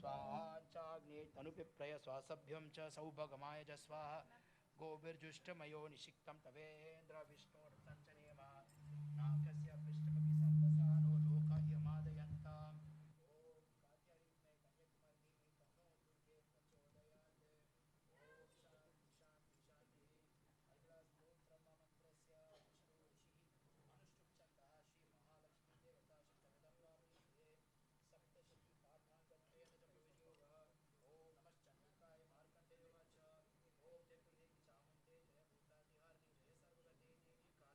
स्वाहाचाग्ने तनुपिप्रय स्वासभ्यं च सौभगमाय च स्वाहा गोभिर्जुष्टमयो निषिक्तं तवेन्द्र विष्णोर्तञ्चनेम नाकस्य पृष्ठमपि सम्पसानो लोकायमादयन्ताम् ॐ कात्यायने कन्याकुमारी तन्नो दुर्गे प्रचोदयात् ॐ शान्ति शान्ति शान्तिः अग्रस्तोत्रममन्त्रस्य विष्णु ऋषिः अनुष्टुप् छन्दः श्री महालक्ष्मी देवता श्री जगदम्बा प्रीते सप्तशती पाठाङ्गत्रयेण च प्रयोगः ॐ नमश्चन्द्रिकाय मार्कण्डेय च ॐ जय कुलदेवी चामुण्डे जय भूतादिहारिणी जय सर्वगते देवी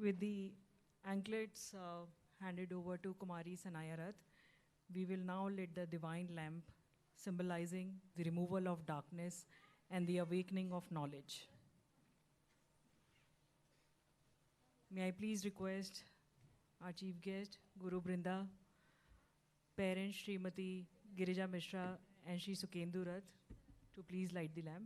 With the anklets handed over to Kumari Sanaya Rath, we will now lit the divine lamp, symbolizing the removal of darkness and the awakening of knowledge. May I please request our chief guest, Guru Brinda, parents Srimati Girija Mishra and Shri Sukendu Rath, to please light the lamp.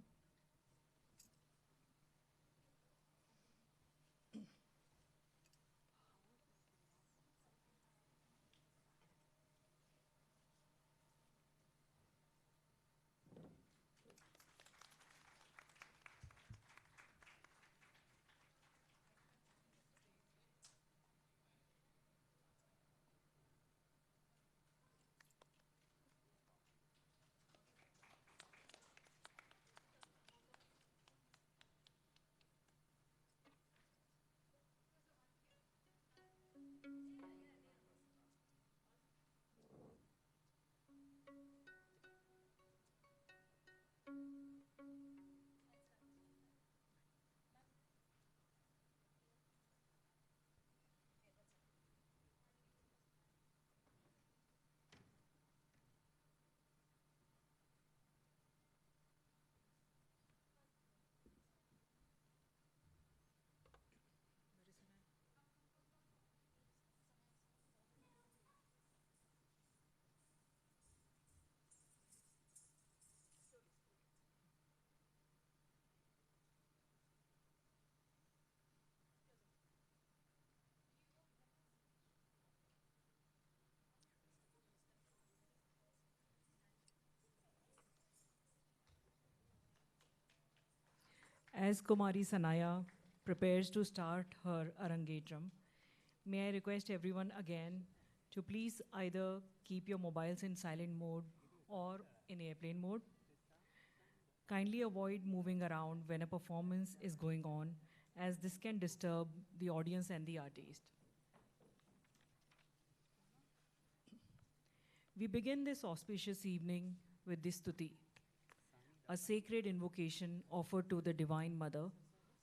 As Kumari Sanaya prepares to start her Arangetram, may I request everyone again to please either keep your mobiles in silent mode or in airplane mode. Kindly avoid moving around when a performance is going on, as this can disturb the audience and the artist. We begin this auspicious evening with this stuti, a sacred invocation offered to the Divine Mother,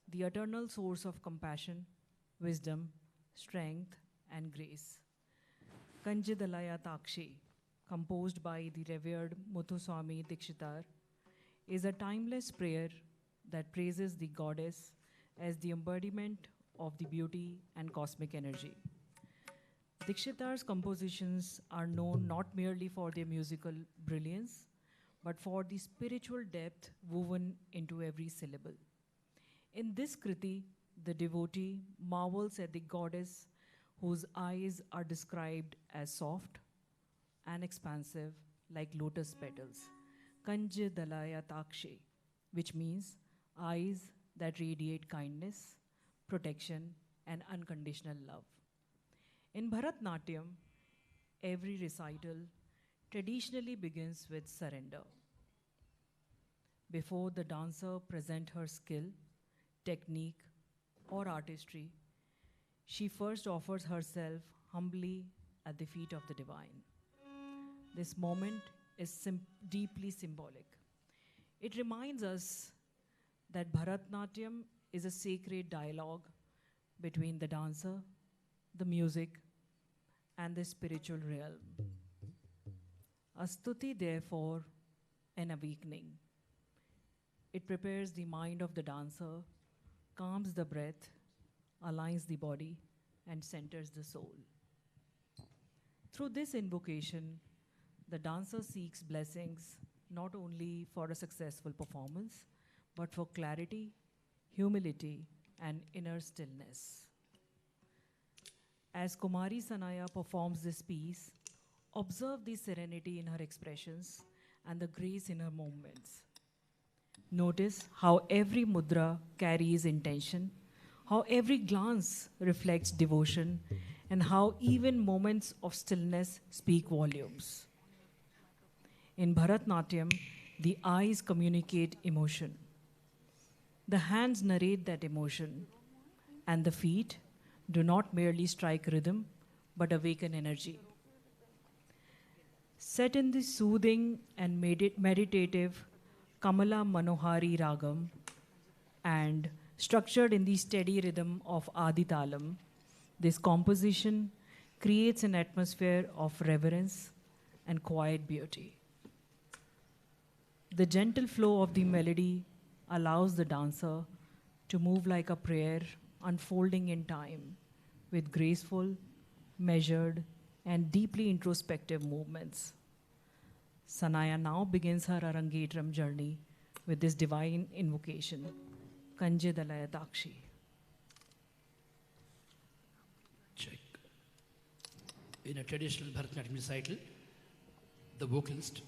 the eternal source of compassion, wisdom, strength, and grace. Kanjidalaya Takshi, composed by the revered Muthuswami Dikshitar, is a timeless prayer that praises the goddess as the embodiment of the beauty and cosmic energy. Dikshitar's compositions are known not merely for their musical brilliance, but for the spiritual depth woven into every syllable. In this kriti, the devotee marvels at the goddess whose eyes are described as soft and expansive like lotus petals, Kanja Dalaya Takshe, which means eyes that radiate kindness, protection, and unconditional love. In Bharatanatyam, every recital traditionally begins with surrender. Before the dancer presents her skill, technique, or artistry, she first offers herself humbly at the feet of the divine. This moment is deeply symbolic. It reminds us that Bharatanatyam is a sacred dialogue between the dancer, the music, and the spiritual realm. A stuti, therefore, an awakening. It prepares the mind of the dancer, calms the breath, aligns the body, and centers the soul. Through this invocation, the dancer seeks blessings not only for a successful performance, but for clarity, humility, and inner stillness. As Kumari Sanaya performs this piece, observe the serenity in her expressions and the grace in her movements. Notice how every mudra carries intention, how every glance reflects devotion, and how even moments of stillness speak volumes. In Bharatanatyam, the eyes communicate emotion. The hands narrate that emotion, and the feet do not merely strike rhythm, but awaken energy. Set in the soothing and meditative Kamala Manohari Ragam and Structured in the steady rhythm of Adi Talam, this composition creates an atmosphere of reverence and quiet beauty. The gentle flow of the melody allows the dancer to move like a prayer unfolding in time with graceful, measured, and deeply introspective movements. Sanaya now begins her Arangetram journey with this divine invocation, Kanje Dalaya Dakshi. Check. In a traditional Bharatanatyam recital, the vocalist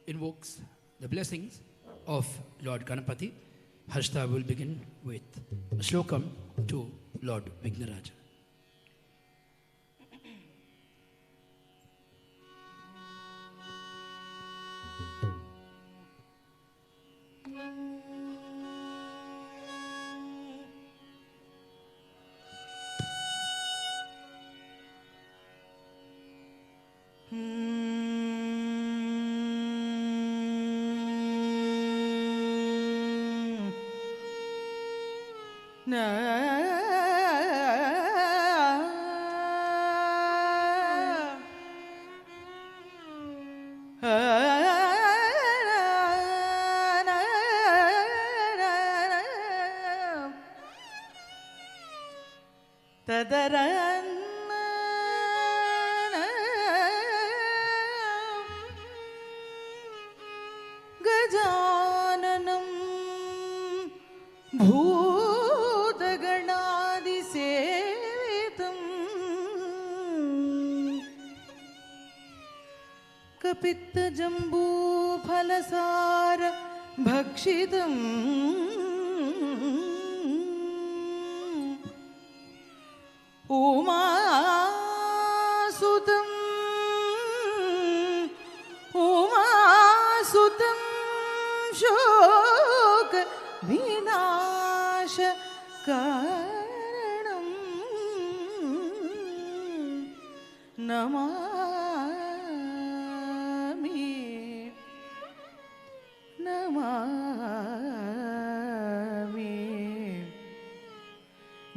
invokes the blessings of Lord Ganapati. Hashta will begin with a slokam to Lord Vignaraja. गजाननं भूतगणादिसेवितं कपित्तजम्बूफलसार भक्षितम् उमासुतं शोक विनाश कारणं नमामि नमामि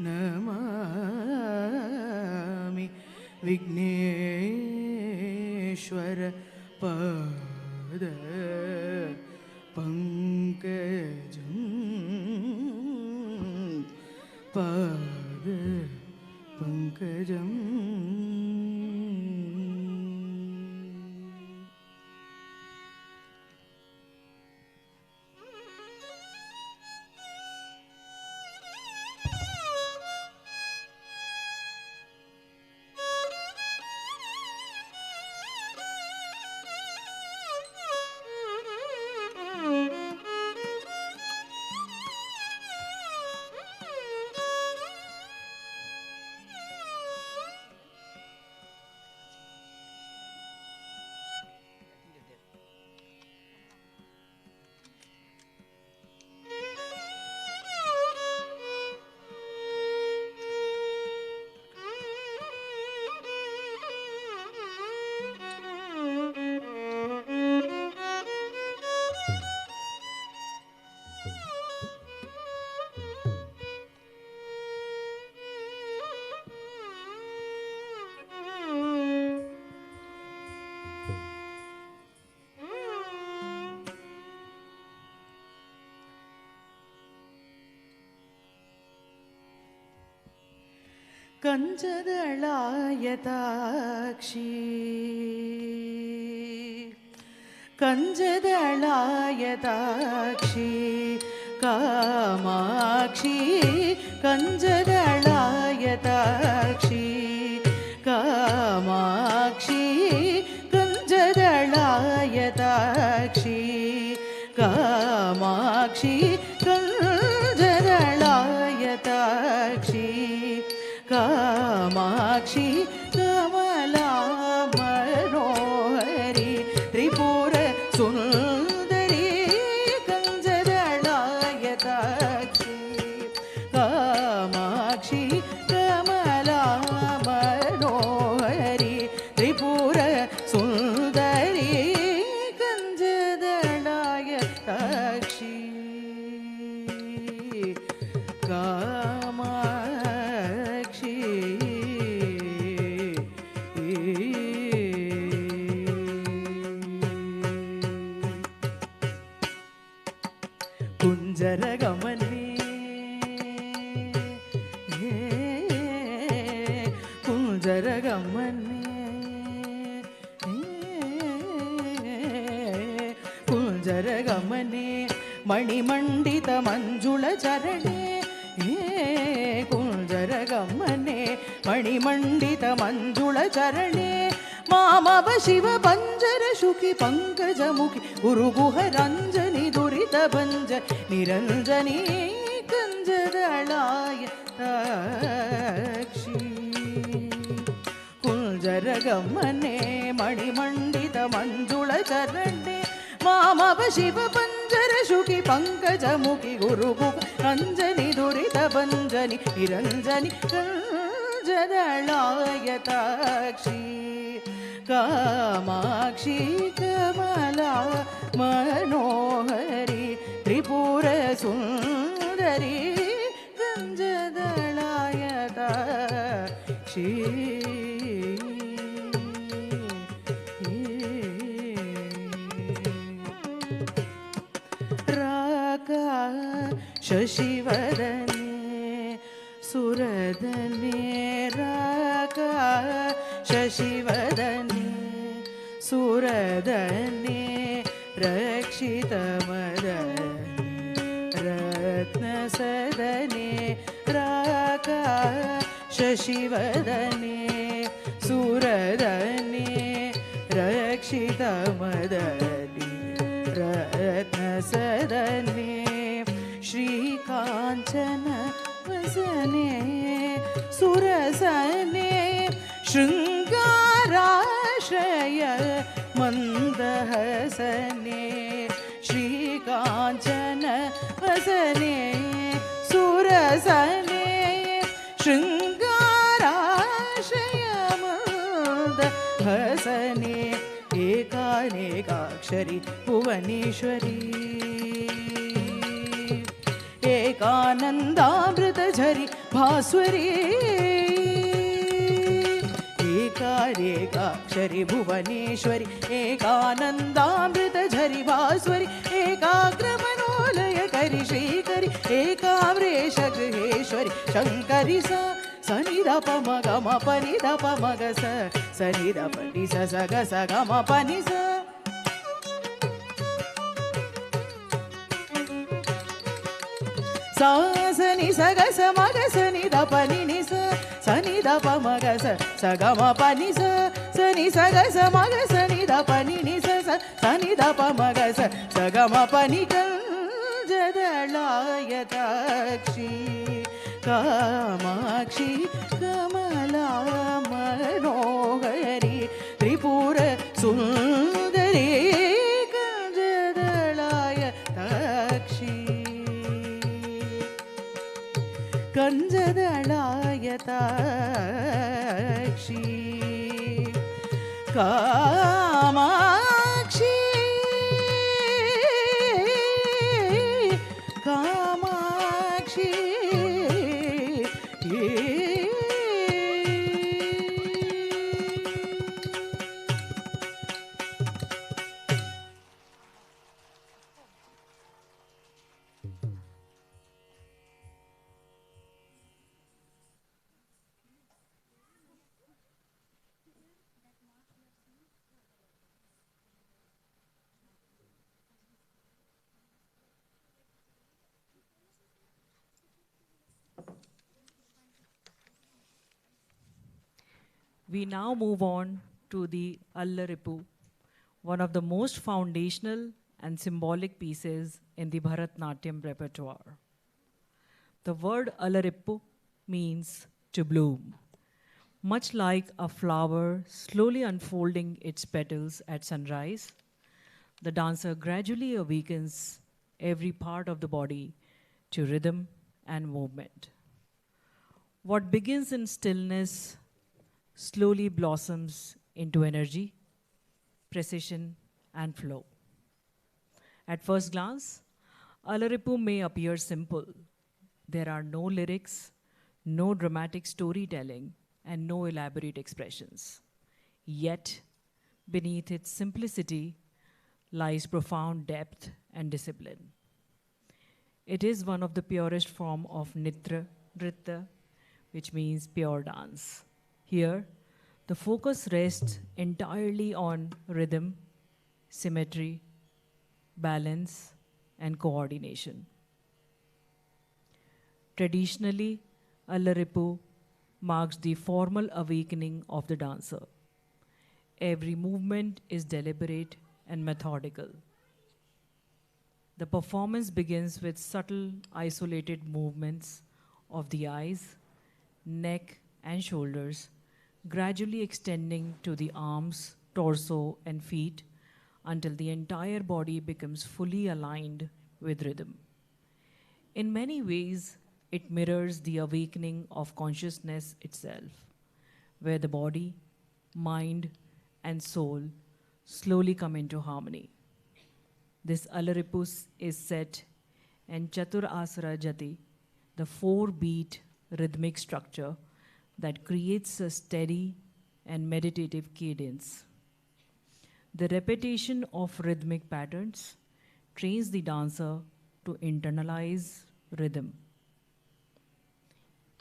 नमामि विघ्नेश्वर पद पंकजं पद पंकजं कंजदलायताक्षी कंजदलायताक्षी कामाक्षी कंजदलायताक्षी कामाक्षी कंजदलायताक्षी कामाक्षी कंजदलायताक्षी कामाक्षी कमला मनोहरी त्रिपुर सुंदरी कंजदलायताक्षी कामाक्षी कमला मनोहरी त्रिपुर सुंदरी कंजदलायताक्षी குஞ்சரகமனே குஞ்சரகமனே குஞ்சரகமனே மணிமண்டித மஞ்சுள சரணே குஞ்சரகமனே மணிமண்டித மஞ்சுள சரணே மாமவ சிவ பஞ்சர சுகி பங்கஜமுகி குருகுஹ ரஞ்சனி துரித பஞ்ச நிரஞ்சனி கஞ்சதளாய தாக்ஷி குஞ்சரகமனே மணிமண்டித மஞ்சுள சரணே மாமவ சிவ பஞ்சர சுகி பங்கஜமுகி குருகுஹ ரஞ்சனி துரித பஞ்சனி நிரஞ்சனி கஞ்சதளாய தாக்ஷி कामाक्षी कमला मनोहरी त्रिपुर सुंदरी गंजदलायताक्षी राका शशिवदने सुरदने राका शशिवदने सुरदने रक्षितमदने रत्नसदने राका शशिवदने सुरदने रक्षितमदने रत्नसदने श्रीकाञ्चन वसने सुरसने शृङ्गाराश्रय मन्दहसने श्रीकाञ्चन वसने सुरसने शृङ्गाराश्रय मन्दहसने एकानेकाक्षरी भुवनेश्वरी एकानन्दामृतझरी भास्वरी एकारेकाक्षरी भुवनेश्वरी एकानन्दामृतझरी भास्वरी एकाग्रमनोलयकरि श्रीकरि एकाम्रेश गृहेश्वरि शङ्करि सा सनिधप मगम पनिधप मग सनिधप नि स ग स गम पनि स सनि स ग स मग सनि ध प नि नि स सनि ध प मग स ग म प नि स सनि स ग स मग सनि ध प नि नि स सनि ध प मग स ग म प नि गंजदलायताक्षी कामाक्षी कमला मनोहरी त्रिपुर सुंदरी गंजदलायताक्षी गंजदलायताक्षी Kamakshi Kamakshi We now move on to the Allarippu, one of the most foundational and symbolic pieces in the Bharatanatyam repertoire. The word Allarippu means to bloom. Much like a flower slowly unfolding its petals at sunrise, the dancer gradually awakens every part of the body to rhythm and movement. What begins in stillness slowly blossoms into energy, precision, and flow. At first glance, Allarippu may appear simple. There are no lyrics, no dramatic storytelling, and no elaborate expressions. Yet, beneath its simplicity lies profound depth and discipline. It is one of the purest form of nritya, which means pure dance. Here, the focus rests entirely on rhythm, symmetry, balance, and coordination. Traditionally, Alaripu marks the formal awakening of the dancer. Every movement is deliberate and methodical. The performance begins with subtle, isolated movements of the eyes, neck, and shoulders, gradually extending to the arms, torso, and feet until the entire body becomes fully aligned with rhythm. In many ways, it mirrors the awakening of consciousness itself, where the body, mind, and soul slowly come into harmony. This Alaripus is set in Chatur Asara Jati, the 4-beat rhythmic structure that creates a steady and meditative cadence. The repetition of rhythmic patterns trains the dancer to internalize rhythm.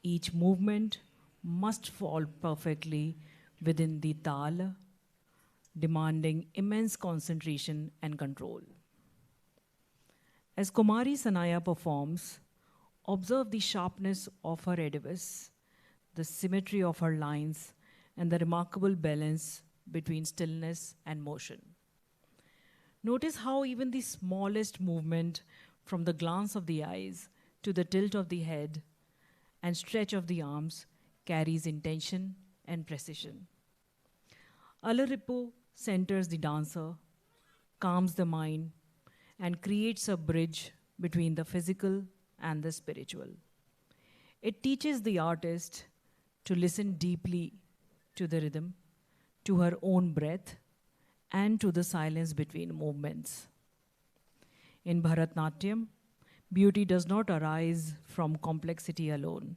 Each movement must fall perfectly within the tala, demanding immense concentration and control. As Kumari Sanaya performs, observe the sharpness of her edifice, the symmetry of her lines, and the remarkable balance between stillness and motion. Notice how even the smallest movement, from the glance of the eyes to the tilt of the head and stretch of the arms, carries intention and precision. Alaripu centers the dancer, calms the mind, and creates a bridge between the physical and the spiritual. It teaches the artist to listen deeply to the rhythm, to her own breath, and to the silence between movements. In Bharatanatyam, beauty does not arise from complexity alone.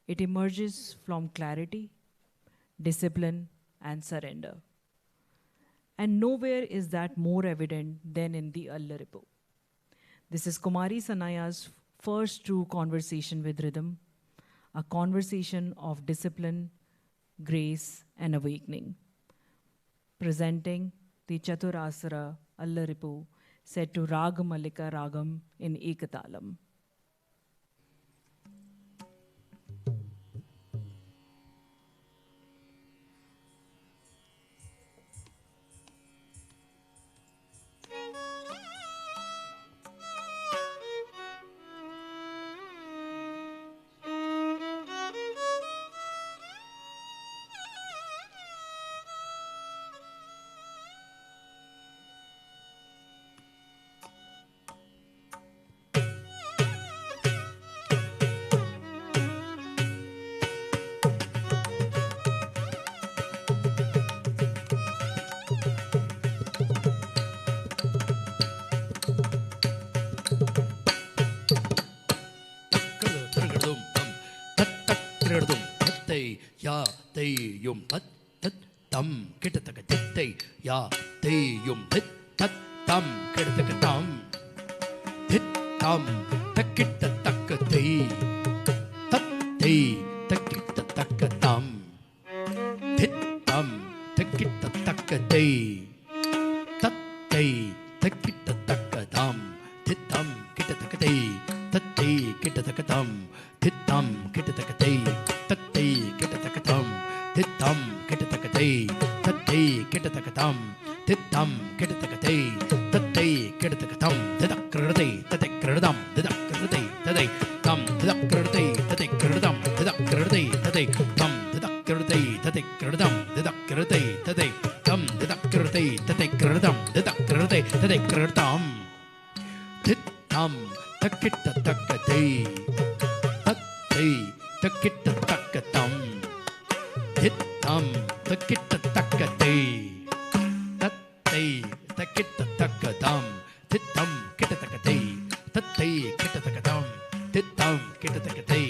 It emerges from clarity, discipline, and surrender. And nowhere is that more evident than in the Alaripu. This is Kumari Sanaya's first true conversation with rhythm, a conversation of discipline, grace, and awakening. Presenting the Chaturasara Alaripu set to Rag Malika Ragam in Ekatalam. Ya te yum tat tat tam kitataka titte ya te yum tit tat tam kitataka tam tit tam takitataka te tat te takitataka tam tit tam takitataka te tat te takitataka tam tit tam kitataka te tat te kitataka tam tit tam kitataka te tatte kitatakatam tittam kitatakatai tatte kitatakatam tittam kitatakatai tatte kitatakatam tadakrate tadakratam tadakrate tadai tam tadakrate tadakratam tadakrate tadai tam tadakrate tadakratam tadakrate tadai tam tadakrate tadakratam tadakrate tadakratam tittam takitatakatai tatte takitatakatam hittam takitatakatai tatte takitatakatam tittam kitatakatai tatte kitatakatam tittam kitatakatai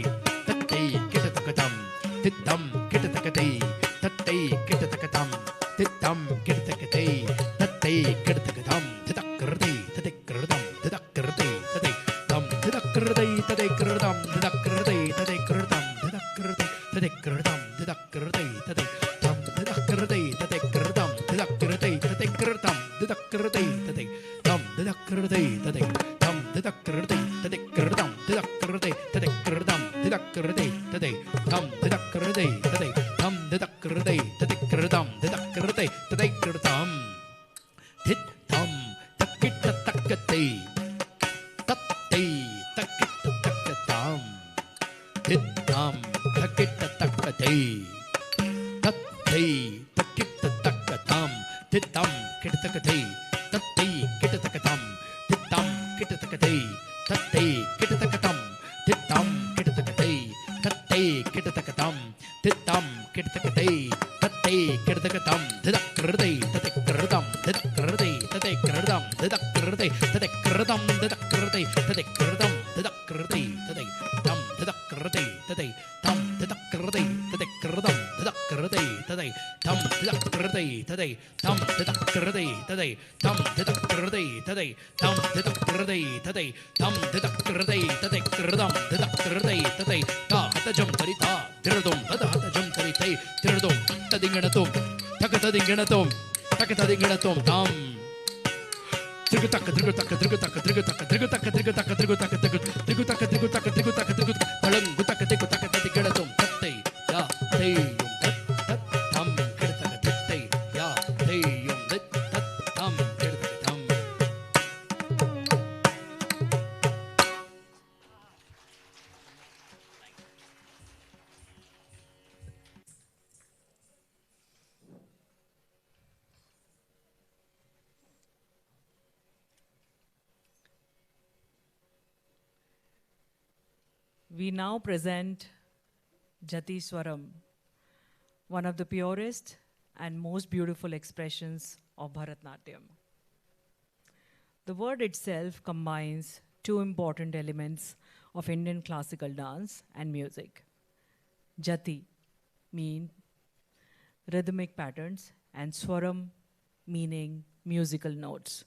tatte kitatakatam tittam kitatakatai tatte kitatakatam tittam kitatakatai tatte kitatakatam tadakrate tadakratam tadakrate tadai tam didakritam didakritai tadai tam didakritai tadai tam didakritai tadikritam didakritai tadikritam didakritai tadai tam didakritai tadai tam didakritai tadikritam didakritai tadikritam tit tam takitta takatai tattai takitta takatam tit tam takitta takatai tattai takitta takatam tit tam kitta takatai tattai kitta takatam tit tam kitta takatai tattai kitta takatam tit tam kitta takatai tattai kitta takatam tit tam kitta takatai tattai kitta takatam didakritai tadikritam didakritai tadikritam didakritai tadikritam didakritai tadikritam didakritai tadai tam didakritai tadai tam didakritai tadikritam didakritai tadai tam didakritai tadai tam didakritai tadai tam didakritai tadai tam didakritai tadai tam didakritai tadikritam didakritai tadai ta hatajam tarita dirdum tada hatajam taritai dirdum tadinganatum takatadinganatum takatadinganatum tam Trigutaka trigutaka trigutaka trigutaka trigutaka trigutaka trigutaka trigutaka trigutaka trigutaka trigutaka talangutaka trigutaka tadiganatum tattai ya tayum tat tam kirtaka tattai ya tayum tat tam kirtaka tam. We now present Jati Swaram, one of the purest and most beautiful expressions of Bharatanatyam. The word itself combines two important elements of Indian classical dance and music. Jati mean rhythmic patterns and Swaram meaning musical notes.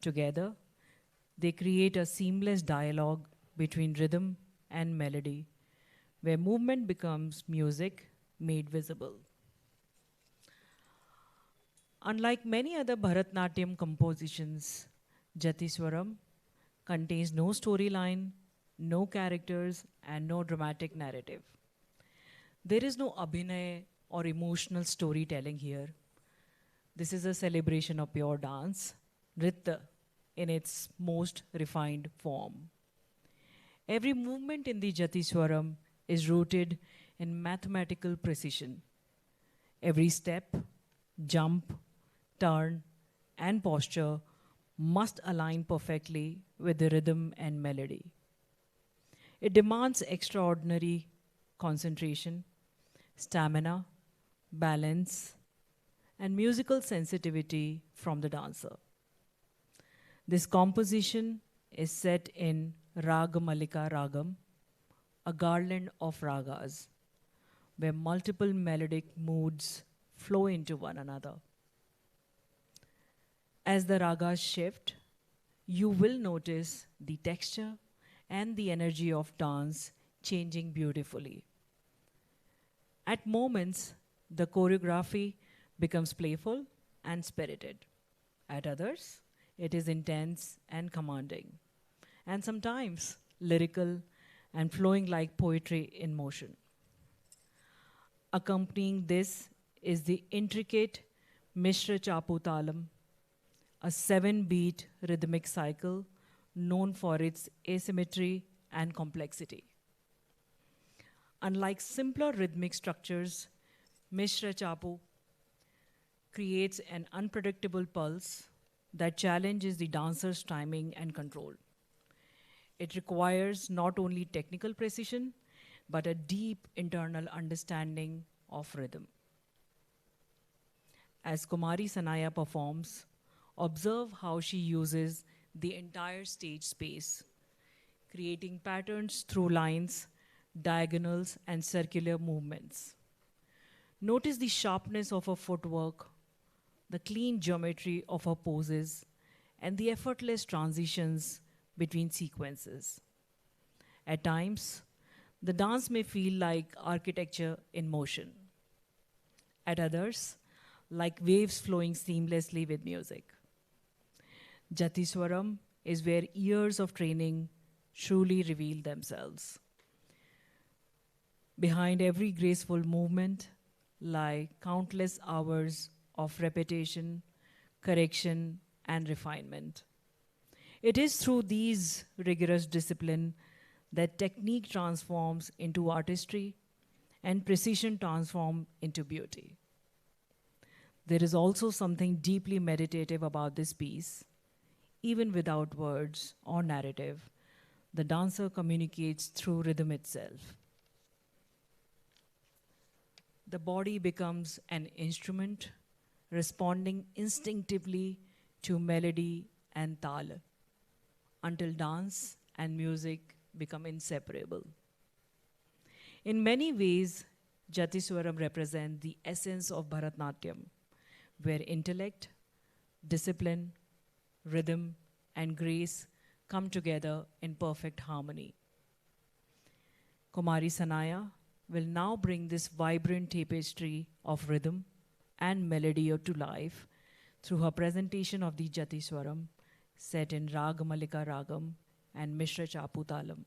Together, they create a seamless dialogue between rhythm and melody, where movement becomes music made visible. Unlike many other Bharatanatyam compositions, Jati Swaram contains no storyline, no characters, and no dramatic narrative. There is no abhinay or emotional storytelling here. This is a celebration of pure dance, Nritya, in its most refined form. Every movement in the Jati Swaram is rooted in mathematical precision. Every step, jump, turn, and posture must align perfectly with the rhythm and melody. It demands extraordinary concentration, stamina, balance, and musical sensitivity from the dancer. This composition is set in Ragamalika Ragam, a garland of ragas, where multiple melodic moods flow into one another. As the ragas shift, you will notice the texture and the energy of dance changing beautifully. At moments, the choreography becomes playful and spirited. At others, it is intense and commanding, and sometimes lyrical and flowing like poetry in motion. Accompanying this is the intricate Mishra Chapu Talam, a 7-beat rhythmic cycle known for its asymmetry and complexity. Unlike simpler rhythmic structures, Mishra Chapu creates an unpredictable pulse that challenges the dancer's timing and control. It requires not only technical precision, but a deep internal understanding of rhythm. As Kumari Sanaya performs, observe how she uses the entire stage space, creating patterns through lines, diagonals, and circular movements. Notice the sharpness of her footwork, the clean geometry of her poses, and the effortless transitions between sequences. At times, the dance may feel like architecture in motion. At others, like waves flowing seamlessly with music. Jatiswaram is where years of training truly reveal themselves. Behind every graceful movement lie countless hours of repetition, correction, and refinement. It is through these rigorous discipline that technique transforms into artistry and precision transforms into beauty. There is also something deeply meditative about this piece. Even without words or narrative, the dancer communicates through rhythm itself. The body becomes an instrument, responding instinctively to melody and tal, until dance and music become inseparable. In many ways, Jatiswaram represents the essence of Bharatanatyam, where intellect, discipline, rhythm, and grace come together in perfect harmony. Kumari Sanaya will now bring this vibrant tapestry of rhythm and melody to life through her presentation of the Jatiswaram set in Rag Malika Ragam and Mishra Chapu Talam.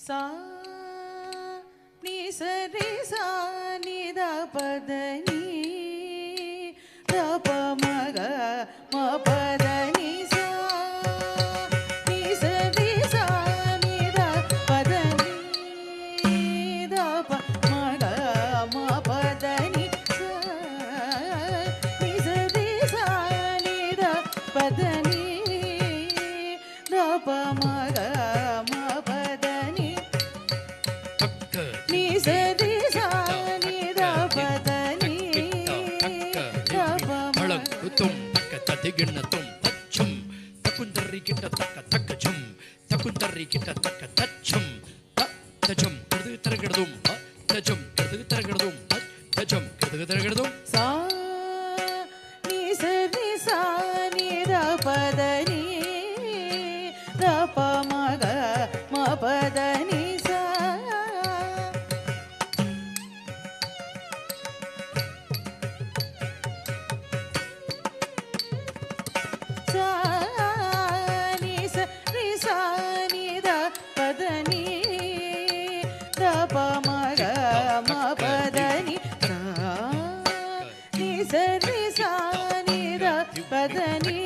Sa ni sa re sa ni da pa da ni da pa ma ga ma pa da ni sa ni sa re sa ni da pa da ni da pa ma ga ma pa da ni sa ni sa re sa ni da pa da ni da pa ma ga ma pa da ni ni sa re sa ni da pa da ni da pa ma tum taka tadigna tum tachum takundari kita taka takachum takundari kita taka tachum tachum kirdu taragardum tachum kirdu taragardum tachum kirdu taragardum sa ni sa re sa ni da pa da ni da pa ma ga ma pa da ni sa sa ni sa re sa ni da pa da ni da pa ma ga ma pa da ni sa ni sa re sa ni da pa da ni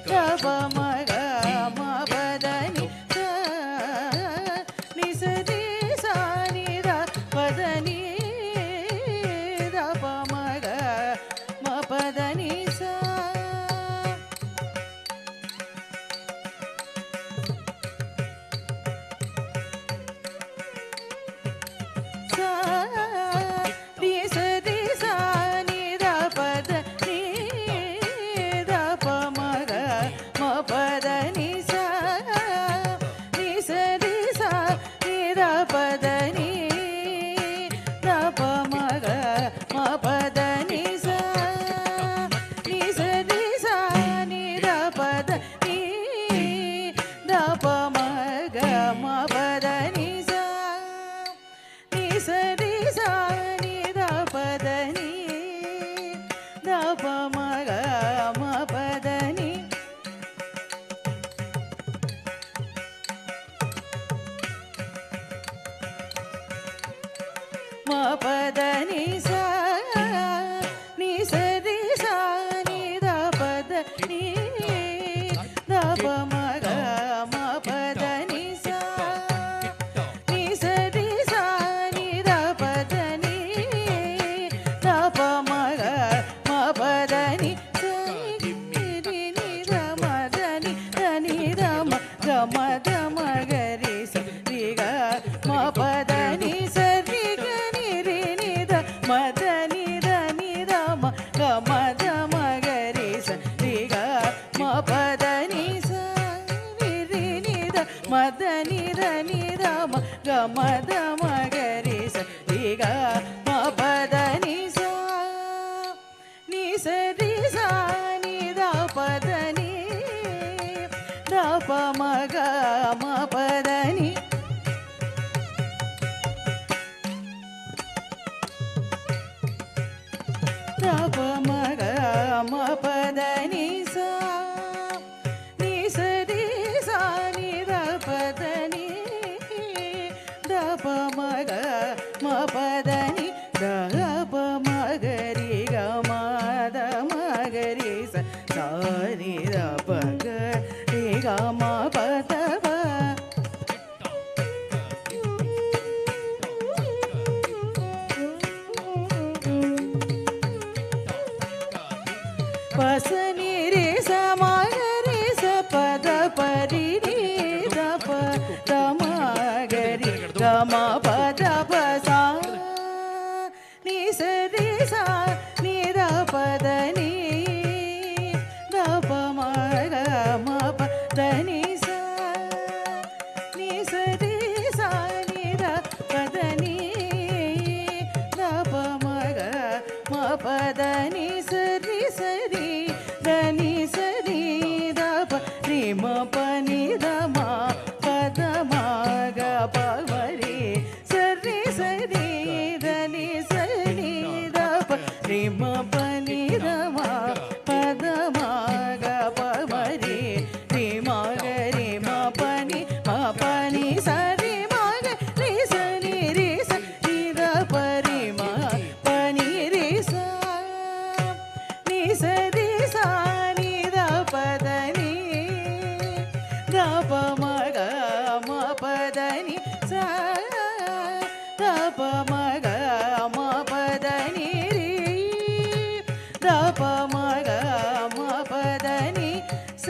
da pa ma ga ma pa da ni sa ni sa re sa ni da pa da ni da pa ma ga ma pa da ni sa sa ni sa re sa ni da pa da ni da pa ma ga ma pa da ni sa ni sa re sa ni da pa da ni da pa ma ga ma pa da ni sa ni sa re sa ni da pa da ni da pa ma ga ma pa da ni sa ni sa re sa ni da pa da ni da pa ma ga ma pa da ni ma pa da ni sa ni sa re sa ni da pa da ni మద మగరి సరి గ మ పద ని సరి గ ని రి ని ద మద ని ద ని ద మ గ మద మగరి సరి గ మ పద ని సరి రి ని ద మద ని ద ని ద మ గ మద మగరి సరి గ మ పద ని సా ని సరి సా ని ద పద ని ద ప మ గ మ పద ని ద ప మ గ మ పద ని సా ని సరి సా ని ద పద ని ద ప మ గ మ పద ని ద ప మ గ రి గ మ ద మ గ రి స సా ని ద ప గ రి గ మ ప ద ప ప స ని రి స మ గ రి స ప ద ప రి రి ద ప ద మ గ రి గ మ ప ద ప సా ని స రి సా ని ద ప ద ని ద ప మ గ మ ప ద ని సా ని స రి సా ని ద ప ద ని ద ప మ గ మ ప ద ని స రి స రి ద ని స రి ద ప రి మ ప ని ద మ ప ద మ గ ప మ రి స రి స రి ద ని స రి ద ప రి మ ప ని ద మ ప ద మ గ ప మ రి రి మ గ రి మ ప ని స రి మ గ రి స ని రి స రి ద ప రి మ ప ని రి స ని స రి స ని ద ప ద ని ద ప మ గ మ ప ద ని స ద ప మ గ మ ప ద ని రి ద ప మ గ మ ప ద ని స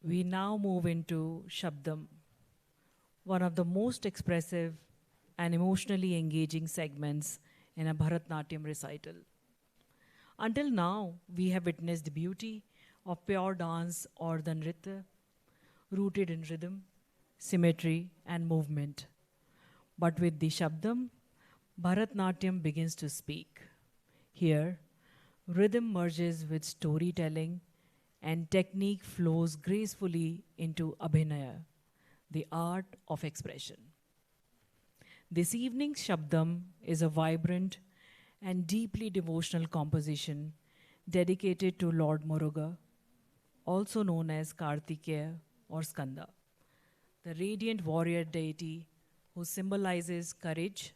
We now move into Shabdam, one of the most expressive and emotionally engaging segments in a Bharatanatyam recital. Until now, we have witnessed the beauty of pure dance or the nritya, rooted in rhythm, symmetry, and movement. But with the Shabdam, Bharatanatyam begins to speak. Here, rhythm merges with storytelling and technique flows gracefully into Abhinaya, the art of expression. This evening's Shabdam is a vibrant and deeply devotional composition dedicated to Lord Muruga, also known as Kartikeya or Skanda, the radiant warrior deity who symbolizes courage,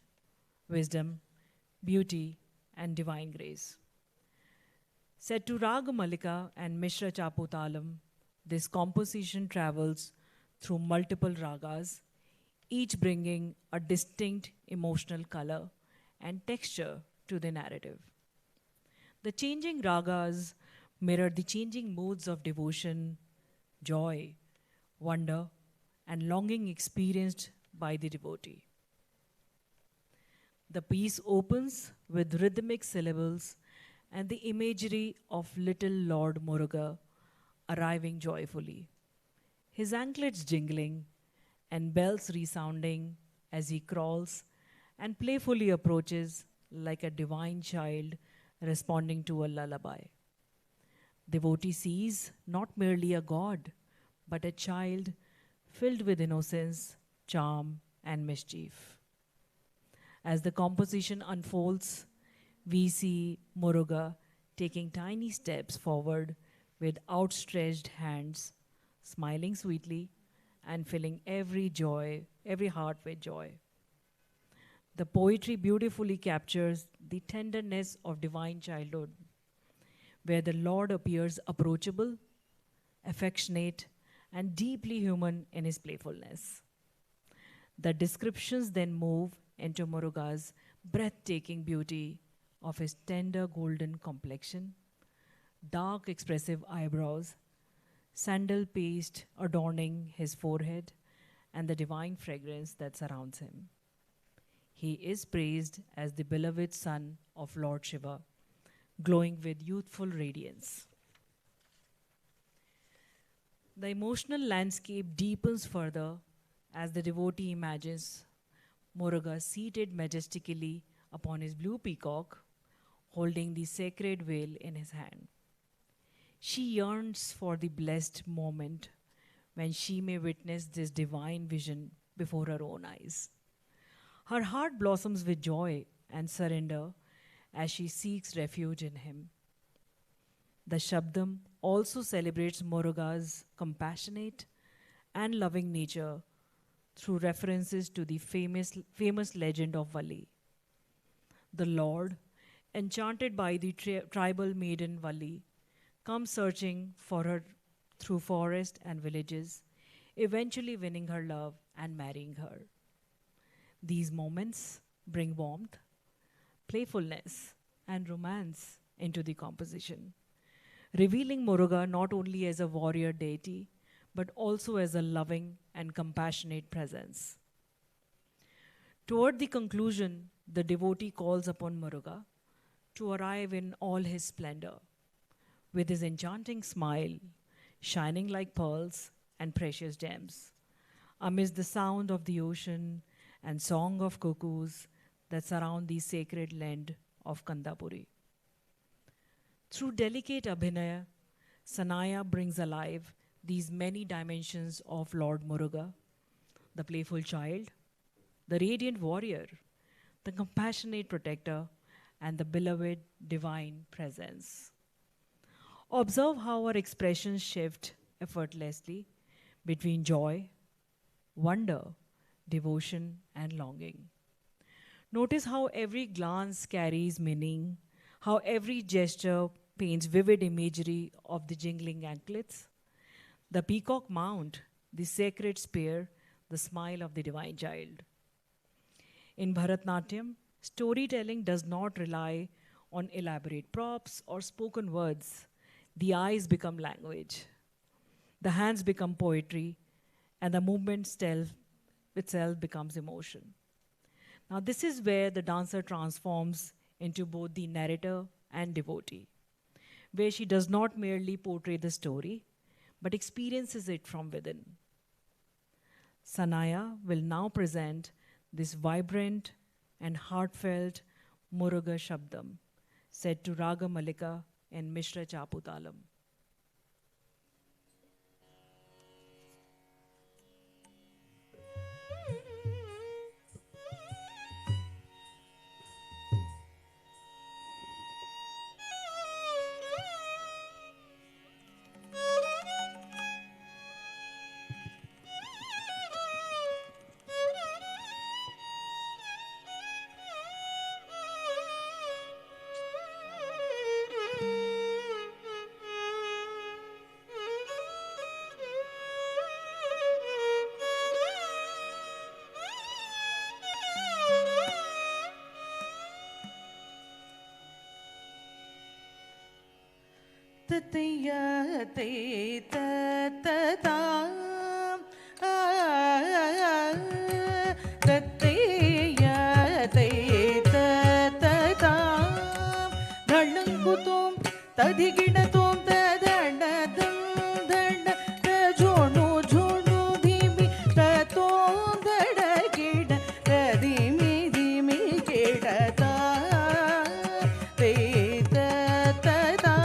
wisdom, beauty, and divine grace. Set to Raga Malika and Mishra Chaputalam, this composition travels through multiple ragas, each bringing a distinct emotional color and texture to the narrative. The changing ragas mirror the changing moods of devotion, joy, wonder, and longing experienced by the devotee. The piece opens with rhythmic syllables and the imagery of little Lord Muruga arriving joyfully, his anklets jingling and bells resounding as he crawls and playfully approaches like a divine child responding to a lullaby. Devotee sees not merely a god, but a child filled with innocence, charm, and mischief. As the composition unfolds, we see Muruga taking tiny steps forward with outstretched hands, smiling sweetly and filling every heart with joy. The poetry beautifully captures the tenderness of divine childhood, where the Lord appears approachable, affectionate, and deeply human in his playfulness. The descriptions then move into Muruga's breathtaking beauty of his tender golden complexion, dark expressive eyebrows, sandal paste adorning his forehead, and the divine fragrance that surrounds him. He is praised as the beloved son of Lord Shiva, glowing with youthful radiance. The emotional landscape deepens further as the devotee imagines Muruga seated majestically upon his blue peacock, holding the sacred veil in his hand. She yearns for the blessed moment when she may witness this divine vision before her own eyes. Her heart blossoms with joy and surrender as she seeks refuge in him. The Shabdam also celebrates Muruga's compassionate and loving nature through references to the famous legend of Valli. The Lord, enchanted by the tribal maiden Valli, comes searching for her through forest and villages, eventually winning her love and marrying her. These moments bring warmth, playfulness, and romance into the composition, revealing Muruga not only as a warrior deity, but also as a loving and compassionate presence. Toward the conclusion, the devotee calls upon Muruga to arrive in all his splendor, with his enchanting smile shining like pearls and precious gems, amidst the sound of the ocean and song of cuckoos that surround the sacred land of Kandapuri. Through delicate abhinaya, Sanaya brings alive these many dimensions of Lord Muruga, the playful child, the radiant warrior, the compassionate protector, and the beloved divine presence. Observe how our expressions shift effortlessly between joy, wonder, devotion, and longing. Notice how every glance carries meaning, how every gesture paints vivid imagery of the jingling anklets, the peacock mount, the sacred spear, the smile of the divine child. In Bharatanatyam, storytelling does not rely on elaborate props or spoken words. The eyes become language, the hands become poetry, and the movement itself becomes emotion. Now, this is where the dancer transforms into both the narrator and devotee, where she does not merely portray the story, but experiences it from within. Sanaya will now present this vibrant and heartfelt Muruga Shabdam, set to Raga Malika in Mishra Chaputalam. Tatya te tatata tatya te tatata dhalangutum tadiginatum tadandam danda tajonu jonu dhimi tatom dadagida tadimi dhimi kedata te tatata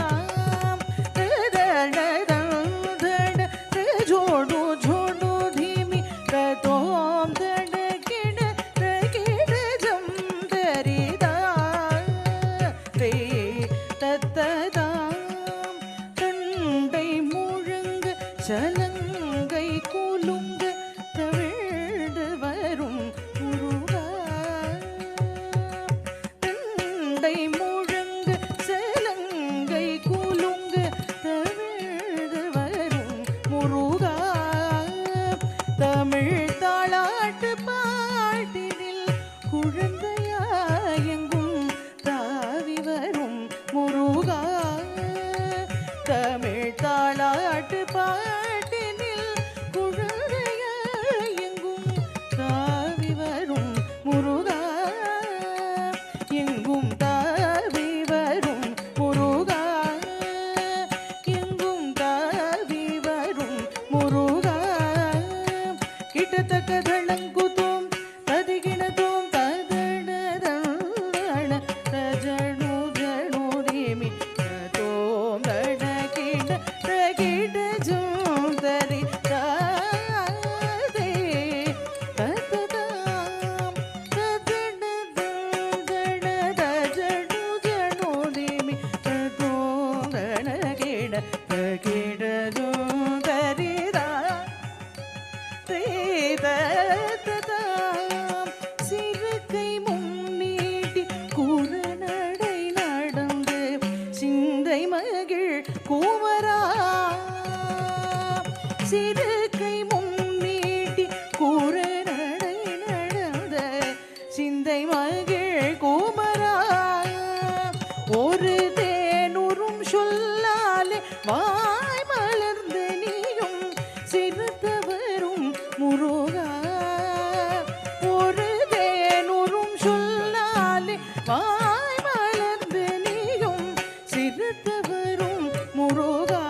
வாய் மலர்ந்து நீயும் சிறுத்து வரும் முருகா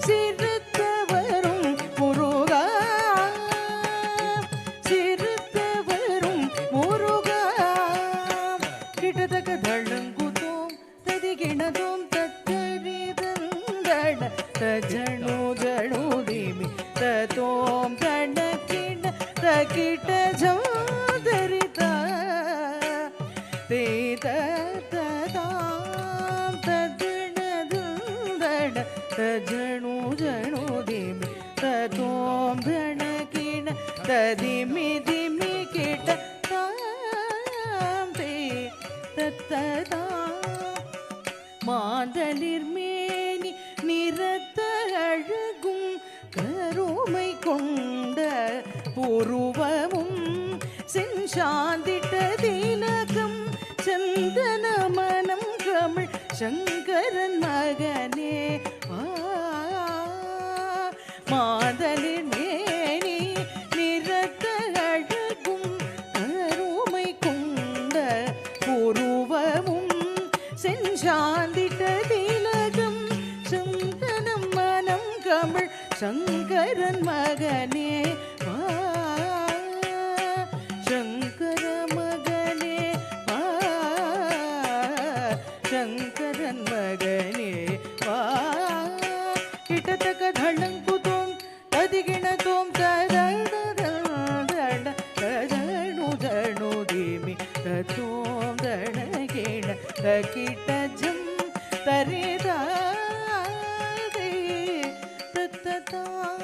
சிறுத்து வரும் முருகா சிறுத்து வரும் முருகா கிட்டத்தக்க தள்ளங்குதோம் ததிகிணதோம் தத்தரிதந்தட தஜனு ஜனுதிமி ததோம் தண்டகிண தகிட்ட ஜோதரிதா தேத ததாம் ததிணதந்தட தஜனு ஜனுதிமி ததோம் தண்டகிண ததிமி திமி கிட்ட தாம் தே தத்ததாம் மாதலிர் மேனி நிறத்த அழகும் கருமை கொண்ட உருவமும் செஞ்சாந்திட்ட திலகம் சந்தன மனம் கமிழ் சங்கரன் மகனே மாதலிர் மேனி நிறத்த அழகும் கருமை கொண்ட உருவமும் செஞ்சாந்திட்ட திலகம் சந்தனம் மனம் கமிழ் சங்கரன் மகனே சங்கர மகனே சங்கரன் மகனே கிட்டத்தக்க தள்ளங்குதோம் ததிகிணதோம் ததணு தணுதிமி தத்தோம் தணகிண தகிட்ட ஜம் தரிதாதே தத்ததாம்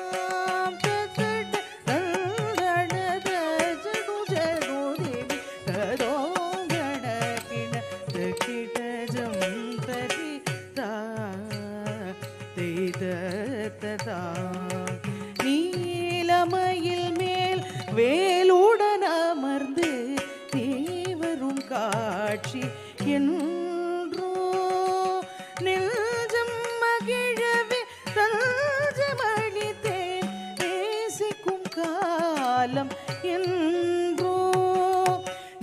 தத்தட தந்தண தஜனு ஜனுதிமி ததோம் தணகிண தகிட்ட ஜம் தரிதா தேதத்ததாம் நீலமயில் மேல் வேலுடன் அமர்ந்து தேவரும் காட்சி என்றோ நெஞ்சம் மகிழவே தஞ்சமளித்தேன் நேசிக்கும் காலம் என்றோ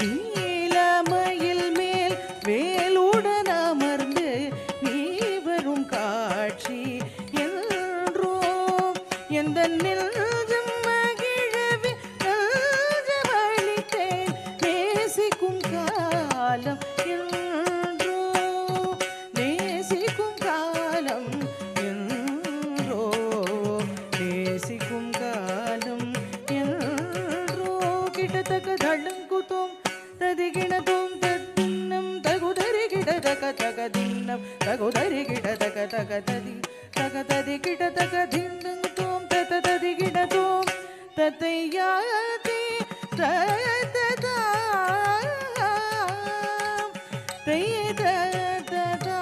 நீலமயில் மேல் வேலுடன் அமர்ந்து நீவரும் காட்சி என்றோ எந்த நெஞ்சம் மகிழவே தஞ்சமளித்தேன் நேசிக்கும் காலம் என்றோ நேசிக்கும் காலம் என்றோ நேசிக்கும் காலம் என்றோ கிட்டத்தக்க தள்ளங்குதோம் ததிகிணதோம் தத்தின்னம் தகுதரி கிடதக தகதின்னம் தகுதரி கிடதக தகததி தகததி கிடதக தின்னங்குதோம் தததி கிடதோம் தத்தையாதி தததா தைதததா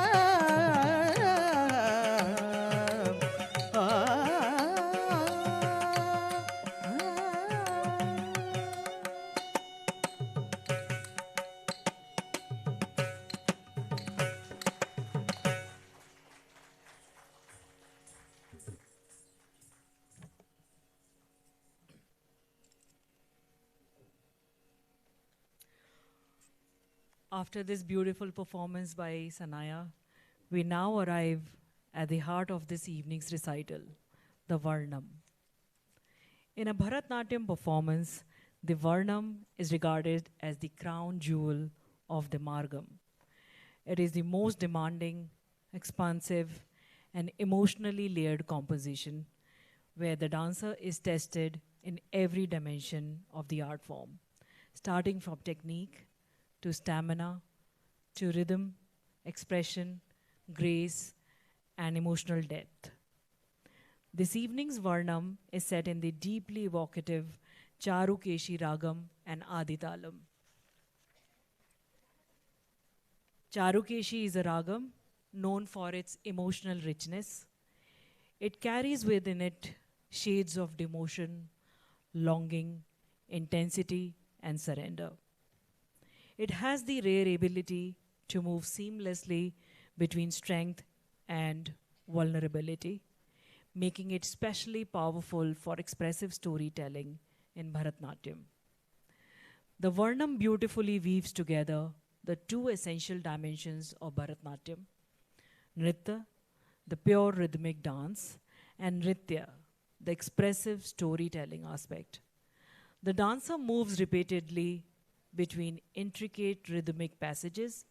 After this beautiful performance by Sanaya, we now arrive at the heart of this evening's recital, the Varnam. In a Bharatanatyam performance, the Varnam is regarded as the crown jewel of the Margam. It is the most demanding, expansive, and emotionally layered composition where the dancer is tested in every dimension of the art form, starting from technique to stamina, to rhythm, expression, grace, and emotional depth. This evening's Varnam is set in the deeply evocative Charukeshi Ragam and Aditalam. Charukeshi is a ragam known for its emotional richness. It carries within it shades of devotion, longing, intensity, and surrender. It has the rare ability to move seamlessly between strength and vulnerability, making it especially powerful for expressive storytelling in Bharatanatyam. The Varnam beautifully weaves together the two essential dimensions of Bharatanatyam: Nritya, the pure rhythmic dance, and Nritya, the expressive storytelling aspect. The dancer moves repeatedly between intricate rhythmic passages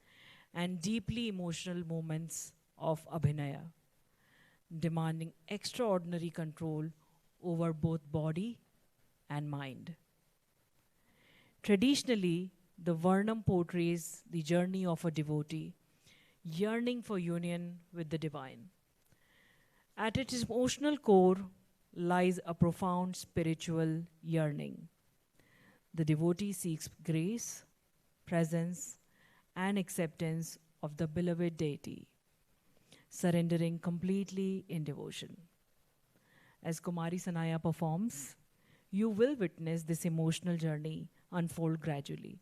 and deeply emotional moments of Abhinaya, demanding extraordinary control over both body and mind. Traditionally, the Varnam portrays the journey of a devotee yearning for union with the divine. At its emotional core lies a profound spiritual yearning. The devotee seeks grace, presence, and acceptance of the beloved deity, surrendering completely in devotion. As Kumari Sanaya performs, you will witness this emotional journey unfold gradually.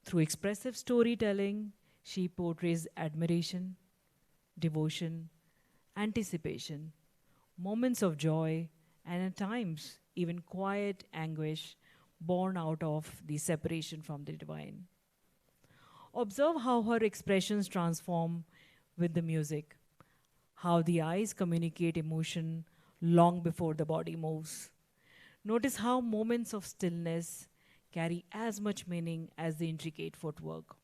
Through expressive storytelling, she portrays admiration, devotion, anticipation, moments of joy, and at times even quiet anguish born out of the separation from the divine. Observe how her expressions transform with the music, how the eyes communicate emotion long before the body moves. Notice how moments of stillness carry as much meaning as the intricate footwork.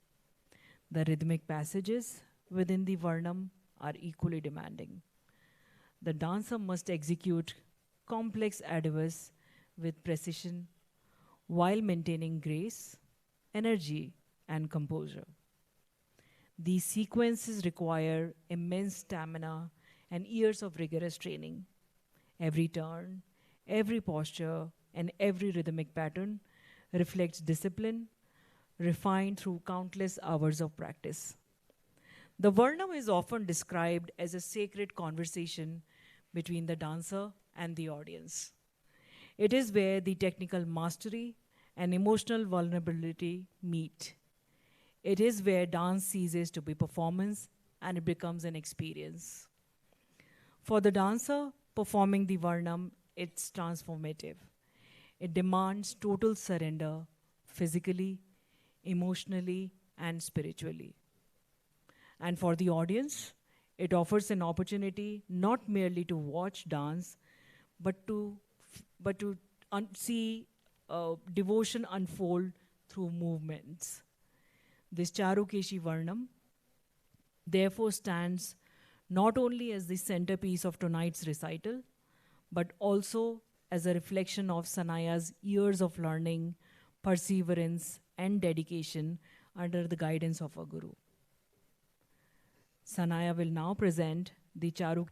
The rhythmic passages within the Varnam are equally demanding. The dancer must execute complex adivas with precision while maintaining grace, energy, and composure. These sequences require immense stamina and years of rigorous training. Every turn, every posture, and every rhythmic pattern reflects discipline refined through countless hours of practice. The Varnam is often described as a sacred conversation between the dancer and the audience. It is where the technical mastery and emotional vulnerability meet. It is where dance ceases to be performance and it becomes an experience. For the dancer performing the Varnam, it's transformative. It demands total surrender physically, emotionally, and spiritually. And for the audience, it offers an opportunity not merely to watch dance, but to see devotion unfold through movements. This Charukeshi Varnam therefore stands not only as the centerpiece of tonight's recital, but also as a reflection of Sanaya's years of learning, perseverance, and dedication under the guidance of a guru. Sanaya will now present the Charu.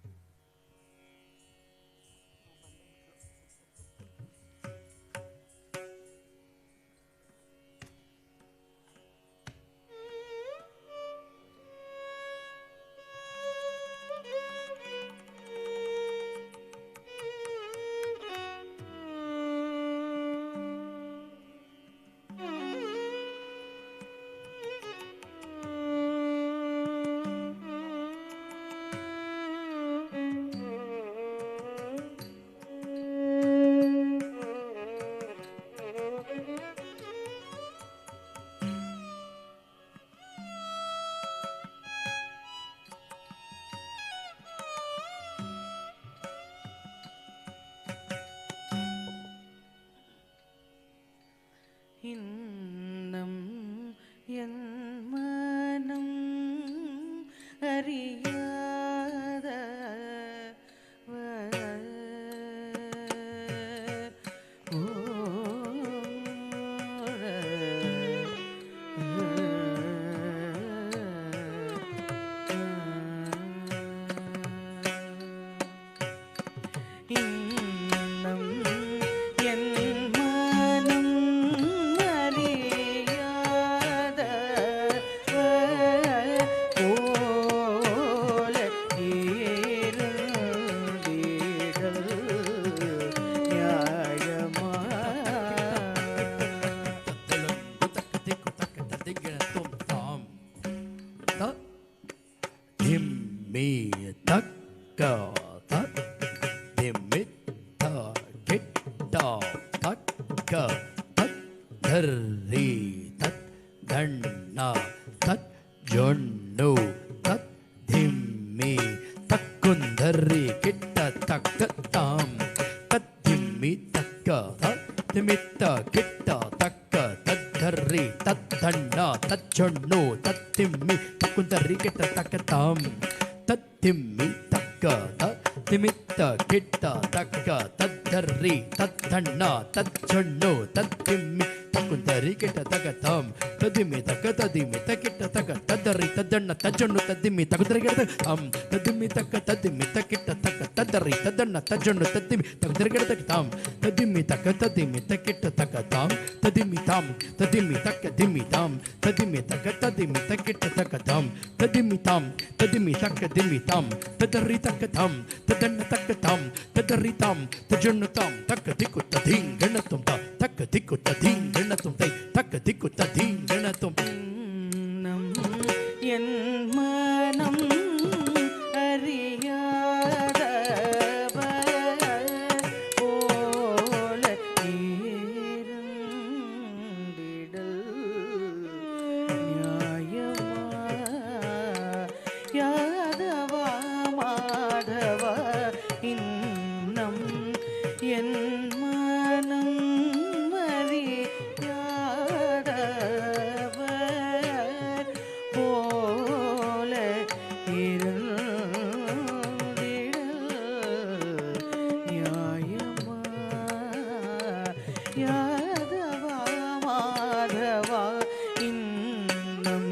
இன்னம் என் மனம் அறியாத இன்னம் என் மனம் அறியாத போல இருந்திடல் நியாயமா Dhar தன்னா தத் ஜொன்னு தத் திம்மி தக்குந்தரி கிட்ட தக்க தாம் தத்திம்மி தக்க திமித்த கிட்ட தக்க தத்தரி தத்தண்ணா தச்சொன்னு தத்திம்மி தக்குந்தரி கிட்ட தக்க தாம் தத்திம்மி தக்க திமித்த கிட்ட தக்க தத்தரி தத்தண்ணா தச்சொன்னு தத்திம்மி தக்குந்தரி கிட்ட தக்க தாம் ததிமி தக்க கிட்ட தக்க தத்தரி தத்தண்ண தச்சொன்னு தத்திம்மி தக்குந்தரி கிட்ட தாம் ததிமி தக்க கிட்ட தக்க தத்தரி தத்தண்ண தச்சொன்னு தத்திம்மி தக்குந்தரி கிட்ட தக்க தாம் ததிமி தக்க கிட்ட தக்க தாம் ததிமி தாம் ததிமி தக்க திமி தாம் ததிமி தக்க கிட்ட தக்க தாம் ததிமி தாம் ததிமி தக்க திமி தாம் தத்தரி தக்க தாம் ததண்ண தக்க தாம் தத்தரி தாம் தஜொன்னு தாம் தக்க திக்கு ததீங் கணத்தும் தா தக்க திக்கு ததீங் கணத்தும் தை தக்க திக்கு ததீங் கணத்தும் என் மனம் அறியாதவ போல இருந்திடல் நியாயமா யாதவா மாதவ இன்னம் என் மனம் அறியாதவ போல இருந்திடல் நியாயமா யாதவா மாதவா இன்னம்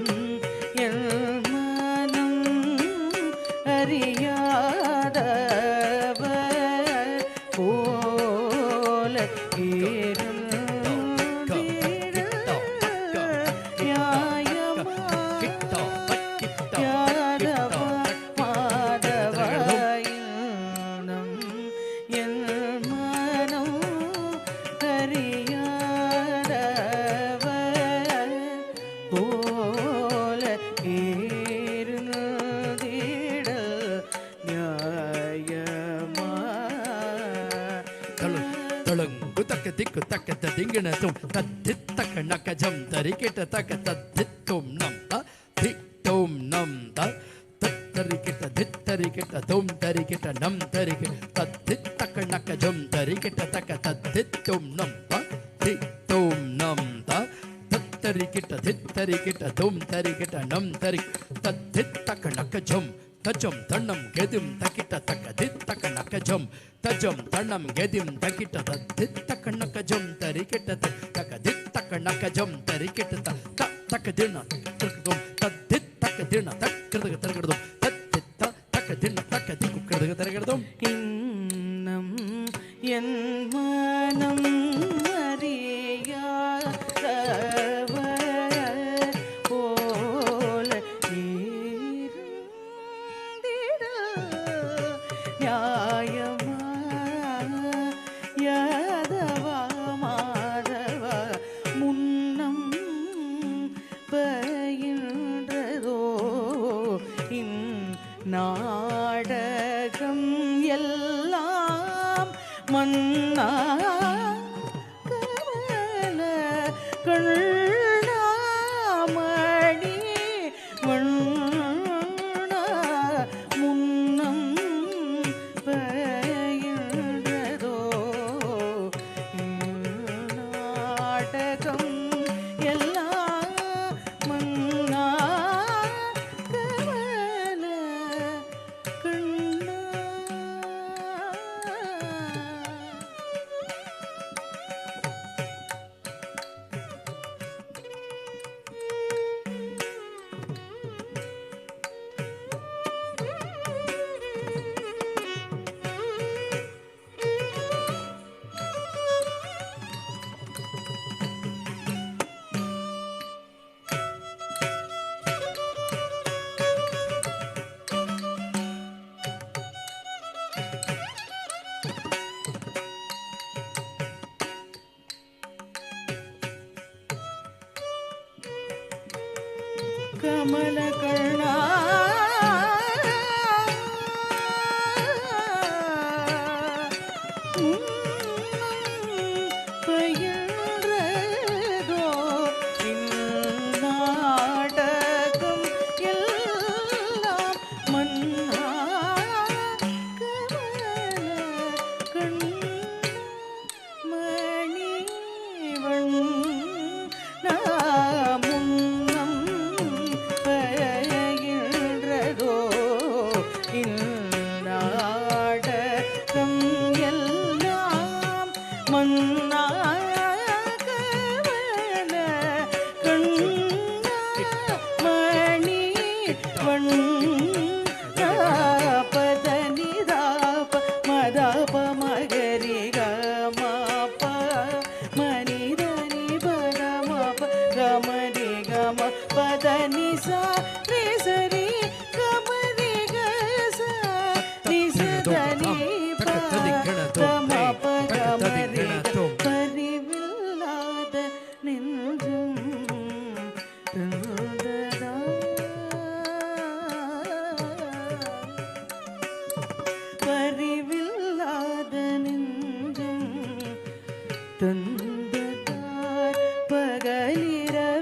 என் மனம் அறியாதவ போல திக்கு தக்க திங்கணத்தும் தத்தித்தக்க நக்கஜம் தரிக்கிட்ட தக்க தத்தித்தும் நம் தித்தோம் நம் தத்தரிக்கிட்ட தித்தரிக்கிட்ட தோம் தரிக்கிட்ட நம் தரிக்கிட்ட தத்தித்தக்க நக்கஜம் தரிக்கிட்ட தக்க தத்தித்தும் நம் தித்தோம் நம் தத்தரிக்கிட்ட தித்தரிக்கிட்ட தோம் தரிக்கிட்ட நம் தரி தத்தித்தக்க நக்கஜம் தஜம் தண்ணம் கெதிம் தக்கிட்ட தக்க தித்தக்க நக்கஜம் தஜம் தண்ணம் கெதிம் தக்கிட்ட தித்தக்க நக்கஜம் தரிக்கிட்ட தக்க தித்தக்க நக்கஜம் தரிக்கிட்ட தக்க தின தக்கதும் தத்தித்தக்க தின தக்கிறதுக்கு தரகிறதும் தத்தித்த தக்க தின தக்க திக்கு கிடதுக்கு தரகிறதும் இன்னம் என் மனம் அறியாதவ போல நியாயமா யாதவா மாதவ முன்னம் பயின்றதோ நாடகம் எல்லாம் மன்னா கமல கண்ணாமணி வண்ணா முன்னம் பயின்றதோ நாடகம் எல்லாம் மன்னா கமல கண்ணா கமல கண்ணா பயின்றதோ இந்நாடகம் மணி வண்ண பத நிதாப மதாப மகரி கமப மனிதனி பரமப கமரி கம பத நிசா நிசரி கமரி கச நிசதனி கமப கமரி பரிவில்லாத நெஞ்சும் தந்ததா பரிவில்லாத நெஞ்சும் தந்ததார் பகலிரவெல்லாம்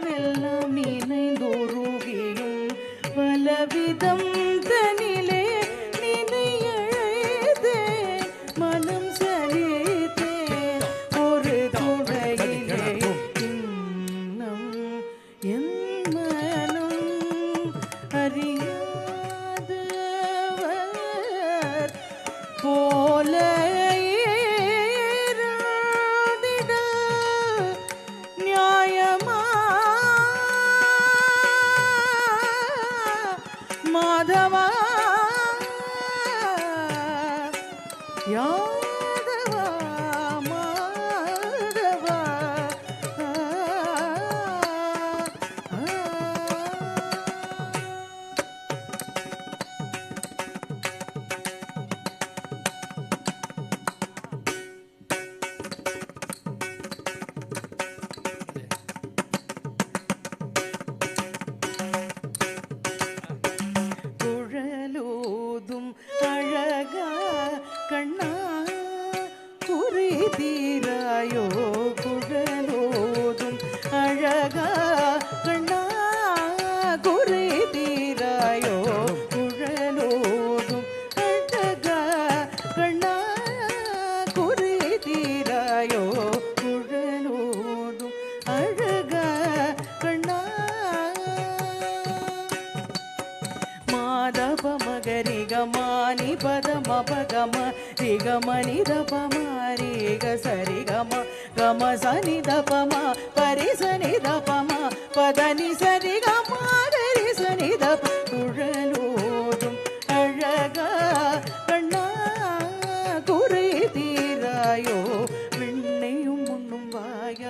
நினைந்தொருகியும் பலவிதம் தனிலே நினையழைத்தே மனம் சலித்தேன் ஒரு துணையிலே இன்னும் என் மனம் அறியாதவர் போல இருந்திட நியாயமா மாதவா யாதவா மாதவா குழலோதும் அழகா கண்ணா குறி தீராயோ குழலோதும் அழகா கண்ணா குறி தீராயோ குழலோதும் அழகா கண்ணா குறி தீராயோ குழலோதும் அழகா கண்ணா மாதப மகரி கமானி பத மபகம ரிகமணி தபமாரி கசரி கம கம சனி தபம பரிசனி தபம பதனி சரி கமாரி சனி தப குழலோதும் அழகா கண்ணா குறி தீராயோ விண்ணையும் முன்னும் வாய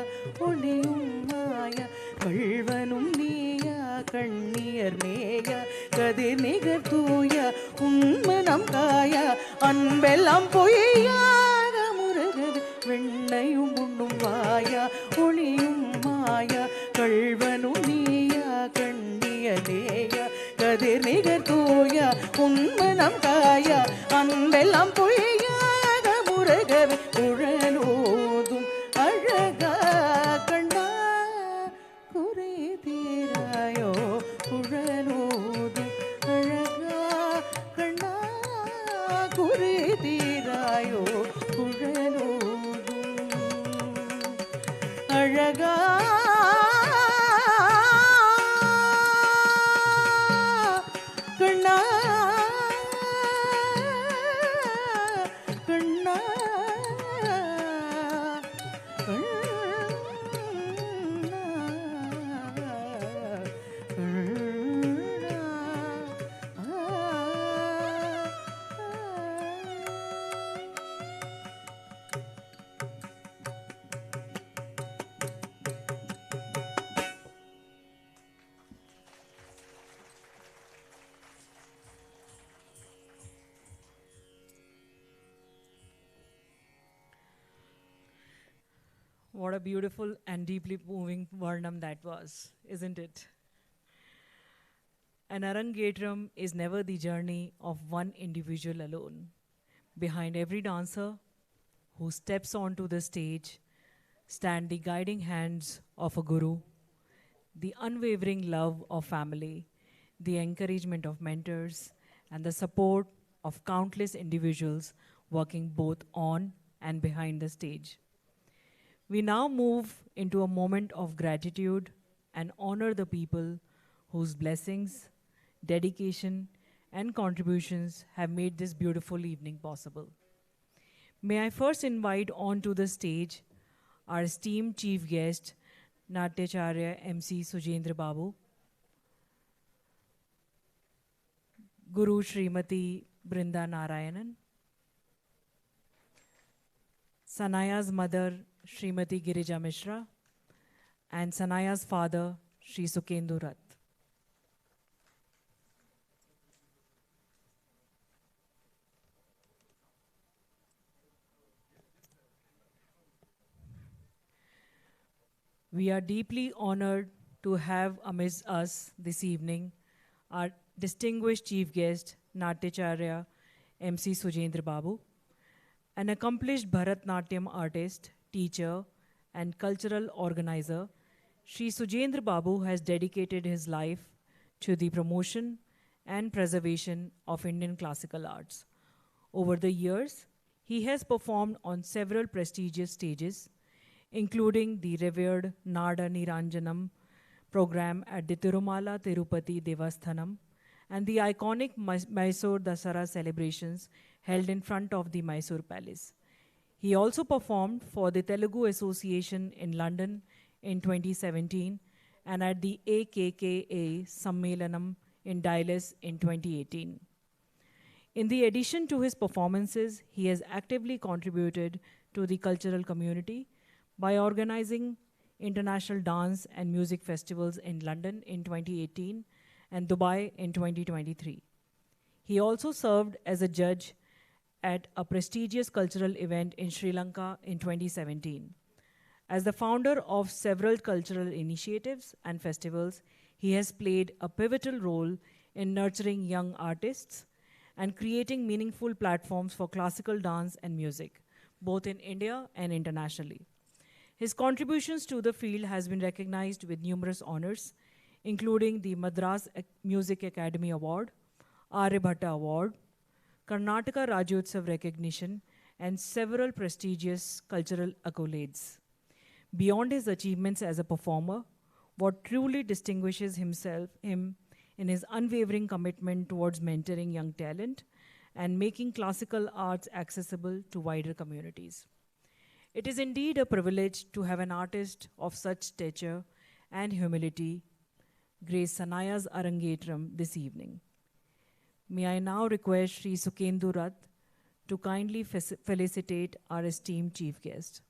ஒளியும் மாய கள்வனும் நீயா கண்ணியர் நேய கதிர் நிகர் தூய உண்மனம் காய அன்பெல்லாம் பொய்யாக முருகது வெண்ணையும் உண்ணும் வாய ஒளியும் மாய கள்வனும் நீயா கண்ணிய நேய கதிர் நிகர் தூய உண்மனம் காய அன்பெல்லாம் பொய்யாக முருகது குழலோதும் அழகா கண்ணா குறி தீராயோ குழலோதும் அழகா கண்ணா குறி தீராயோ குழலோதும் அழகா கண்ணா கண்ணா What a beautiful and deeply moving Varnam that was, isn't it? An Arangetram is never the journey of one individual alone. Behind every dancer who steps onto the stage stand the guiding hands of a guru, the unwavering love of family, the encouragement of mentors, and the support of countless individuals working both on and behind the stage. We now move into a moment of gratitude and honor the people whose blessings, dedication, and contributions have made this beautiful evening possible. May I first invite onto the stage our esteemed chief guest, Natyacharya MC Sujendra Babu, Guru Srimati Brinda Narayanan, Sanaya's mother Srimati Girija Mishra, and Sanaya's father Sri Sukendu Rath. We are deeply honored to have amidst us this evening our distinguished chief guest, Natyacharya MC Sujendra Babu, an accomplished Bharatanatyam artist, teacher, and cultural organizer. Sri Sujendra Babu has dedicated his life to the promotion and preservation of Indian classical arts. Over the years, he has performed on several prestigious stages, including the revered Nada Niranjanam program at the Tirumala Tirupati Devasthanam and the iconic Mysore Dasara celebrations held in front of the Mysore Palace. He also performed for the Telugu Association in London in 2017 and at the AKKA Sammelanam in Dallas in 2018. In the addition to his performances, he has actively contributed to the cultural community by organizing international dance and music festivals in London in 2018 and Dubai in 2023. He also served as a judge at a prestigious cultural event in Sri Lanka in 2017. As the founder of several cultural initiatives and festivals, he has played a pivotal role in nurturing young artists and creating meaningful platforms for classical dance and music, both in India and internationally. His contributions to the field has been recognized with numerous honors, including the Madras Music Academy Award, Aryabhatta Award, Karnataka Rajyotsav recognition, and several prestigious cultural accolades. Beyond his achievements as a performer, what truly distinguishes him in his unwavering commitment towards mentoring young talent and making classical arts accessible to wider communities. It is indeed a privilege to have an artist of such stature and humility grace Sanaya's Arangetram this evening. May I now request Sri Sukendu Rath to kindly felicitate our esteemed chief guest.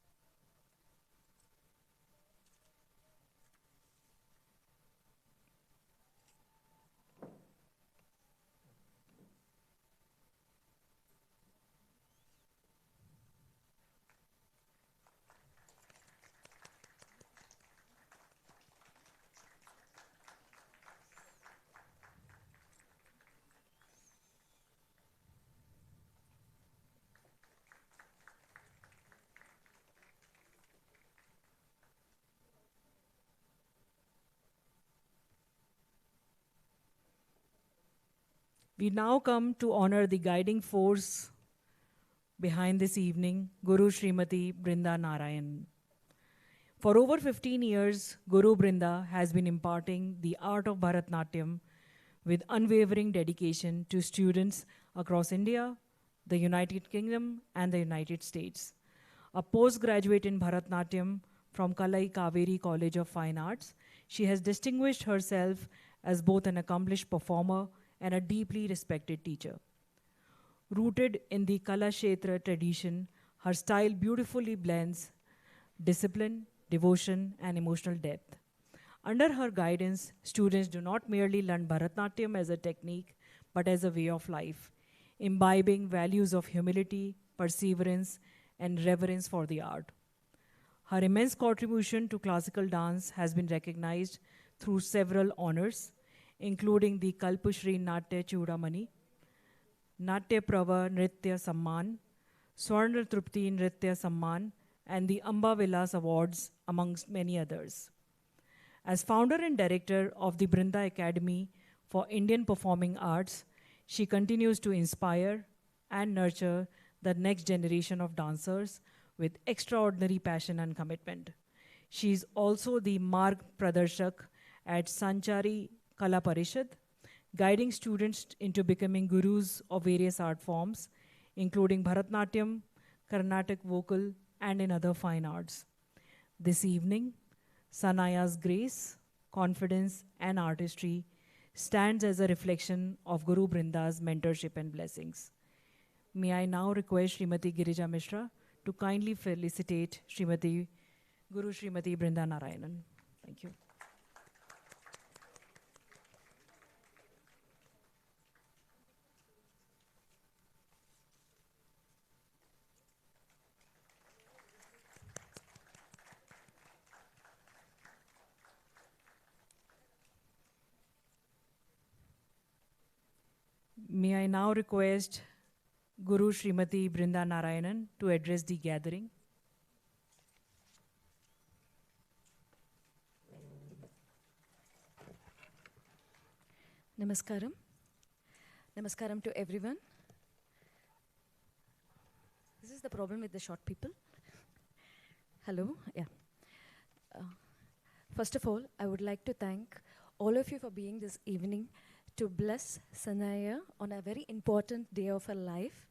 We now come to honor the guiding force behind this evening, Guru Srimati Brinda Narayanan. For over 15 years, Guru Brinda has been imparting the art of Bharatanatyam with unwavering dedication to students across India, the United Kingdom, and the United States. A postgraduate in Bharatanatyam from Kalai Kaveri College of Fine Arts, she has distinguished herself as both an accomplished performer and a deeply respected teacher. Rooted in the Kala Kshetra tradition, her style beautifully blends discipline, devotion, and emotional depth. Under her guidance, students do not merely learn Bharatanatyam as a technique, but as a way of life, imbibing values of humility, perseverance, and reverence for the art. Her immense contribution to classical dance has been recognized through several honors, including the Kalpushri Natya Chudamani, Natya Prava Nritya Samman, Swarna Trupti Nritya Samman, and the Amba Vilas Awards, amongst many others. As founder and director of the Brinda Academy for Indian Performing Arts, she continues to inspire and nurture the next generation of dancers with extraordinary passion and commitment. She is also the Marg Pradarshak at Sanchari Kala Parishad, guiding students into becoming gurus of various art forms, including Bharatanatyam, Carnatic vocal, and in other fine arts. This evening, Sanaya's grace, confidence, and artistry stands as a reflection of Guru Brinda's mentorship and blessings. May I now request Srimati Girija Mishra to kindly felicitate Guru Srimati Brinda Narayanan. Thank you. May I now request Guru Srimati Brinda Narayanan to address the gathering. Namaskaram. Namaskaram to everyone. This is the problem with the short people. Hello, yeah. First of all, I would like to thank all of you for being this evening to bless Sanaya on a very important day of her life.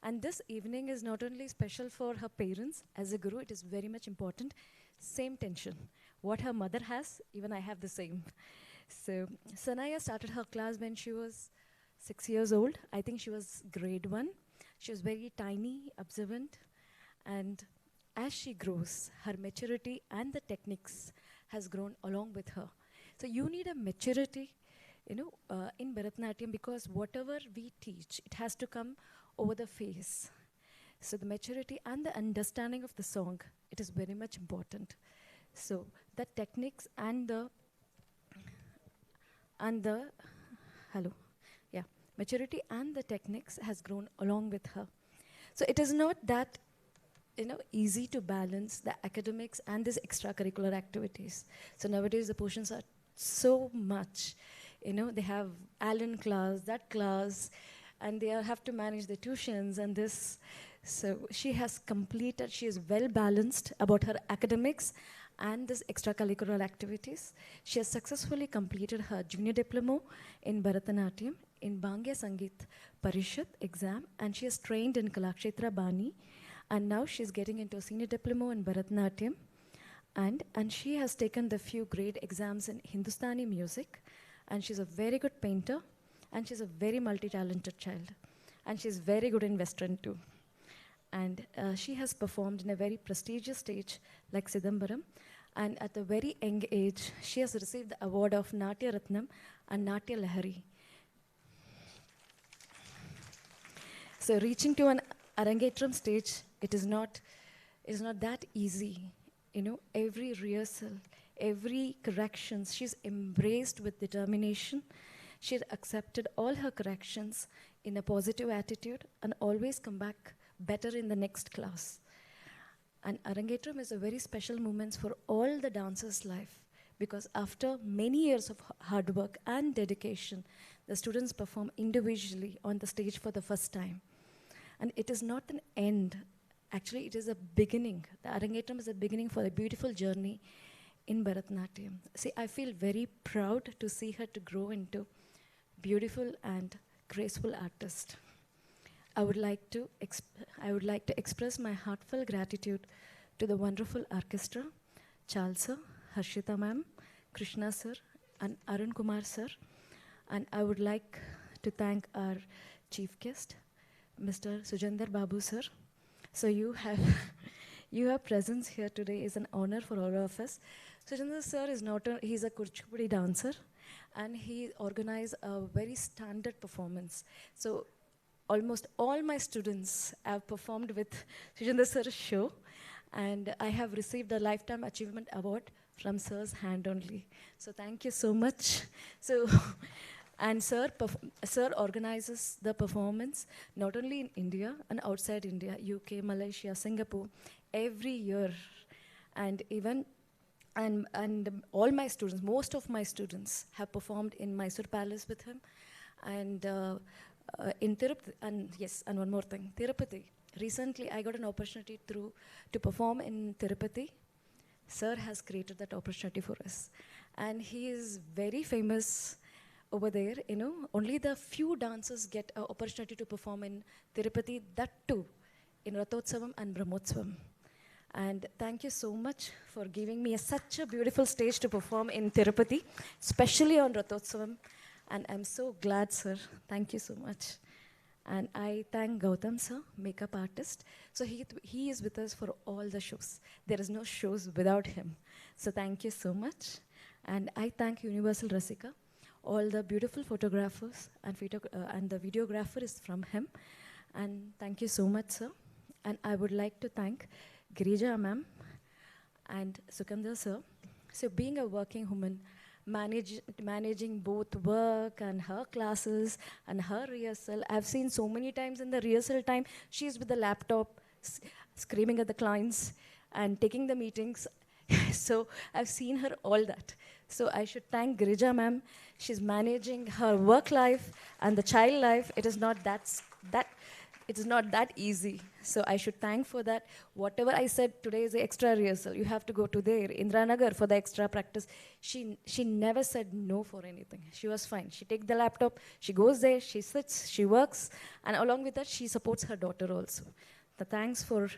And this evening is not only special for her parents, as a guru, it is very much important. Same tension. What her mother has, even I have the same. So Sanaya started her class when she was 6 years old. I think she was grade 1. She was very tiny, observant. And as she grows, her maturity and the techniques has grown along with her. So you need a maturity, in Bharatanatyam, because whatever we teach, it has to come over the face. So the maturity and the understanding of the song, it is very much important. So the techniques and the maturity and the techniques has grown along with her. So it is not that easy to balance the academics and these extracurricular activities. So nowadays the portions are so much. They have Allen class, that class, and they have to manage the tuitions and this. So she has completed, she is well balanced about her academics and this extracurricular activities. She has successfully completed her junior diploma in Bharatanatyam in Bangya Sangeet Parishad exam, and she has trained in Kalakshetra Bani, and now she's getting into a senior diploma in Bharatanatyam, and she has taken the few grade exams in Hindustani music, and she's a very good painter, and she's a very multi-talented child, and she's very good in Western too. And she has performed in a very prestigious stage like Sidambaram, and at a very young age, she has received the award of Natya Ratnam and Natya Lahari. So reaching to an Arangetram stage, it is not that easy. Every rehearsal, every corrections, she's embraced with determination. She accepted all her corrections in a positive attitude and always come back better in the next class. And Arangetram is a very special moment for all the dancers' life, because after many years of hard work and dedication, the students perform individually on the stage for the first time. And it is not an end. Actually, it is a beginning. The Arangetram is a beginning for a beautiful journey in Bharatanatyam. See, I feel very proud to see her to grow into beautiful and graceful artist. I would like to express my heartfelt gratitude to the wonderful orchestra, Charles sir, Harshita ma'am, Krishna sir, and Arun Kumar sir. And I would like to thank our chief guest, Mr. Sujandar Babu sir. So you have presence here today is an honor for all of us. Sujandar sir is he's a Kuchipudi dancer, and he organized a very standard performance. So almost all my students have performed with Sujandar sir's show, and I have received a Lifetime Achievement Award from sir's hand only. So thank you so much. So, and sir organizes the performance not only in India and outside India, UK, Malaysia, Singapore, every year. And even and all my students, most of my students have performed in Mysore Palace with him, and in Tirupati, and yes, and one more thing, Tirupati. Recently, I got an opportunity to perform in Tirupati. Sir has created that opportunity for us, and he is very famous over there. Only the few dancers get an opportunity to perform in Tirupati. That too, in Rathotsavam and Brahmotsavam. And thank you so much for giving me such a beautiful stage to perform in Tirupati, especially on Rathotsavam. And I'm so glad, sir. Thank you so much. And I thank Gautam, sir, makeup artist. So he is with us for all the shows. There is no shows without him. So thank you so much. And I thank Universal Rasika. All the beautiful photographers and the videographer is from him. And thank you so much, sir. And I would like to thank Girija ma'am and Sukandar sir. So being a working woman, managing both work and her classes and her rehearsal. I've seen so many times in the rehearsal time, she's with the laptop, screaming at the clients and taking the meetings. So I've seen her all that. So I should thank Girija ma'am. She's managing her work life and the child life. It is not that easy. So I should thank for that. Whatever I said today is the extra rehearsal. You have to go to there, Indranagar, for the extra practice. She never said no for anything. She was fine. She takes the laptop, she goes there, she sits, she works, and along with that, she supports her daughter also. The thanks for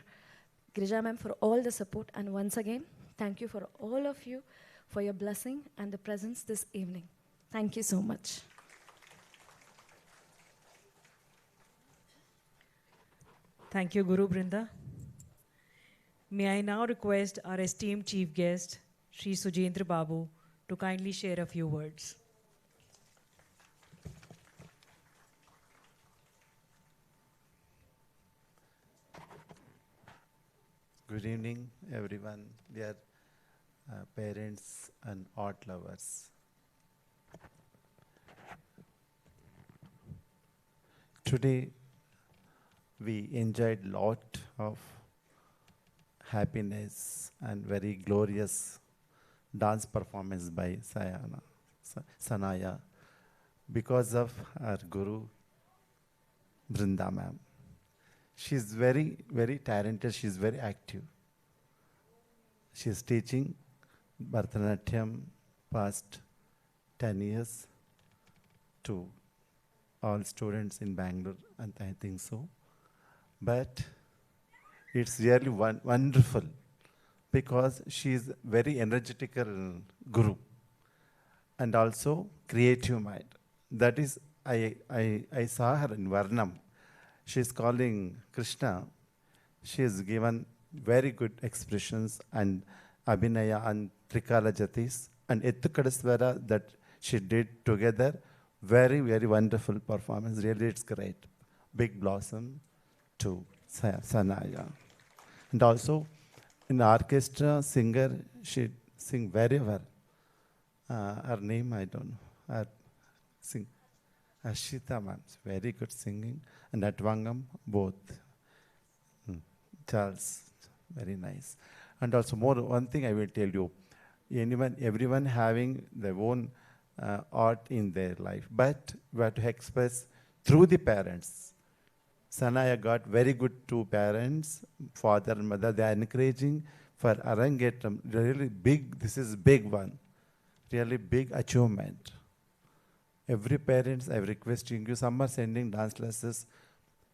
Girija ma'am for all the support. And once again, thank you for all of you for your blessing and the presence this evening. Thank you so much. Thank you, Guru Brinda. May I now request our esteemed chief guest, Sri Sujendra Babu, to kindly share a few words. Good evening, everyone, dear parents and art lovers. Today, we enjoyed a lot of happiness and very glorious dance performance by Sanaya because of our Guru, Brinda ma'am. She's very, very talented. She's very active. She's teaching Bharatanatyam past 10 years to all students in Bangalore, and I think so. But it's really wonderful because she's very energetic guru and also creative mind. That is, I saw her in Varnam. She's calling Krishna. She has given very good expressions and Abhinaya and Trikala Jatis and Ettukadaswara that she did together. Very, very wonderful performance. Really, it's great. Big blossom to Sanaya. And also, in orchestra, singer, she sing very well. Her name, I don't know. Sing. Ashita ma'am, very good singing. And Atvangam, both. Charles, very nice. And also one thing I will tell you. Everyone having their own art in their life. But we have to express through the parents. Sanaya got very good two parents, father and mother. They are encouraging for Arangetram. Really big, this is big one. Really big achievement. Every parents, I'm requesting you, some are sending dance classes,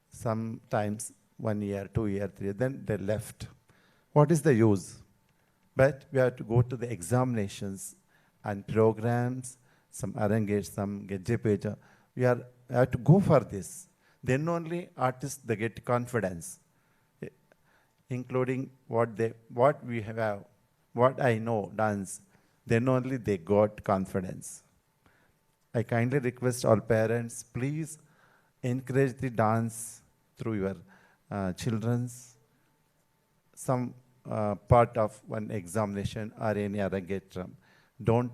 sometimes 1 year, 2 year, 3 years, then they left. What is the use? But we have to go to the examinations and programs, some Arangate, some Gejjepeja. We have to go for this. Then only artists, they get confidence, including what we have, what I know, dance. Then only they got confidence. I kindly request all parents, please encourage the dance through your children's, some part of one examination or any Arangetram. Don't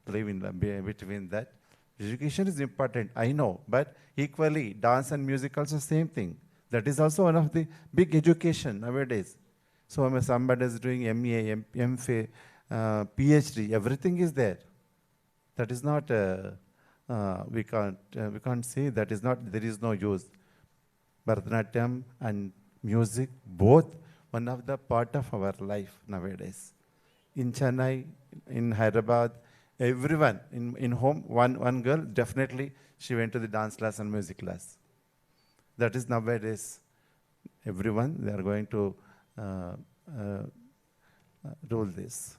live in between that. Education is important, I know, but equally, dance and music also same thing. That is also one of the big education nowadays. So when somebody is doing MA, MPhil, PhD, everything is there. That is not, we can't say that is not, there is no use. Bharatanatyam and music, both one of the part of our life nowadays. In Chennai, in Hyderabad, everyone in home, one girl, definitely she went to the dance class and music class. That is nowadays, everyone, they are going to rule this.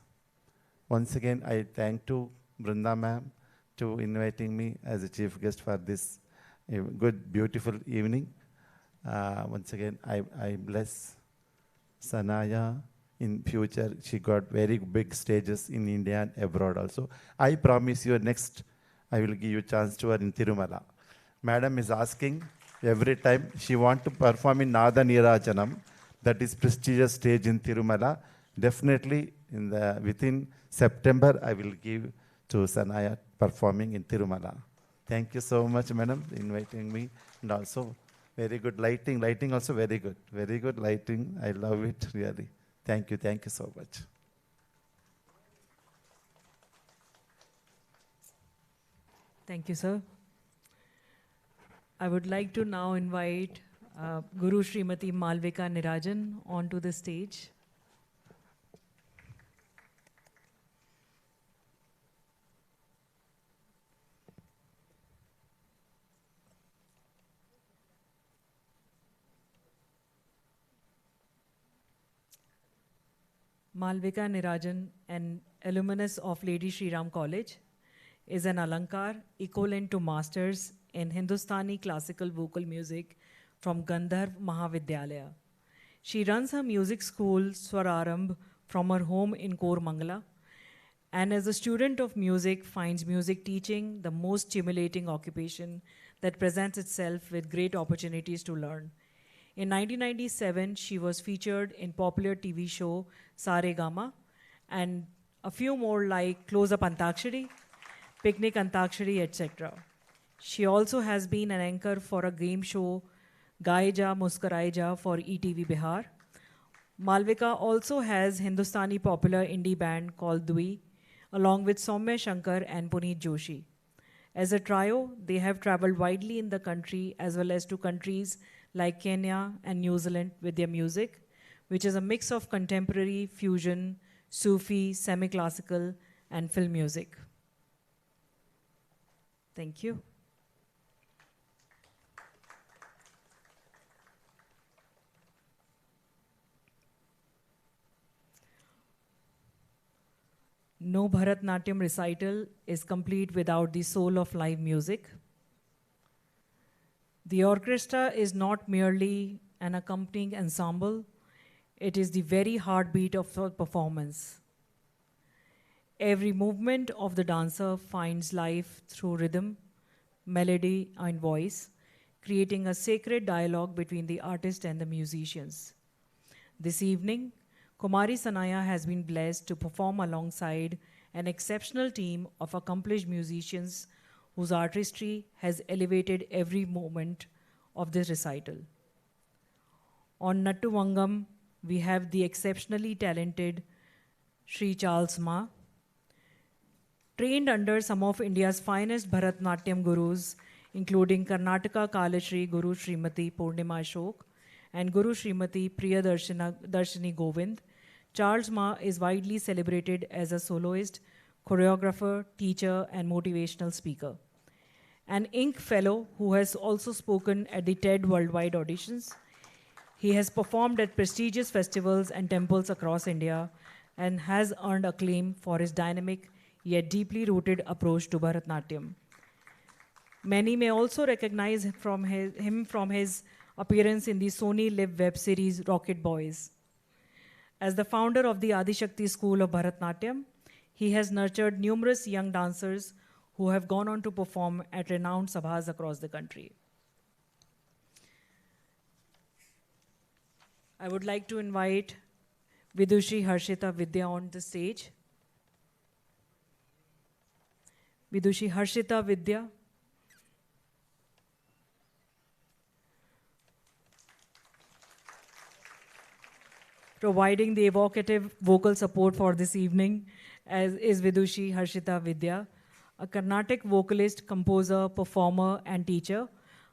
Once again, I thank to Brinda ma'am, to inviting me as a chief guest for this good, beautiful evening. Once again, I bless Sanaya. In future, she got very big stages in India and abroad also. I promise you next, I will give you a chance to her in Tirumala. Madam is asking every time she want to perform in Narayanam, that is prestigious stage in Tirumala. Definitely within September, I will give to Sanaya performing in Tirumala. Thank you so much, madam, inviting me, and also very good lighting. Lighting also very good lighting. I love it really. Thank you so much. Thank you, sir. I would like to now invite Guru Srimati Malvika Nirajan onto the stage. Malvika Nirajan, an alumnus of Lady Shri Ram College, is an Alankar equivalent to Masters in Hindustani classical vocal music from Gandharv Mahavidyalaya. She runs her music school Swararambh from her home in Kormangala, and as a student of music finds music teaching the most stimulating occupation that presents itself with great opportunities to learn. In 1997, she was featured in popular TV show Saregama and a few more like Close Up Antakshari, Picnic Antakshari, etc. She also has been an anchor for a game show Gaye Ja Muskaraye Ja for ETV Bihar. Malvika also has Hindustani popular indie band called Dui, along with Soumya Shankar and Puneet Joshi. As a trio, they have traveled widely in the country as well as to countries like Kenya and New Zealand with their music, which is a mix of contemporary, fusion, Sufi, semi-classical, and film music. Thank you. No Bharatanatyam recital is complete without the soul of live music. The orchestra is not merely an accompanying ensemble, it is the very heartbeat of the performance. Every movement of the dancer finds life through rhythm, melody, and voice, creating a sacred dialogue between the artist and the musicians. This evening, Kumari Sanaya has been blessed to perform alongside an exceptional team of accomplished musicians whose artistry has elevated every moment of this recital. On Nattu Vangam, we have the exceptionally talented Sri Charles Ma, trained under some of India's finest Bharatanatyam gurus, including Karnataka Kalashri Guru Srimati Purnima Ashok and Guru Srimati Darshini Govind. Charles Ma is widely celebrated as a soloist, choreographer, teacher, and motivational speaker. An Inc. Fellow who has also spoken at the TED Worldwide auditions. He has performed at prestigious festivals and temples across India and has earned acclaim for his dynamic yet deeply rooted approach to Bharatanatyam. Many may also recognize him from his appearance in the Sony Live web series Rocket Boys. As the founder of the Adishakti School of Bharatanatyam, he has nurtured numerous young dancers who have gone on to perform at renowned sabhas across the country. I would like to invite Vidushi Harshita Vidya on the stage. Vidushi Harshita Vidya. Providing the evocative vocal support for this evening is Vidushi Harshita Vidya, a Carnatic vocalist, composer, performer, and teacher.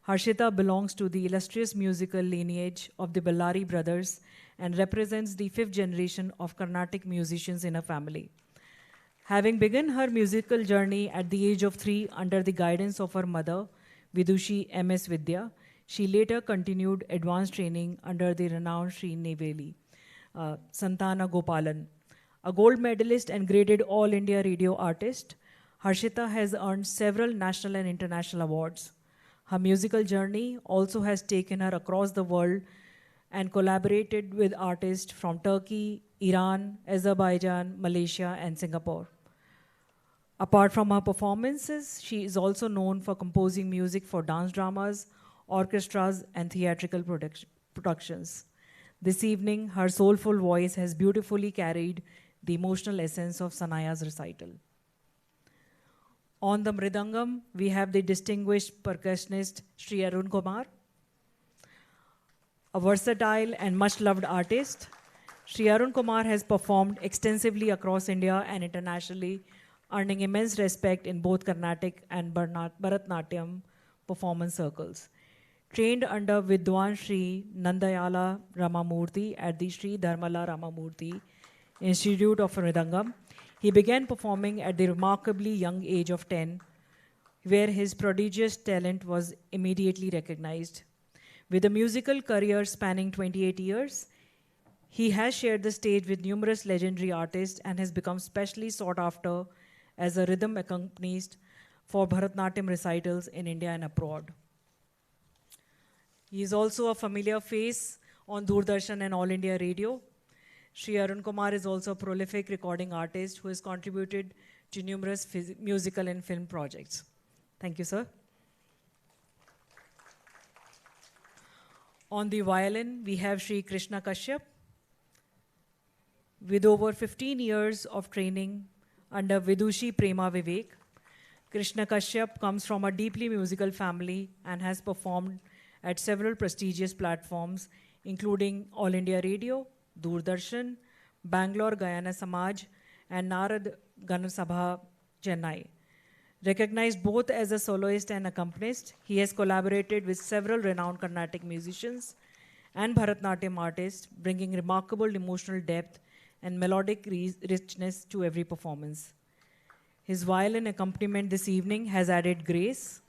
Harshita belongs to the illustrious musical lineage of the Bellari brothers and represents the 5th generation of Carnatic musicians in her family. Having begun her musical journey at the age of 3 under the guidance of her mother, Vidushi M.S. Vidya, she later continued advanced training under the renowned Sri Neveli, Santana Gopalan. A gold medalist and graded All India radio artist, Harshita has earned several national and international awards. Her musical journey also has taken her across the world and collaborated with artists from Turkey, Iran, Azerbaijan, Malaysia, and Singapore. Apart from her performances, she is also known for composing music for dance dramas, orchestras, and theatrical productions. This evening, her soulful voice has beautifully carried the emotional essence of Sanaya's recital. On the mridangam, we have the distinguished percussionist Sri Arun Kumar, a versatile and much-loved artist. Sri Arun Kumar has performed extensively across India and internationally, earning immense respect in both Carnatic and Bharatanatyam performance circles. Trained under Vidwan Sri Nandayala Ramamurthy at the Sri Dharmala Ramamurthy Institute of Mridangam, he began performing at the remarkably young age of 10, where his prodigious talent was immediately recognized. With a musical career spanning 28 years, he has shared the stage with numerous legendary artists and has become specially sought after as a rhythm accompanist for Bharatanatyam recitals in India and abroad. He is also a familiar face on Doordarshan and All India Radio. Sri Arun Kumar is also a prolific recording artist who has contributed to numerous musical and film projects. Thank you, sir. On the violin, we have Sri Krishna Kashyap. With over 15 years of training under Vidushi Prema Vivek, Krishna Kashyap comes from a deeply musical family and has performed at several prestigious platforms, including All India Radio, Doordarshan, Bangalore Gayana Samaj, and Narad Ganasabha, Chennai. Recognized both as a soloist and accompanist, he has collaborated with several renowned Carnatic musicians and Bharatanatyam artists, bringing remarkable emotional depth and melodic richness to every performance. His violin accompaniment this evening has added grace,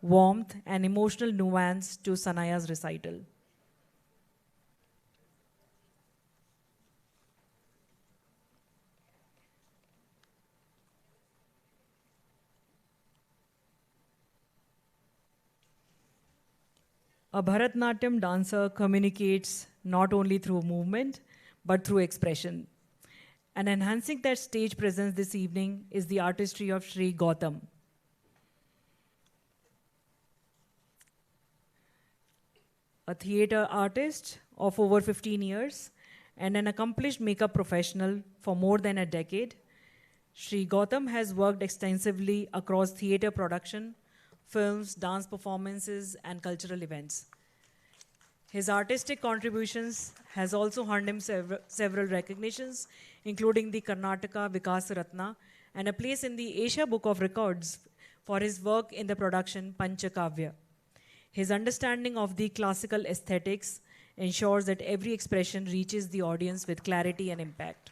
warmth, and emotional nuance to Sanaya's recital. A Bharatanatyam dancer communicates not only through movement, but through expression. And enhancing that stage presence this evening is the artistry of Sri Gautam. A theatre artist of over 15 years and an accomplished makeup professional for more than a decade, Sri Gautam has worked extensively across theatre production, films, dance performances, and cultural events. His artistic contributions has also earned him several recognitions, including the Karnataka Vikas Ratna and a place in the Asia Book of Records for his work in the production Panchakavya. His understanding of the classical aesthetics ensures that every expression reaches the audience with clarity and impact.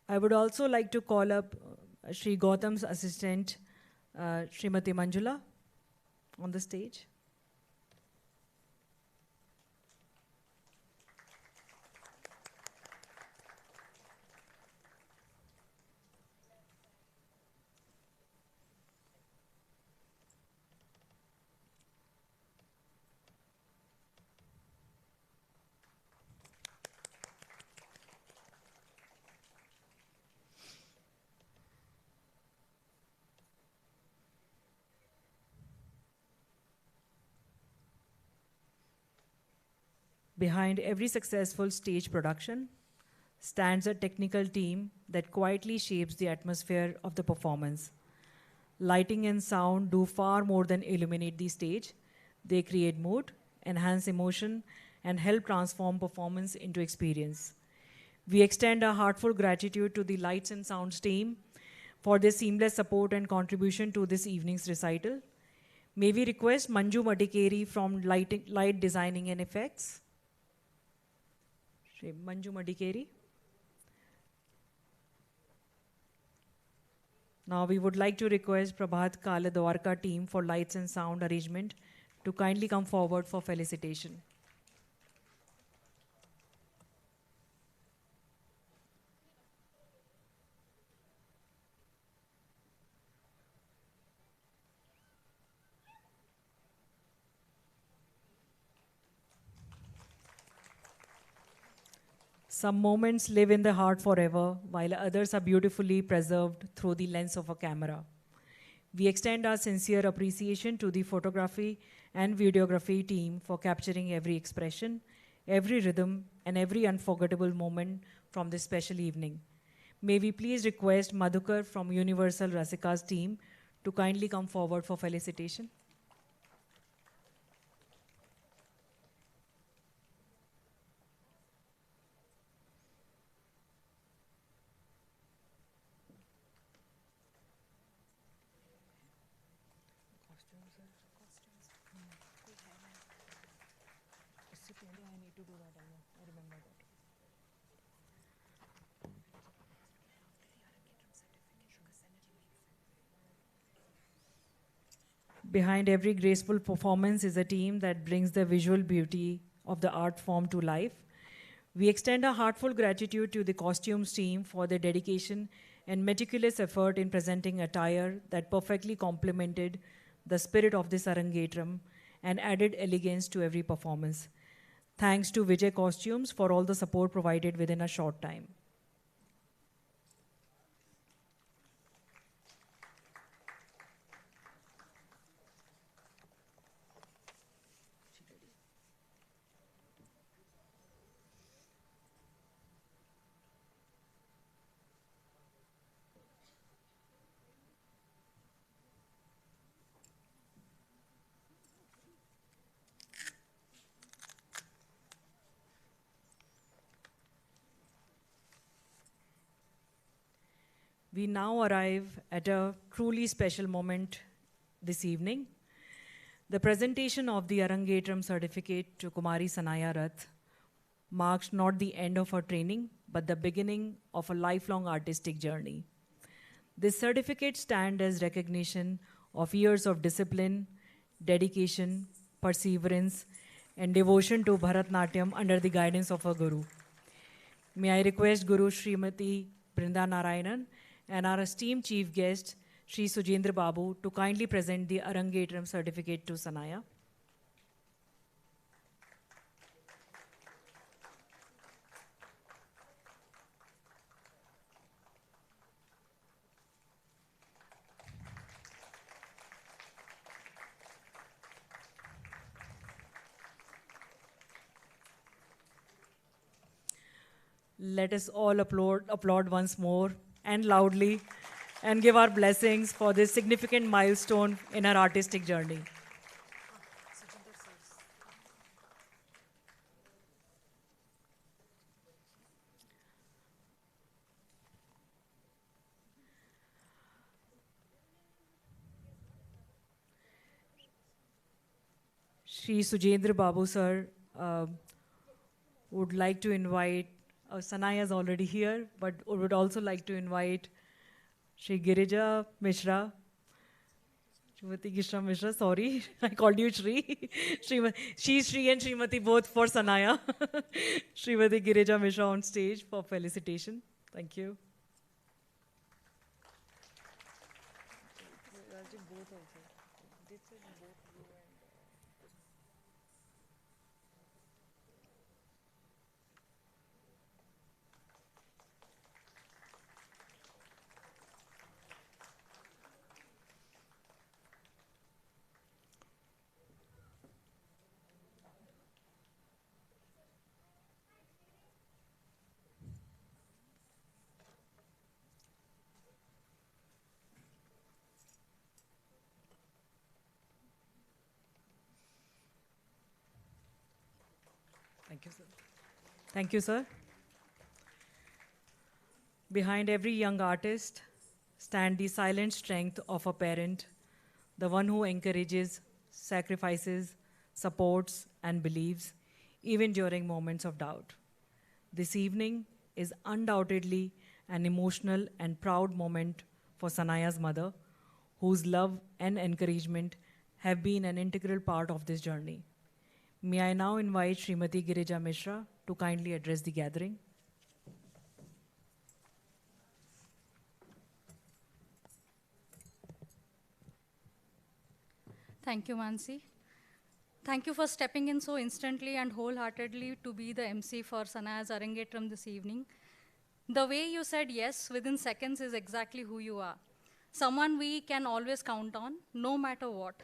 I would also like to call up Sri Gautam's assistant, Srimati Manjula, on the stage. Behind every successful stage production stands a technical team that quietly shapes the atmosphere of the performance. Lighting and sound do far more than illuminate the stage. They create mood, enhance emotion, and help transform performance into experience. We extend our heartfelt gratitude to the Lights and Sounds team for their seamless support and contribution to this evening's recital. May we request Manju Madikeri from Light Designing and Effects. Manju Madikeri. Now we would like to request Prabhat Kaladwarka team for lights and sound arrangement to kindly come forward for felicitation. Some moments live in the heart forever, while others are beautifully preserved through the lens of a camera. We extend our sincere appreciation to the photography and videography team for capturing every expression, every rhythm, and every unforgettable moment from this special evening. May we please request Madhukar from Universal Rasika's team to kindly come forward for felicitation. Behind every graceful performance is a team that brings the visual beauty of the art form to life. We extend our heartfelt gratitude to the costumes team for their dedication and meticulous effort in presenting attire that perfectly complemented the spirit of this Arangetram and added elegance to every performance. Thanks to Vijay Costumes for all the support provided within a short time. We now arrive at a truly special moment this evening. The presentation of the Arangetram certificate to Kumari Sanaya Rath marks not the end of her training, but the beginning of a lifelong artistic journey. This certificate stands as recognition of years of discipline, dedication, perseverance, and devotion to Bharatanatyam under the guidance of her Guru. May I request Guru Srimati Brinda Narayanan and our esteemed chief guest, Sri Sujendra Babu, to kindly present the Arangetram certificate to Sanaya. Let us all applaud once more and loudly and give our blessings for this significant milestone in our artistic journey. Shri Sujendra Babu sir would like to invite, Sanaya is already here, but would also like to invite Shri Girija Mishra, Srimati Gishra Mishra, sorry, I called you Shri. Shri and Srimati both for Sanaya. Srimati Girija Mishra on stage for felicitation. Thank you. Thank you, sir. Thank you, sir. Behind every young artist stand the silent strength of a parent, the one who encourages, sacrifices, supports, and believes, even during moments of doubt. This evening is undoubtedly an emotional and proud moment for Sanaya's mother, whose love and encouragement have been an integral part of this journey. May I now invite Srimati Girija Mishra to kindly address the gathering. Thank you, Mansi. Thank you for stepping in so instantly and wholeheartedly to be the MC for Sanaya's Arangetram this evening. The way you said yes within seconds is exactly who you are. Someone we can always count on, no matter what.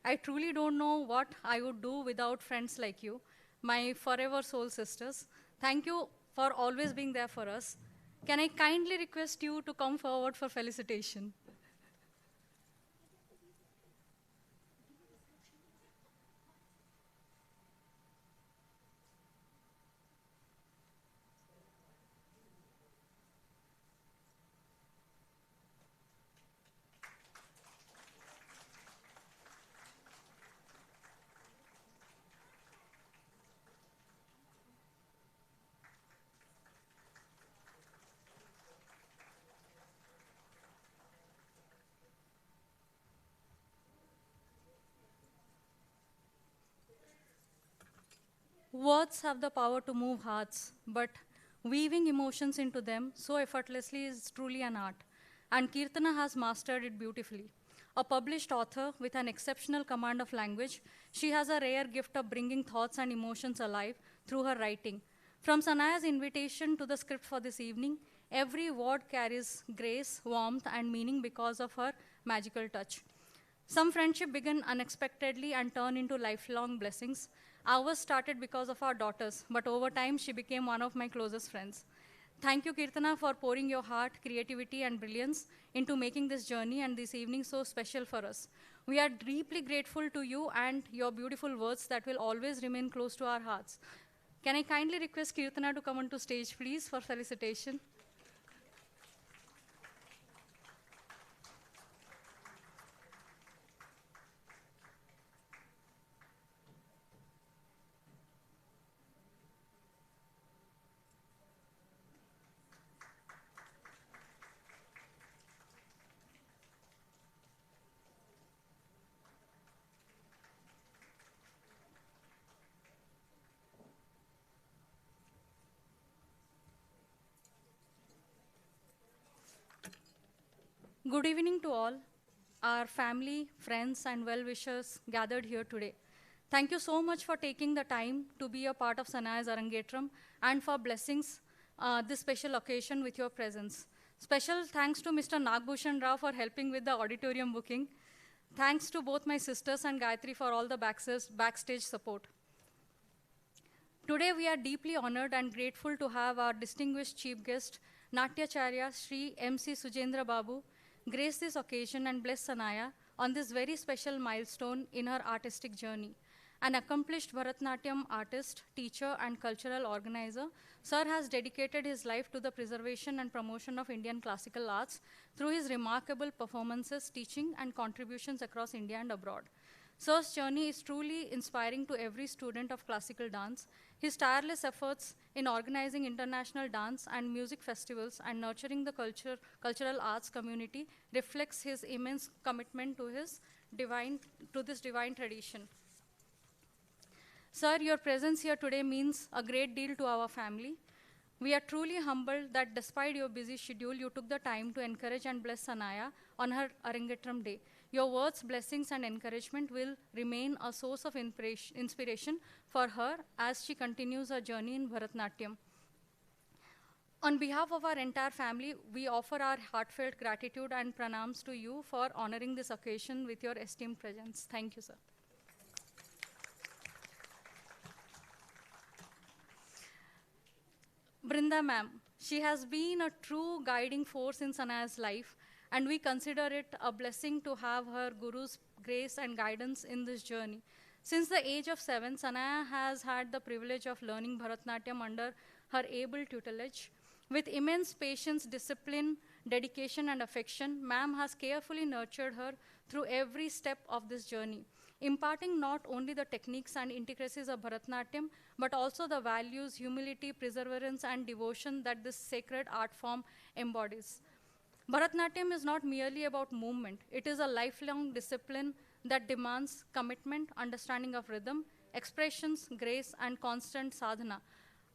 I truly don't know what I would do without friends like you, my forever soul sisters. Thank you for always being there for us. Can I kindly request you to come forward for felicitation? Words have the power to move hearts, but weaving emotions into them so effortlessly is truly an art. And Kirtana has mastered it beautifully. A published author with an exceptional command of language, she has a rare gift of bringing thoughts and emotions alive through her writing. From Sanaya's invitation to the script for this evening, every word carries grace, warmth, and meaning because of her magical touch. Some friendship began unexpectedly and turned into lifelong blessings. Ours started because of our daughters, but over time she became one of my closest friends. Thank you, Kirtana, for pouring your heart, creativity, and brilliance into making this journey and this evening so special for us. We are deeply grateful to you and your beautiful words that will always remain close to our hearts. Can I kindly request Kirtana to come onto stage, please, for felicitation? Good evening to all, our family, friends, and well-wishers gathered here today. Thank you so much for taking the time to be a part of Sanaya's Arangetram and for blessings this special occasion with your presence. Special thanks to Mr. Nagbhushan Rao for helping with the auditorium booking. Thanks to both my sisters and Gayatri for all the backstage support. Today we are deeply honored and grateful to have our distinguished chief guest, Natyacharya Sri MC Sujendra Babu, grace this occasion and bless Sanaya on this very special milestone in her artistic journey. An accomplished Bharatanatyam artist, teacher, and cultural organizer, Sir has dedicated his life to the preservation and promotion of Indian classical arts through his remarkable performances, teaching, and contributions across India and abroad. Sir's journey is truly inspiring to every student of classical dance. His tireless efforts in organizing international dance and music festivals and nurturing the cultural arts community reflects his immense commitment to this divine tradition. Sir, your presence here today means a great deal to our family. We are truly humbled that despite your busy schedule, you took the time to encourage and bless Sanaya on her Arangetram day. Your words, blessings, and encouragement will remain a source of inspiration for her as she continues her journey in Bharatanatyam. On behalf of our entire family, we offer our heartfelt gratitude and pranams to you for honoring this occasion with your esteemed presence. Thank you, sir. Brinda ma'am, she has been a true guiding force in Sanaya's life, and we consider it a blessing to have her guru's grace and guidance in this journey. Since the age of 7, Sanaya has had the privilege of learning Bharatanatyam under her able tutelage. With immense patience, discipline, dedication, and affection, ma'am has carefully nurtured her through every step of this journey, imparting not only the techniques and intricacies of Bharatanatyam, but also the values, humility, perseverance, and devotion that this sacred art form embodies. Bharatanatyam is not merely about movement. It is a lifelong discipline that demands commitment, understanding of rhythm, expressions, grace, and constant sadhana.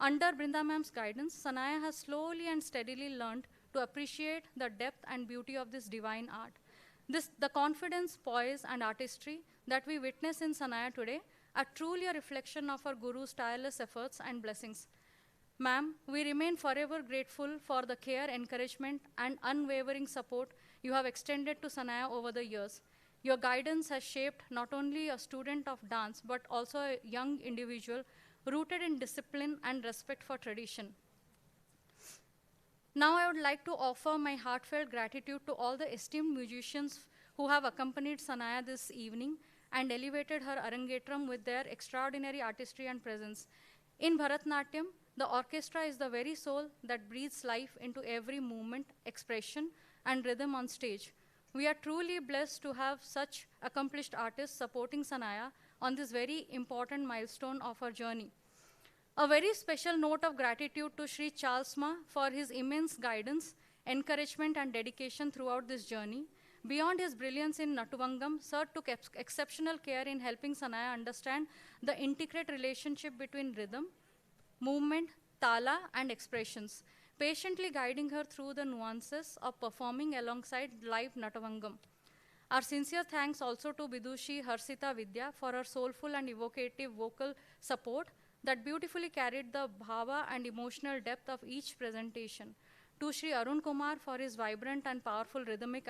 Under Brinda ma'am's guidance, Sanaya has slowly and steadily learned to appreciate the depth and beauty of this divine art. The confidence, poise, and artistry that we witness in Sanaya today are truly a reflection of our Guru's tireless efforts and blessings. Ma'am, we remain forever grateful for the care, encouragement, and unwavering support you have extended to Sanaya over the years. Your guidance has shaped not only a student of dance, but also a young individual rooted in discipline and respect for tradition. Now I would like to offer my heartfelt gratitude to all the esteemed musicians who have accompanied Sanaya this evening and elevated her Arangetram with their extraordinary artistry and presence. In Bharatanatyam, the orchestra is the very soul that breathes life into every movement, expression, and rhythm on stage. We are truly blessed to have such accomplished artists supporting Sanaya on this very important milestone of her journey. A very special note of gratitude to Sri Charles Ma for his immense guidance, encouragement, and dedication throughout this journey. Beyond his brilliance in Natuvangam, Sir took exceptional care in helping Sanaya understand the intricate relationship between rhythm, movement, tala, and expressions, patiently guiding her through the nuances of performing alongside live Natavangam. Our sincere thanks also to Bidushi Harsita Vidya for her soulful and evocative vocal support that beautifully carried the bhava and emotional depth of each presentation. To Sri Arun Kumar for his vibrant and powerful rhythmic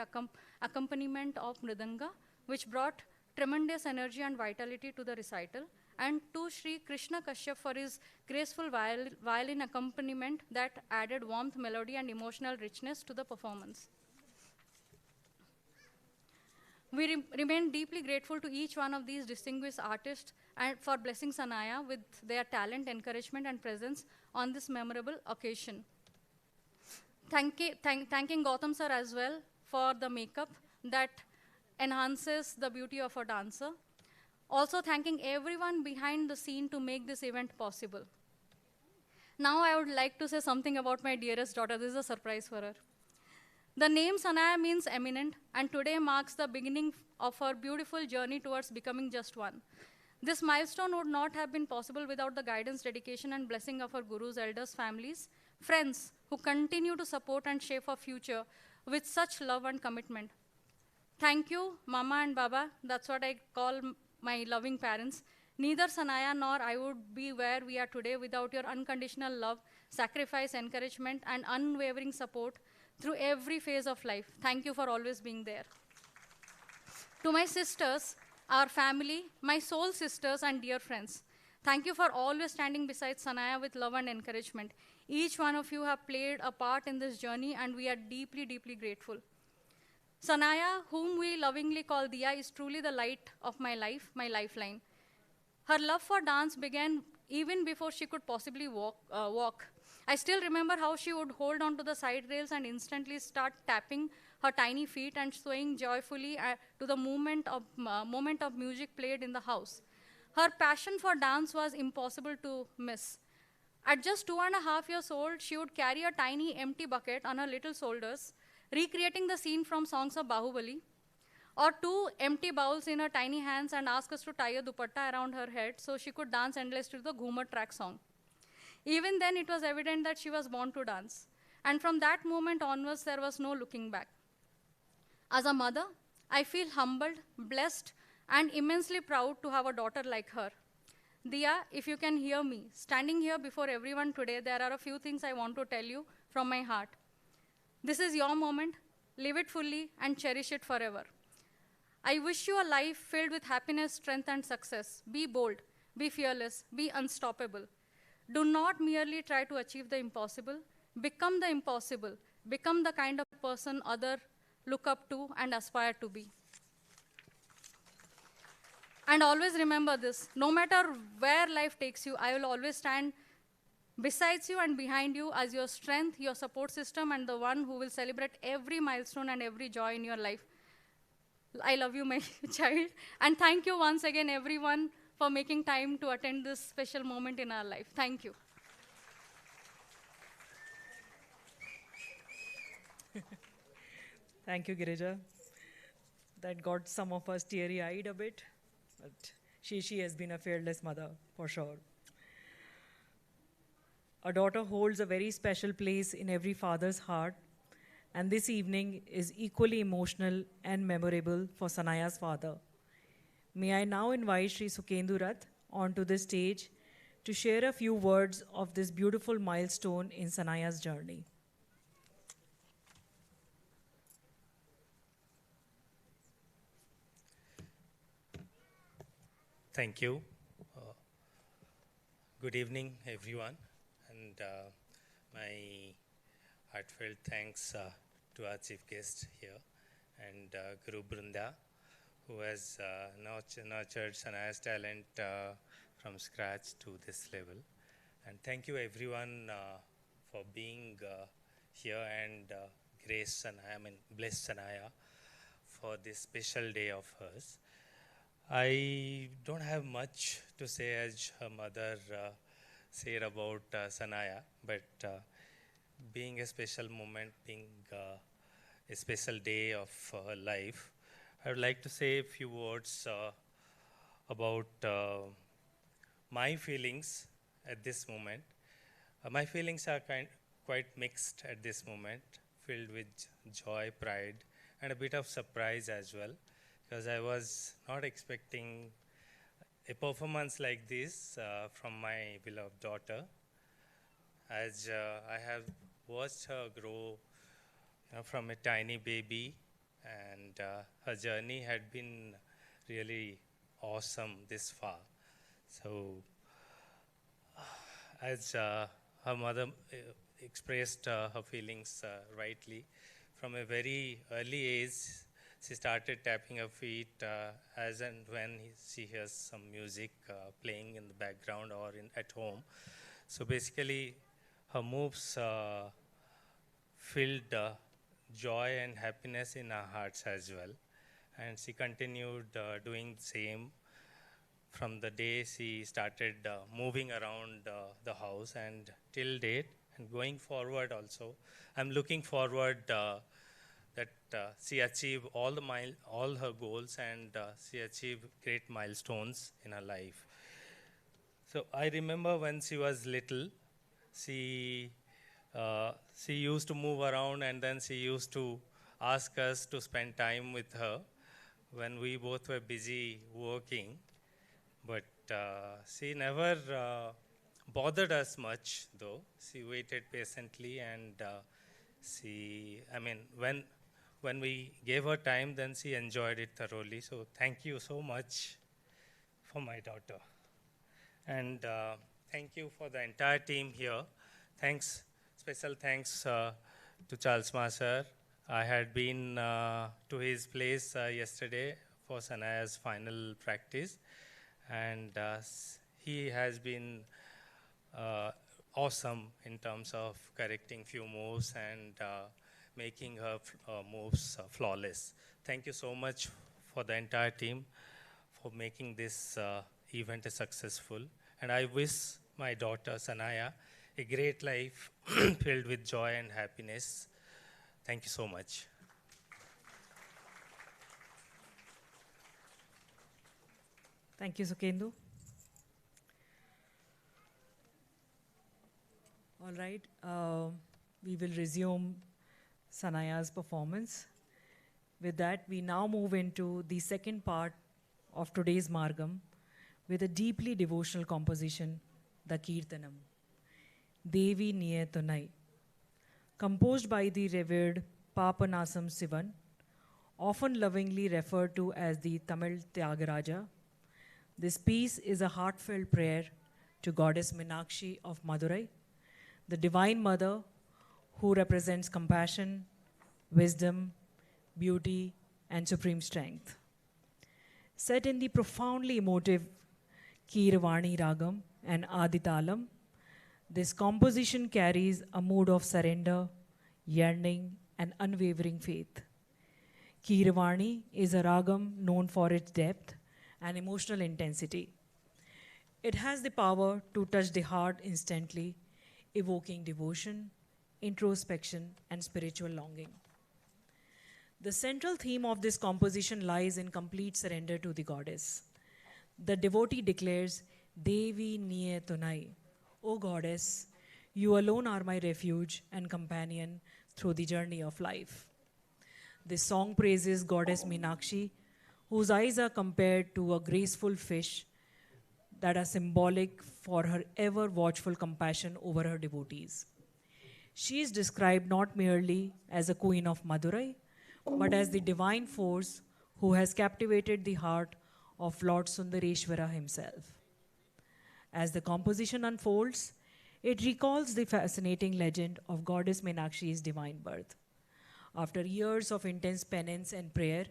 accompaniment of Mridanga, which brought tremendous energy and vitality to the recital. And to Sri Krishna Kashyap for his graceful violin accompaniment that added warmth, melody, and emotional richness to the performance. We remain deeply grateful to each one of these distinguished artists and for blessing Sanaya with their talent, encouragement, and presence on this memorable occasion. Thanking Gautam sir as well for the makeup that enhances the beauty of a dancer. Also thanking everyone behind the scene to make this event possible. Now I would like to say something about my dearest daughter. This is a surprise for her. The name Sanaya means eminent, and today marks the beginning of her beautiful journey towards becoming just one. This milestone would not have been possible without the guidance, dedication, and blessing of our Guru's elders, families, friends who continue to support and shape our future with such love and commitment. Thank you, Mama and Baba. That's what I call my loving parents. Neither Sanaya nor I would be where we are today without your unconditional love, sacrifice, encouragement, and unwavering support through every phase of life. Thank you for always being there. To my sisters, our family, my soul sisters and dear friends, thank you for always standing beside Sanaya with love and encouragement. Each one of you have played a part in this journey, and we are deeply, deeply grateful. Sanaya, whom we lovingly call Diya, is truly the light of my life, my lifeline. Her love for dance began even before she could possibly walk. I still remember how she would hold onto the side rails and instantly start tapping her tiny feet and swaying joyfully to the moment of music played in the house. Her passion for dance was impossible to miss. At just 2.5 years old, she would carry a tiny empty bucket on her little shoulders, recreating the scene from songs of Bahubali, or 2 empty bowls in her tiny hands and ask us to tie a dupatta around her head so she could dance endlessly to the Ghumar track song. Even then, it was evident that she was born to dance. And from that moment onwards, there was no looking back. As a mother, I feel humbled, blessed, and immensely proud to have a daughter like her. Diya, if you can hear me, standing here before everyone today, there are a few things I want to tell you from my heart. This is your moment. Live it fully and cherish it forever. I wish you a life filled with happiness, strength, and success. Be bold, be fearless, be unstoppable. Do not merely try to achieve the impossible. Become the impossible. Become the kind of person others look up to and aspire to be. And always remember this, no matter where life takes you, I will always stand besides you and behind you as your strength, your support system, and the one who will celebrate every milestone and every joy in your life. I love you, my child. And thank you once again, everyone, for making time to attend this special moment in our life. Thank you. Thank you, Girija. that got some of us teary-eyed a bit, but she has been a fearless mother, for sure. A daughter holds a very special place in every father's heart, and this evening is equally emotional and memorable for Sanaya's father. May I now invite Sri Sukhendu Rath onto the stage to share a few words of this beautiful milestone in Sanaya's journey. Thank you. Good evening, everyone. And my heartfelt thanks to our chief guest here and Guru Brinda, who has nurtured Sanaya's talent from scratch to this level. And thank you, everyone, for being here and bless Sanaya for this special day of hers. I don't have much to say as her mother said about Sanaya, but being a special moment, being a special day of her life, I would like to say a few words about my feelings at this moment. My feelings are quite mixed at this moment, filled with joy, pride, and a bit of surprise as well, because I was not expecting a performance like this from my beloved daughter, as I have watched her grow from a tiny baby, and her journey had been really awesome this far. So, as her mother expressed her feelings rightly, from a very early age, she started tapping her feet as and when she hears some music playing in the background or at home. So basically, her moves filled joy and happiness in our hearts as well. And she continued doing the same from the day she started moving around the house and till date, and going forward also. I'm looking forward that she achieved all her goals, and she achieved great milestones in her life. So I remember when she was little, she used to move around, and then she used to ask us to spend time with her when we both were busy working. But she never bothered us much, though. She waited patiently, and when we gave her time, then she enjoyed it thoroughly. So thank you so much for my daughter. And thank you for the entire team here. Special thanks to Charles Ma sir. I had been to his place yesterday for Sanaya's final practice, and he has been awesome in terms of correcting few moves and making her moves flawless. Thank you so much for the entire team for making this event successful. And I wish my daughter Sanaya a great life filled with joy and happiness. Thank you so much. Thank you, Sukhendu. All right, we will resume Sanaya's performance. With that, we now move into the second part of today's Margam with a deeply devotional composition, the Kirtanam, Devi Niyatunai, composed by the revered Papanasam Sivan, often lovingly referred to as the Tamil Tyagaraja. This piece is a heartfelt prayer to Goddess Meenakshi of Madurai, the Divine Mother who represents compassion, wisdom, beauty, and supreme strength. Set in the profoundly emotive Keeravani Ragam and Aditalam, this composition carries a mood of surrender, yearning, and unwavering faith. Keeravani is a ragam known for its depth and emotional intensity. It has the power to touch the heart instantly, evoking devotion, introspection, and spiritual longing. The central theme of this composition lies in complete surrender to the goddess. The devotee declares, Devi Niye Tunai, O goddess, you alone are my refuge and companion through the journey of life. This song praises goddess Meenakshi, whose eyes are compared to a graceful fish that are symbolic for her ever watchful compassion over her devotees. She is described not merely as a queen of Madurai, but as the divine force who has captivated the heart of Lord Sundareshwara himself. As the composition unfolds, it recalls the fascinating legend of goddess Meenakshi's divine birth. After years of intense penance and prayer,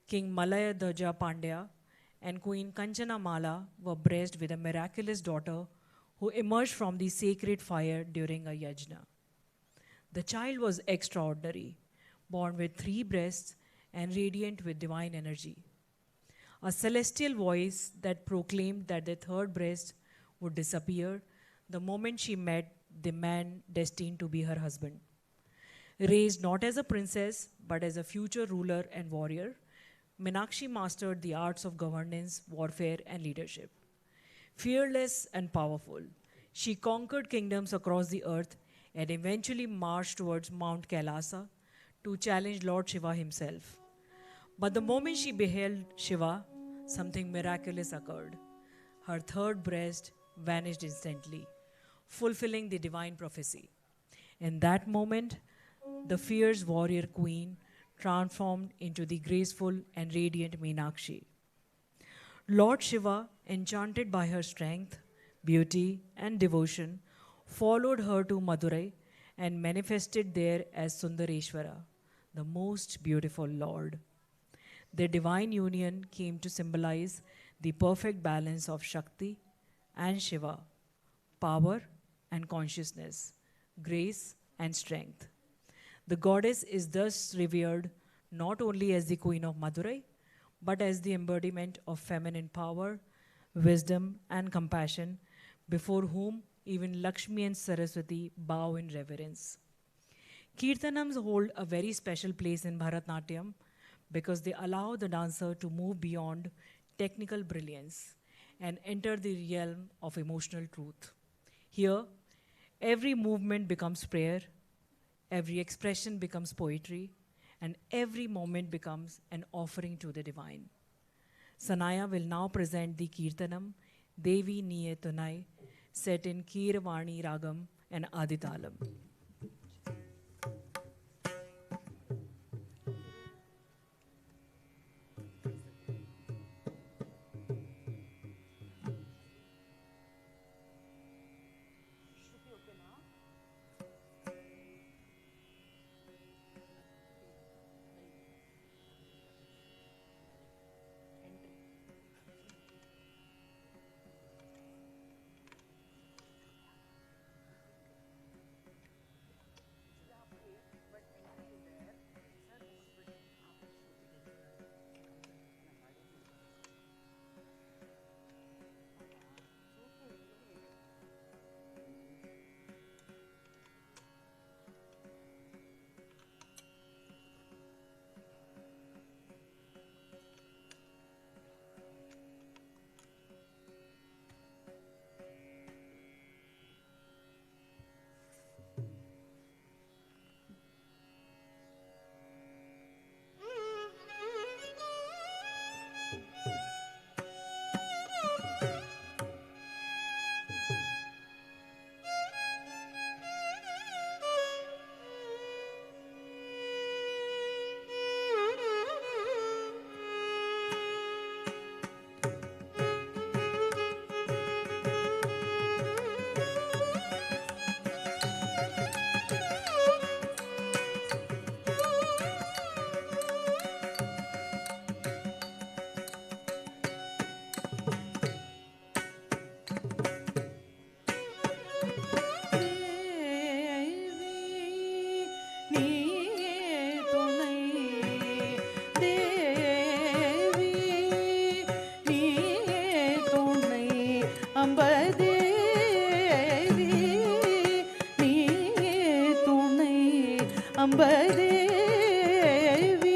King Malaya Dwaja Pandya and Queen Kanchana Mala were blessed with a miraculous daughter who emerged from the sacred fire during a yajna. The child was extraordinary, born with 3 breasts and radiant with divine energy. A celestial voice that proclaimed that the 3rd breast would disappear the moment she met the man destined to be her husband. Raised not as a princess, but as a future ruler and warrior, Meenakshi mastered the arts of governance, warfare, and leadership. Fearless and powerful, she conquered kingdoms across the earth and eventually marched towards Mount Kailasa to challenge Lord Shiva himself. But the moment she beheld Shiva, something miraculous occurred. Her 3rd breast vanished instantly, fulfilling the divine prophecy. In that moment, the fierce warrior queen transformed into the graceful and radiant Meenakshi. Lord Shiva, enchanted by her strength, beauty, and devotion, followed her to Madurai and manifested there as Sundareshwara, the most beautiful Lord. Their divine union came to symbolize the perfect balance of Shakti and Shiva, power and consciousness, grace and strength. The goddess is thus revered not only as the Queen of Madurai, but as the embodiment of feminine power, wisdom, and compassion, before whom even Lakshmi and Saraswati bow in reverence. Kirtanams hold a very special place in Bharatanatyam because they allow the dancer to move beyond technical brilliance and enter the realm of emotional truth. Here, every movement becomes prayer, every expression becomes poetry, and every moment becomes an offering to the divine. Sanaya will now present the Kirtanam Devi Niye Tunai, set in Keeravani Ragam and Aditalam. அம்பதேவி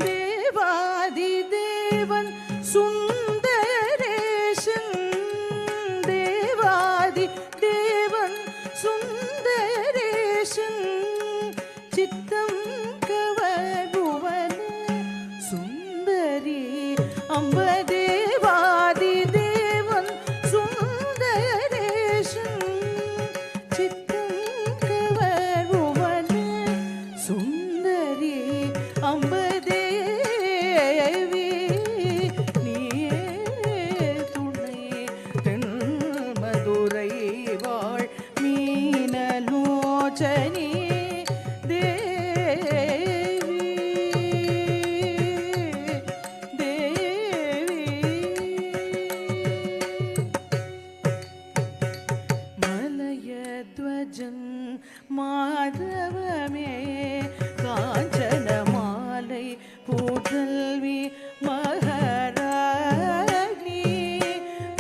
தேவாதி தேவன் சுந்தரேசன் தேவாதி தேவன் சுந்தரேசன் சித்தம் கவருவன சுந்தரி அம்ப தேவாதி தேவன் சுந்தரேசன் சித்தம் கவருவன சுந்தரி அம்ப தேவி நீயே துணை தென் மதுரை வாழ் மீனலோச்சனி தேவி தேவி மலயத்வஜன் மாதவமே காஞ்சன மாலை பூதல்வி மகாராணி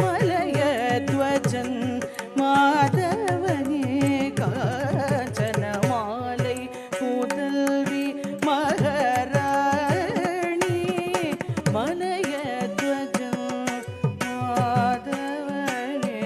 மலயத்வஜன் மாதவனே காஞ்சன மாலை பூதல்வி மகாராணி மலயத்வஜன் மாதவனே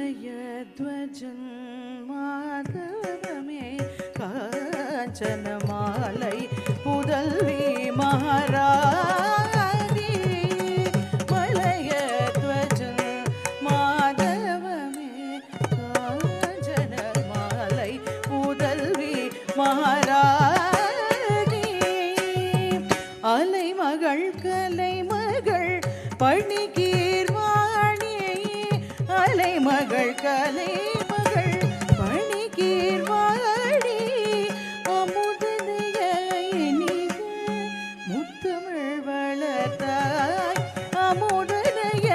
மலயத்வஜன் மாதவமே காஞ்சன மாலை புதல்வி மகாராணி மலயத்வஜன் மாதவமே காஞ்சன மாலை புதல்வி மகாராணி அலைமகள் கலைமகள் பணிகீர்வாணி அலைமகள் கலைமகள் பணிகீர்வாணி அமுதனைய இனிய முத்தமிழ் வளர்த்தாய் அமுதனைய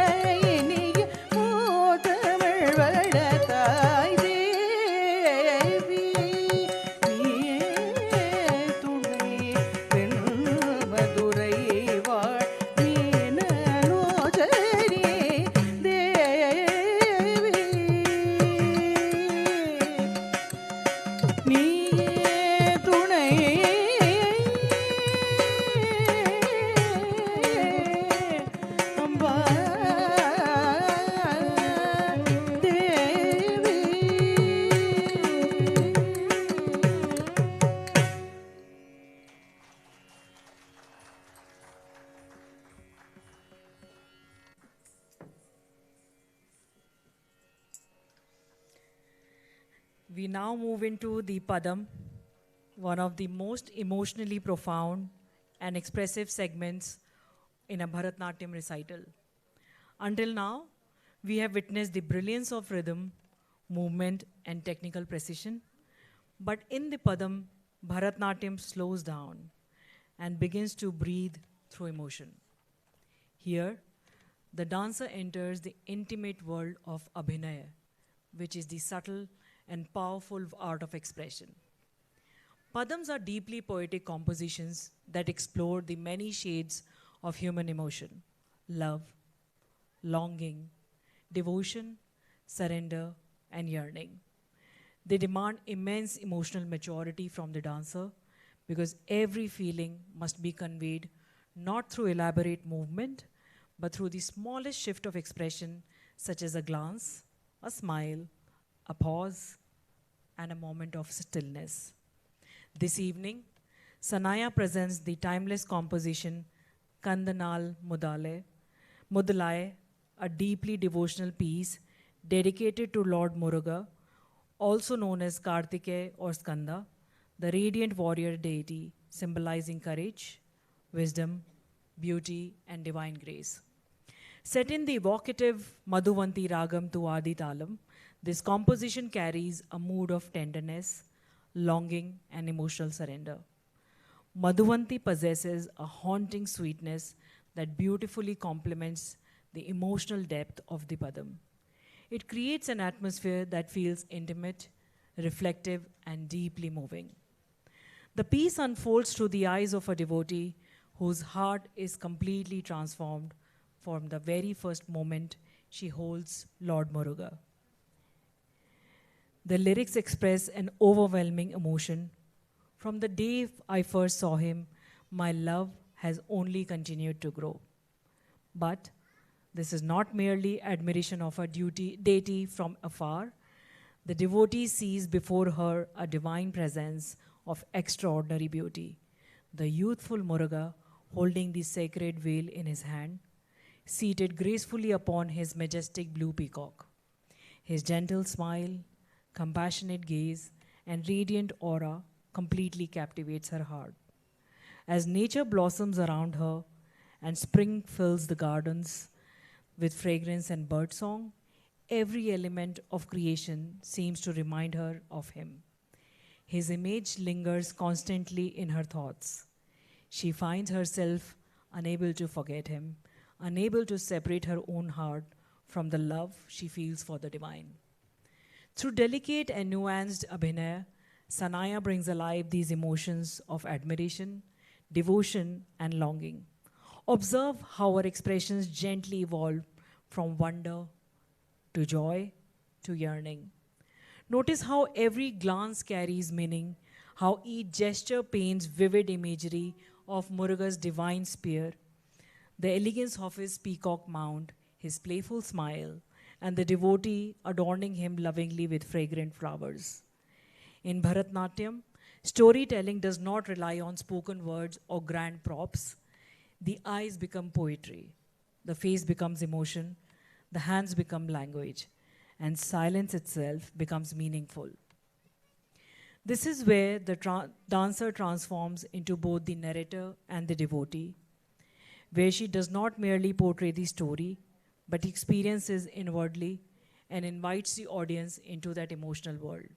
இனிய முத்தமிழ் வளர்த்தாய் தேவி நீயே துணை தென் மதுரை வாழ் மீனலோச்சனி தேவி நீயே துணை அம்பா தேவி We now move into the Padam, one of the most emotionally profound and expressive segments in a Bharatanatyam recital. Until now, we have witnessed the brilliance of rhythm, movement, and technical precision. But in the Padam, Bharatanatyam slows down and begins to breathe through emotion. Here, the dancer enters the intimate world of Abhinaya, which is the subtle and powerful art of expression. Padams are deeply poetic compositions that explore the many shades of human emotion: love, longing, devotion, surrender, and yearning. They demand immense emotional maturity from the dancer because every feeling must be conveyed not through elaborate movement, but through the smallest shift of expression, such as a glance, a smile, a pause, and a moment of stillness. This evening, Sanaya presents the timeless composition Kandanal Mudalai, a deeply devotional piece dedicated to Lord Muruga, also known as Kartikeya or Skanda, the radiant warrior deity symbolizing courage, wisdom, beauty, and divine grace. Set in the evocative Madhuvanti Ragam to Adi Talam, this composition carries a mood of tenderness, longing, and emotional surrender. Madhuvanti possesses a haunting sweetness that beautifully complements the emotional depth of the Padam. It creates an atmosphere that feels intimate, reflective, and deeply moving. The piece unfolds through the eyes of a devotee whose heart is completely transformed from the very first moment she holds Lord Muruga. The lyrics express an overwhelming emotion. From the day I first saw him, my love has only continued to grow. But this is not merely admiration of a deity from afar. The devotee sees before her a divine presence of extraordinary beauty. The youthful Muruga, holding the sacred veil in his hand, seated gracefully upon his majestic blue peacock. His gentle smile, compassionate gaze, and radiant aura completely captivates her heart. As nature blossoms around her and spring fills the gardens with fragrance and birdsong, every element of creation seems to remind her of him. His image lingers constantly in her thoughts. She finds herself unable to forget him, unable to separate her own heart from the love she feels for the divine. Through delicate and nuanced abhinaya, Sanaya brings alive these emotions of admiration, devotion, and longing. Observe how her expressions gently evolve from wonder to joy to yearning. Notice how every glance carries meaning, how each gesture paints vivid imagery of Muruga's divine spear, the elegance of his peacock mount, his playful smile, and the devotee adorning him lovingly with fragrant flowers. In Bharatanatyam, storytelling does not rely on spoken words or grand props. The eyes become poetry, the face becomes emotion, the hands become language, and silence itself becomes meaningful. This is where the dancer transforms into both the narrator and the devotee, where she does not merely portray the story, but experiences inwardly and invites the audience into that emotional world.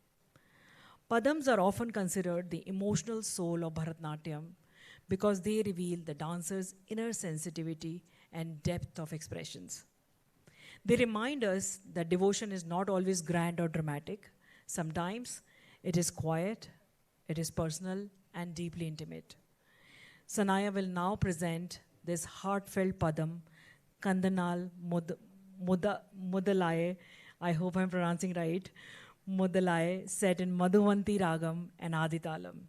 Padams are often considered the emotional soul of Bharatanatyam because they reveal the dancer's inner sensitivity and depth of expressions. They remind us that devotion is not always grand or dramatic. Sometimes it is quiet, it is personal, and deeply intimate. Sanaya will now present this heartfelt padam, Kandanal Mudalai, I hope I'm pronouncing right, Mudalai, set in Madhuvanti Ragam and Aditalam.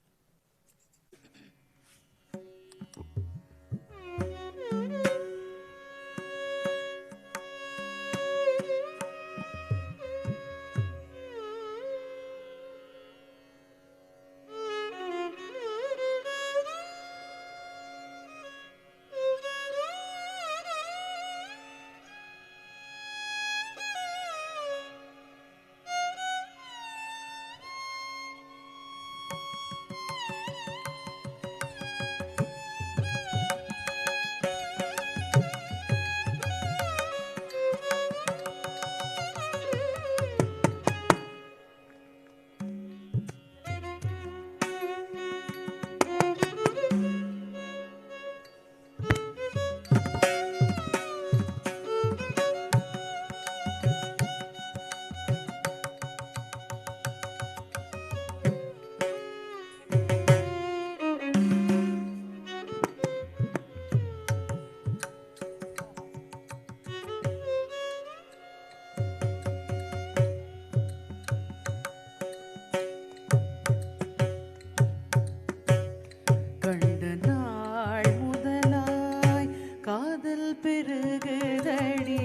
பெருகுதடி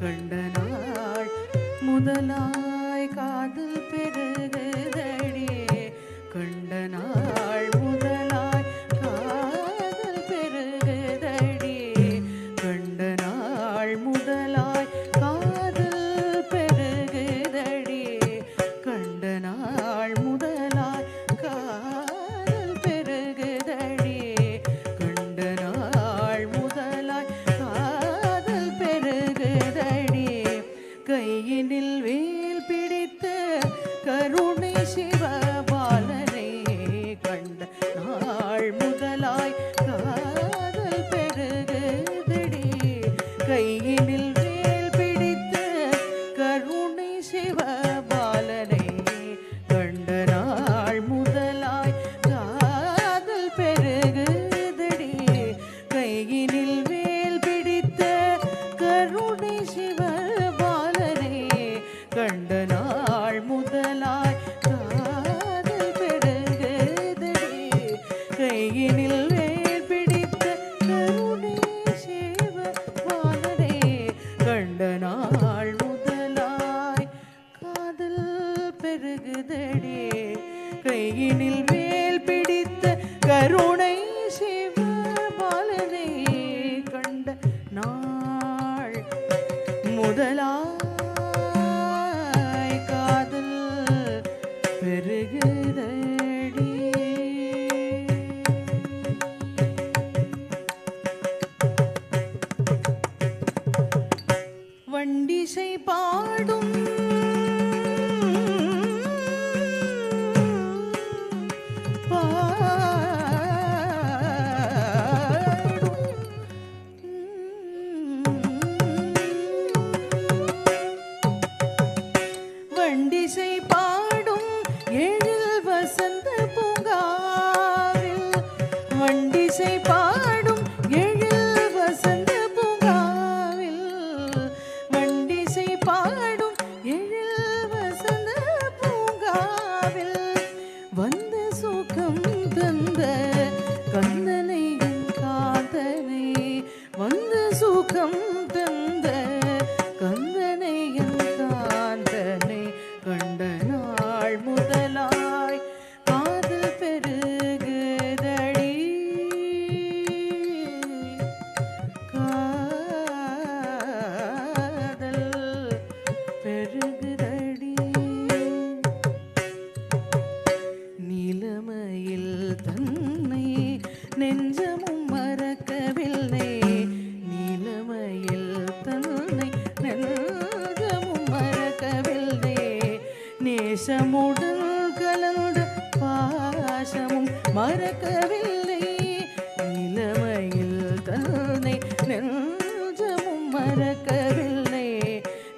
கண்ட நாள் முதலாய் காதல் பெருகுதடி கண்ட நாள் முதலாய் காதல் பெருகுதடி கண்ட நாள் முதலாய் காதல் பெருகுதடி கண்ட நாள் முதலாய் காதல் பெருகுதடி கண்ட நாள் முதலாய் காதல் பெருகுதடி கையினில் வேல் பிடித்த கருணை சிவபாலனை கண்ட நாள் முதலாய் காதல் பெருகுதடி கையினில் வேல் பிடித்த கருணை சிவபாலனை கண்ட நாள் முதலாய் காதல் பெருகுதடி கையினில் வேல் பிடித்த கருணை சிவபாலனை கண்ட நாள் முதலாய் காதல் பெருகுதடி கையினில் வேல் பிடித்த கருணை சிவபாலனை கண்ட நாள் முதலாய் காதல் பெருகுதடி கையினில் வேல் பிடித்த கருணை சிவபாலனை கண்ட நாள் முதலாய் காதல் பெருகுதடி வண்டிசை பாடும் வண்டிசை பாடும் எழில் வசந்த பூங்காவில் வண்டிசை பாடும் எழில் வசந்த பூங்காவில் வண்டிசை பாடும் எழில் வசந்த பூங்காவில் வந்த சுகம் தந்த கந்தனை என் காதனை வந்த சுகம் தந்த கந்தனை என் காந்தனை கண்ட நாள் முதலாய் காதல் பெருகுதடி காதல் பெருகுதடி நிலமையில் தன்னை நெஞ்சமும் மறக்கவில்லை நிலமையில் தன்னை நெஞ்சமும் மறக்கவில்லை நேசமுடன் கலந்த பாசமும் மறக்கவில்லை நிலமையில் தன்னை நெஞ்சமும் மறக்கவில்லை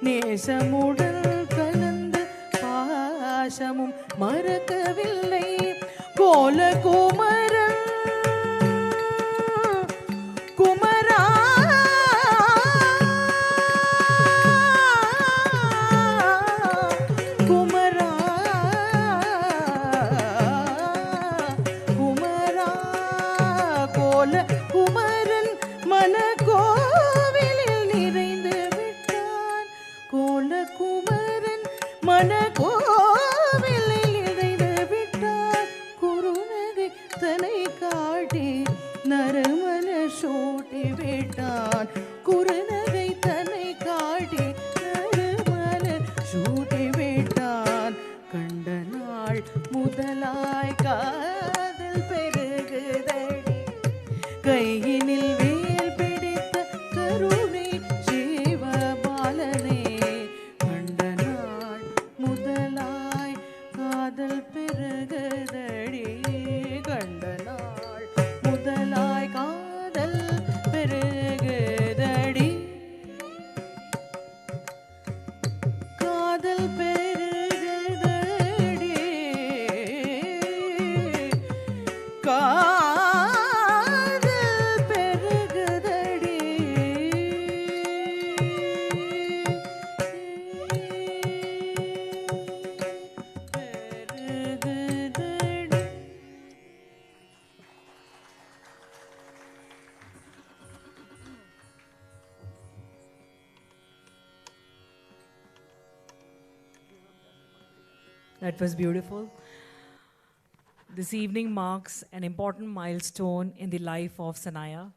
நேசமுடன் கலந்த பாசமும் மறக்கவில்லை கோல குமரன் குமரா குமரா குமரா கோல குமரன் மன கோவிலில் நிறைந்து விட்டான் கோல குமரன் மன கோவிலில் நிறைந்து விட்டான் குறுநகை தனை காட்டி நறுமல சூட்டி விட்டான் குறுநகை தன்னை காட்டி நறுமல சூட்டி விட்டான் கண்ட நாள் முதலாய் காதல் பெருகுதடி கையினில் வேல் பிடித்த கருணை சிவபாலனை கண்ட நாள் முதலாய் காதல் பெருகுதடி கண்ட நாள் முதலாய் காதல் பெருகுதடி That was beautiful. This evening marks an important milestone in the life of Sanaya,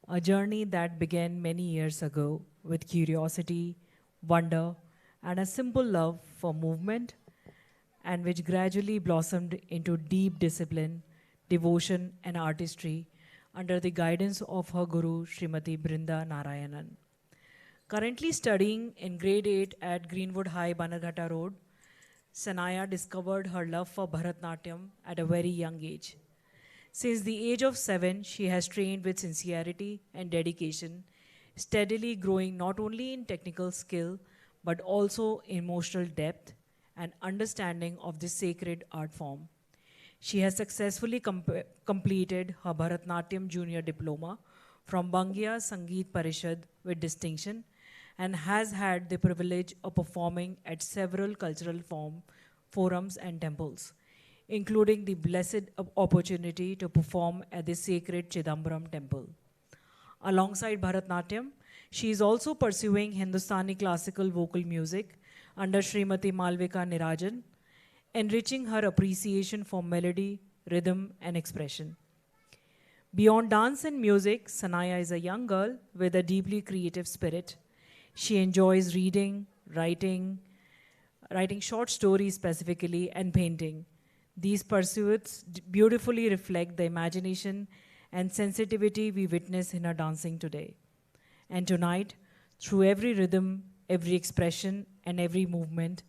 a journey that began many years ago with curiosity, wonder, and a simple love for movement, and which gradually blossomed into deep discipline, devotion, and artistry under the guidance of her guru, Srimati Brinda Narayanan. Currently studying in grade 8 at Greenwood High, Bannerghatta Road, Sanaya discovered her love for Bharatanatyam at a very young age. Since the age of 7, she has trained with sincerity and dedication, steadily growing not only in technical skill, but also emotional depth and understanding of this sacred art form. She has successfully completed her Bharatanatyam Junior Diploma from Bangia Sangeet Parishad with distinction and has had the privilege of performing at several cultural forums and temples, including the blessed opportunity to perform at the sacred Chidambaram temple. Alongside Bharatanatyam, she is also pursuing Hindustani classical vocal music under Srimati Malvika Nirajan, enriching her appreciation for melody, rhythm, and expression. Beyond dance and music, Sanaya is a young girl with a deeply creative spirit. She enjoys reading, writing short stories specifically, and painting. These pursuits beautifully reflect the imagination and sensitivity we witness in her dancing today. And tonight, through every rhythm, every expression, and every movement,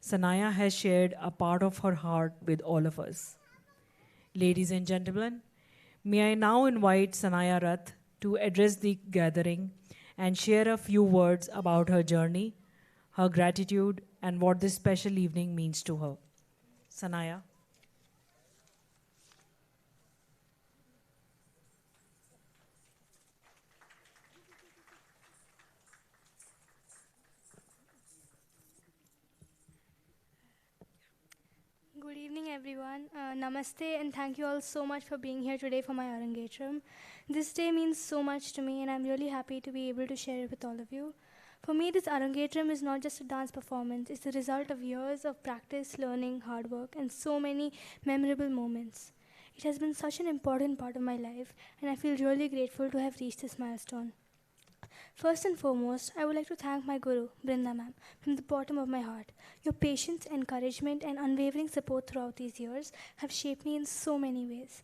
Sanaya has shared a part of her heart with all of us. Ladies and gentlemen, may I now invite Sanaya Rath to address the gathering and share a few words about her journey, her gratitude, and what this special evening means to her. Sanaya. Good evening, everyone. Namaste, and thank you all so much for being here today for my Arangetram. This day means so much to me, and I'm really happy to be able to share it with all of you. For me, this Arangetram is not just a dance performance, it's the result of years of practice, learning, hard work, and so many memorable moments. It has been such an important part of my life, and I feel really grateful to have reached this milestone. First and foremost, I would like to thank my guru, Brinda ma'am, from the bottom of my heart. Your patience, encouragement, and unwavering support throughout these years have shaped me in so many ways.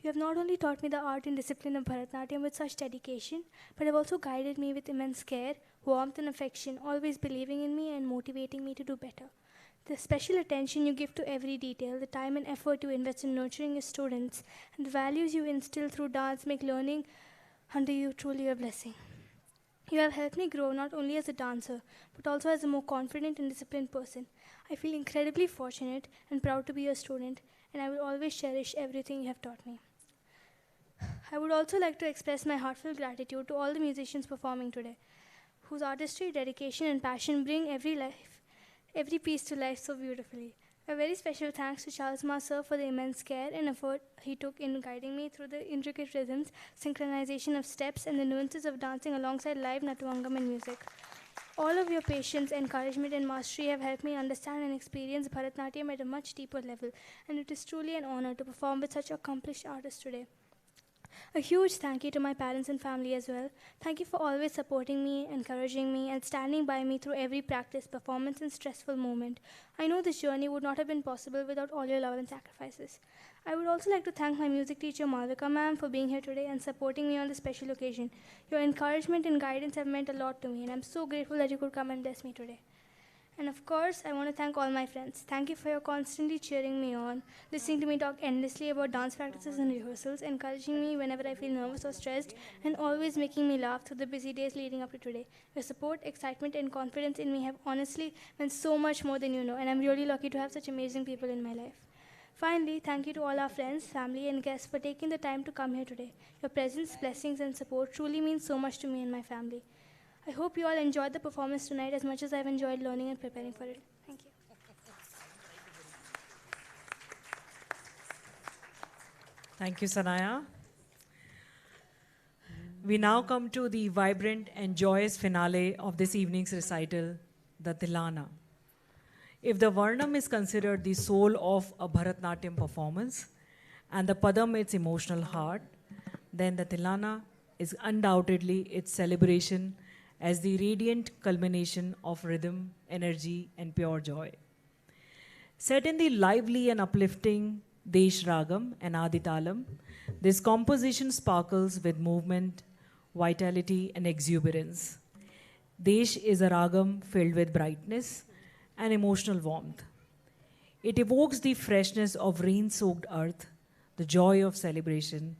You have not only taught me the art and discipline of Bharatanatyam with such dedication, but have also guided me with immense care, warmth, and affection, always believing in me and motivating me to do better. The special attention you give to every detail, the time and effort you invest in nurturing your students, and the values you instill through dance make learning under you truly a blessing. You have helped me grow not only as a dancer, but also as a more confident and disciplined person. I feel incredibly fortunate and proud to be your student, and I will always cherish everything you have taught me. I would also like to express my heartfelt gratitude to all the musicians performing today, whose artistry, dedication, and passion bring every piece to life so beautifully. A very special thanks to Charles Ma sir for the immense care and effort he took in guiding me through the intricate rhythms, synchronization of steps, and the nuances of dancing alongside live Natuvangam and music. All of your patience, encouragement, and mastery have helped me understand and experience Bharatanatyam at a much deeper level, and it is truly an honor to perform with such accomplished artists today. A huge thank you to my parents and family as well. Thank you for always supporting me, encouraging me, and standing by me through every practice, performance, and stressful moment. I know this journey would not have been possible without all your love and sacrifices. I would also like to thank my music teacher Malvika ma'am for being here today and supporting me on this special occasion. Your encouragement and guidance have meant a lot to me, and I'm so grateful that you could come and bless me today. And of course, I want to thank all my friends. Thank you for your constantly cheering me on, listening to me talk endlessly about dance practices and rehearsals, encouraging me whenever I feel nervous or stressed, and always making me laugh through the busy days leading up to today. Your support, excitement, and confidence in me have honestly meant so much more than you know, and I'm really lucky to have such amazing people in my life. Finally, thank you to all our friends, family, and guests for taking the time to come here today. Your presence, blessings, and support truly means so much to me and my family. I hope you all enjoyed the performance tonight as much as I've enjoyed learning and preparing for it. Thank you. Thank you, Sanaya. We now come to the vibrant and joyous finale of this evening's recital, the Tilana. If the Varnam is considered the soul of a Bharatanatyam performance and the Padam its emotional heart, then the Tilana is undoubtedly its celebration as the radiant culmination of rhythm, energy, and pure joy. Set in the lively and uplifting Desh Ragam and Aditalam, this composition sparkles with movement, vitality, and exuberance. Desh is a ragam filled with brightness and emotional warmth. It evokes the freshness of rain-soaked earth, the joy of celebration,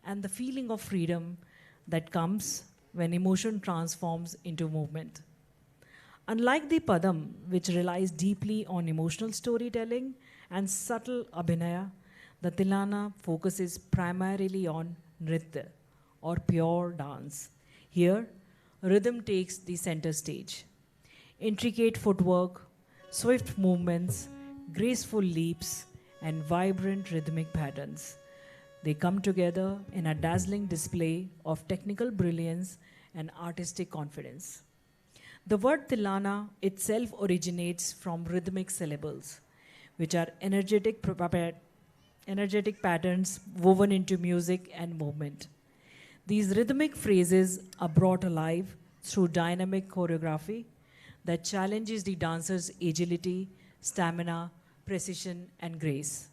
and the feeling of freedom that comes when emotion transforms into movement. Unlike the Padam, which relies deeply on emotional storytelling and subtle abhinaya, the Tilana focuses primarily on nritya, or pure dance. Here, rhythm takes the center stage. Intricate footwork, swift movements, graceful leaps, and vibrant rhythmic patterns. They come together in a dazzling display of technical brilliance and artistic confidence. The word Tilana itself originates from rhythmic syllables, which are energetic patterns woven into music and movement. These rhythmic phrases are brought alive through dynamic choreography that challenges the dancer's agility, stamina, precision, and grace.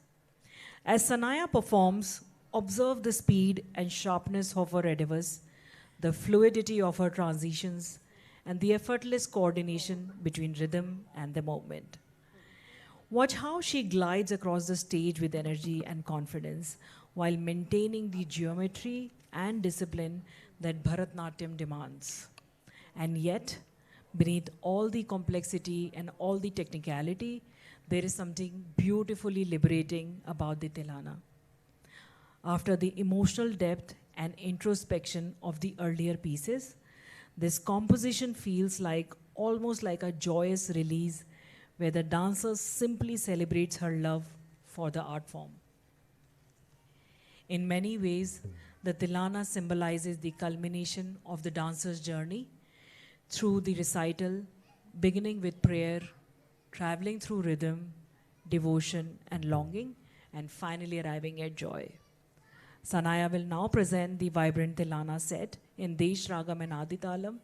As Sanaya performs, observe the speed and sharpness of her endeavors, the fluidity of her transitions, and the effortless coordination between rhythm and the movement. Watch how she glides across the stage with energy and confidence while maintaining the geometry and discipline that Bharatanatyam demands. And yet, beneath all the complexity and all the technicality, there is something beautifully liberating about the Tilana. After the emotional depth and introspection of the earlier pieces, this composition feels like almost like a joyous release where the dancer simply celebrates her love for the art form. In many ways, the Tilana symbolizes the culmination of the dancer's journey through the recital, beginning with prayer, traveling through rhythm, devotion, and longing, and finally arriving at joy. Sanaya will now present the vibrant Tilana set in Desh Ragam and Aditalam,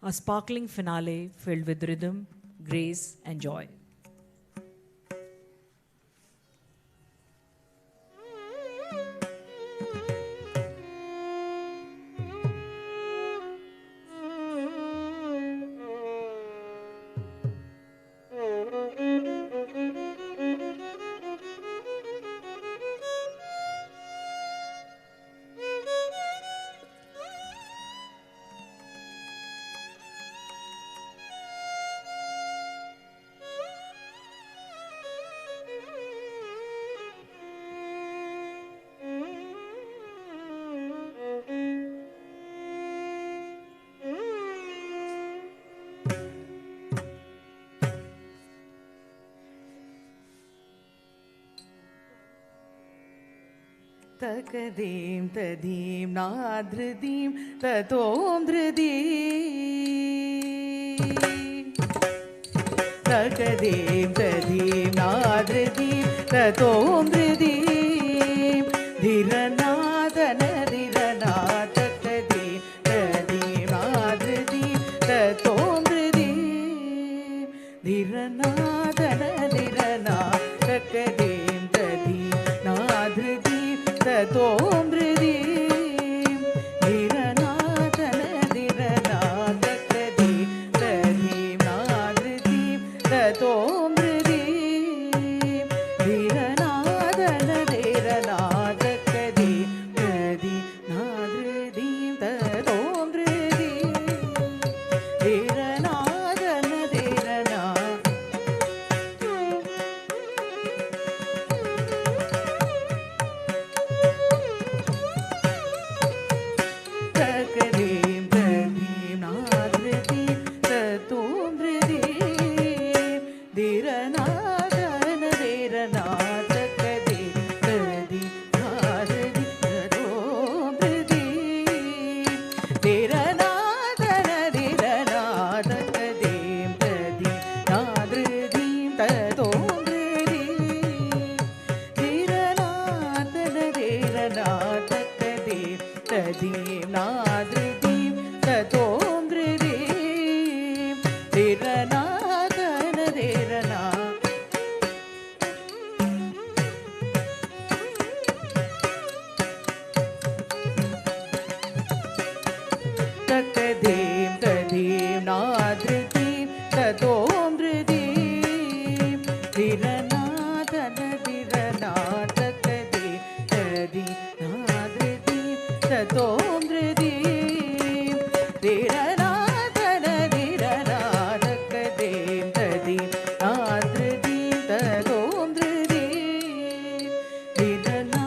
a sparkling finale filled with rhythm, grace, and joy. Takadim tadim nadridim tatom dridim Takadim tadim nadridim tatom dridim Dhiranadana dhirana takadim tadim nadridim tatom dridim Dhiranadana dhirana takadim tadim nadridim Tom Ridim, Dhiranadana Dhirana Takadi, Tadim Nadridim, Tom Ridim, Dhiranadana Dhirana Takadi, Tadim Nadridim, Tom Ridim, Dhiranadana Dhirana ததோம் த்ரிதீம் திரணா தன திரணா தக்கதீம் ததீம் நாத்ருதீம் ததோம் த்ரிதீம் திரணா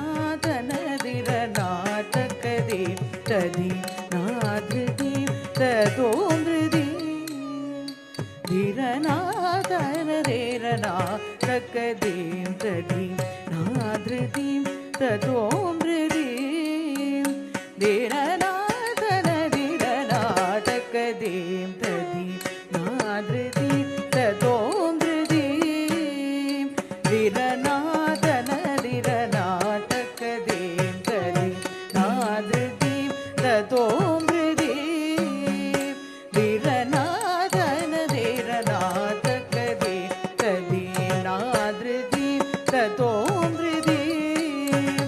தன திரணா தக்கதீம் ததீம் நாத்ருதீம் ததோம் த்ரிதீம் திரணா தன திரணா தக்கதீம் ததீம் நாத்ருதீம் ததோம் த்ரிதீம் திரணா தன திரணா தக்கதீம் ததீம் நாத்ருதீம் ததோம் த்ரிதீம் திரணா தன திரணா தக்கதீம் ததீம் நாத்ருதீம் ததோம் த்ரிதீம் திரணா தன திரணா தக்கதீம் ததீம் நாத்ருதீம் ததோம் த்ரிதீம்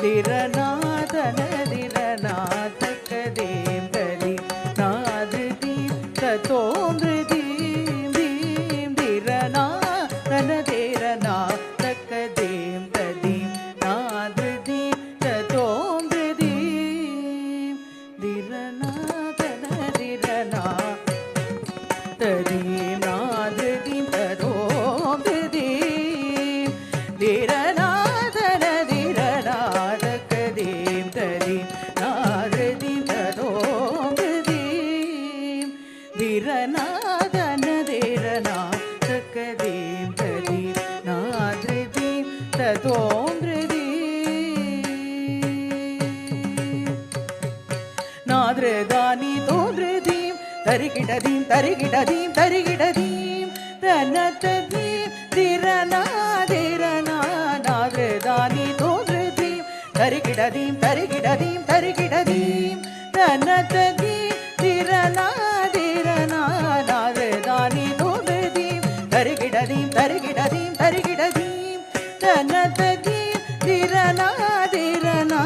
திரணா தன திரணா தக்கதீம் ததீம் நாத்ருதீம் ததோம் த்ரிதீம் theme திரணா தன திரணா தக்கதீம் ததீம் நாத்ருதீம் ததோம் த்ரிதீம் திரணா தன திரணா ததீம் நாத்ருதீம் ததோம் த்ரிதீம் திரணா தன திரணா தக்கதீம் ததீம் நாத்ருதீம் ததோம் த்ரிதீம் திரணா தன திரணா தக்கதீம் ததீம் நாத்ருதீம் ததோம் த்ரிதீம் நாத்ரதானி தோன்றுதீம் தரிகிடதீம் தரிகிடதீம் தரிகிடதீம் தனததீம் திரணா திரணா நாத்ரதானி தோன்றுதீம் தரிகிடதீம் தரிகிடதீம் தரிகிடதீம் தனததீம் திரணா திரணா நாத்ரதானி தோன்றுதீம் தரிகிடதீம் தரிகிடதீம் தரிகிடதீம் தனததீம் திரணா திரணா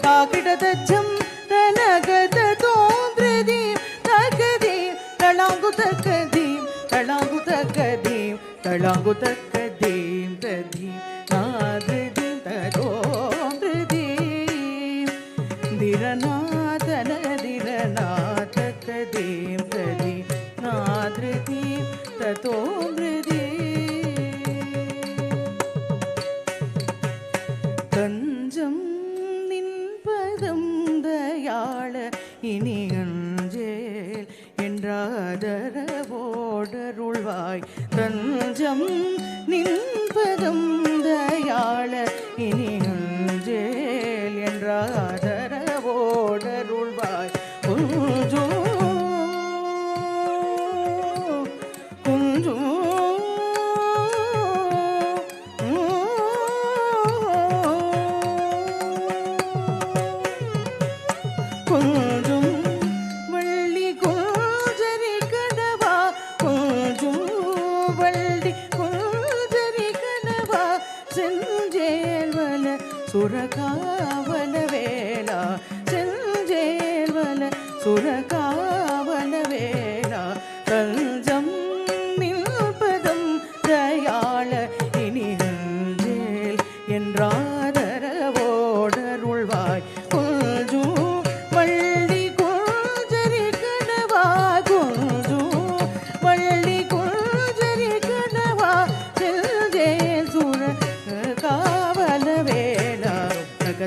காகிடதச்சம் தனகத தோன்றுதீம் தகதீம் தளாங்கு தக்கதீம் தளாங்கு தக்கதீம் தளாங்கு தக்கதீம் ததீம் நாத்ருதீம் ததோம் த்ரிதீம் திரணா தன திரணா தக்கதீம் ததீம் நாத்ருதீம் ததோம் த்ரிதீம் தஞ்சம் நின்பதம் தயாள இனி அஞ்சேல் என்றாதரவோடருள்வாய் தஞ்சம் நின்பதம் தயாள இனி அஞ்சேல் என்றாதரவோடருள்வாய் கொஞ்சோ கொஞ்சோ கொஞ்சம் வள்ளி கொஞ்சரி கனவா கொஞ்சம் வள்ளி கொஞ்சரி கனவா செஞ்சேல்வன சுரகாவன வேளா செஞ்சேல்வன சுரகாவன வேளா தஞ்சம் நில்பதம் தயாள இனி நஞ்சேல் என்றாதரவோடருள்வாய் கொஞ்சம் வள்ளி கொஞ்சரி கனவா கொஞ்சம் வள்ளி கொஞ்சரி கனவா செல்ஜேல் சுர காவல வேளா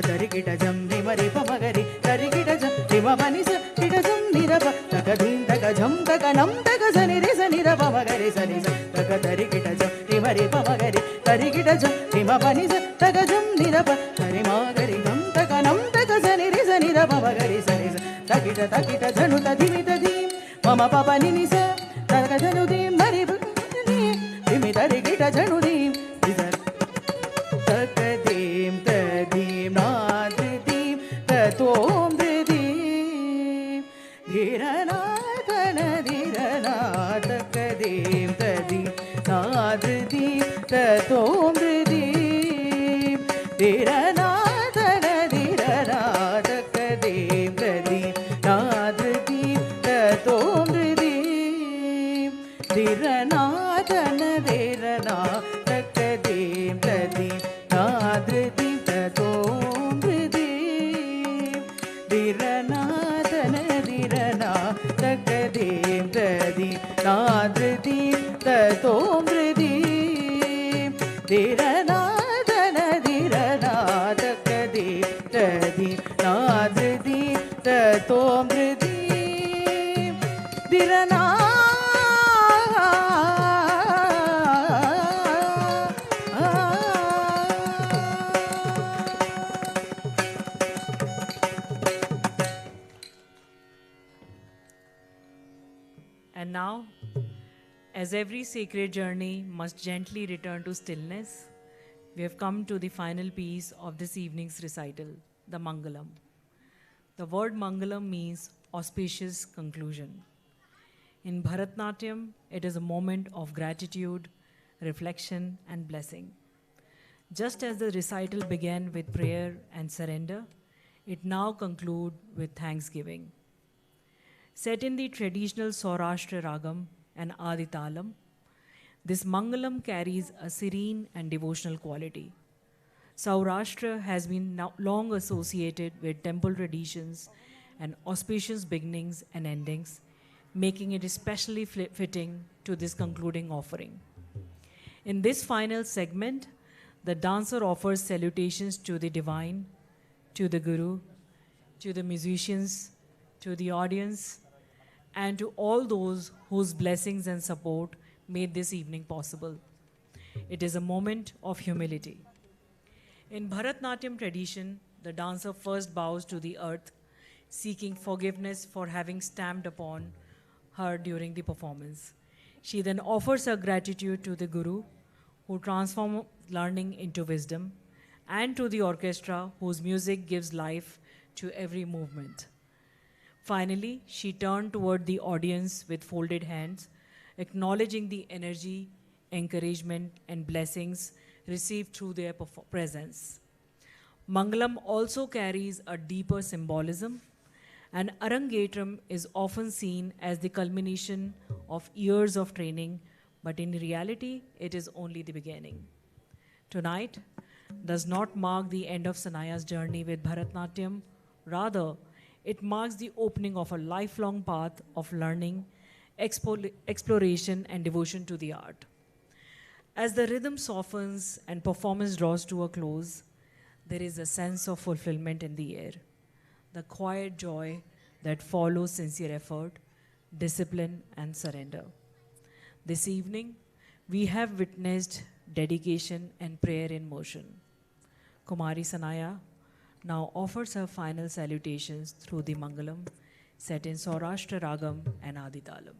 தரிகிடஜம் நிமரி பமகரி தரிகிடஜம் நிமபனிச கிடஜம் நிரப தகதீம் தகஜம் தகனம் தகசனி ரிச நிரப மகரி சனிச தக தரிகிடஜம் நிமரி பமகரி தரிகிடஜம் நிமபனிச தகஜம் நிரப தரிமாகரி ஜம் தகனம் தகசனி ரிச நிரப மகரி சனிச தகிட தகிட ஜனு ததிமி ததீம் மம பப நினிச தக ஜனுதீம் மரி திமி தரிகிட ஜனுதீம் தகதீம் ததீம் நாத்ருதீம் ததோம் த்ரிதீம் திரணா தன திரணா தக்கதீம் ததீம் நாத்ருதீம் ததோம் த்ரிதீம் திரணா தன திரணா தக்கதீம் ததீம் நாத்ருதீம் ததோம் த்ரிதீம் திரணா தன திரணா தக்கதீம் ததீம் நாத்ருதீம் ததோம் த்ரிதீம் धिरनादन धिरना तकदीं तदीं नादृतीं ततों मृदीं धिरनादन धिरना तकदीं तदीं नादृतीं ततों मृदीं धिरना And now, as every sacred journey must gently return to stillness, we have come to the final piece of this evening's recital, the Mangalam. The word Mangalam means auspicious conclusion. In Bharatanatyam, it is a moment of gratitude, reflection, and blessing. Just as the recital began with prayer and surrender, it now concludes with thanksgiving. Set in the traditional Saurashtra Ragam and Aditalam, this Mangalam carries a serene and devotional quality. Saurashtra has been long associated with temple traditions and auspicious beginnings and endings, making it especially fitting to this concluding offering. In this final segment, the dancer offers salutations to the divine, to the guru, to the musicians, to the audience, and to all those whose blessings and support made this evening possible. It is a moment of humility. In Bharatanatyam tradition, the dancer first bows to the earth, seeking forgiveness for having stamped upon her during the performance. She then offers her gratitude to the guru, who transforms learning into wisdom, and to the orchestra, whose music gives life to every movement. Finally, she turned toward the audience with folded hands, acknowledging the energy, encouragement, and blessings received through their presence. Mangalam also carries a deeper symbolism, and Arangetram is often seen as the culmination of years of training, but in reality, it is only the beginning. Tonight does not mark the end of Sanaya's journey with Bharatanatyam. Rather, it marks the opening of a lifelong path of learning, exploration, and devotion to the art. As the rhythm softens and performance draws to a close, there is a sense of fulfillment in the air, the quiet joy that follows sincere effort, discipline, and surrender. This evening, we have witnessed dedication and prayer in motion. Kumari Sanaya now offers her final salutations through the Mangalam, set in Saurashtra Ragam and Aditalam.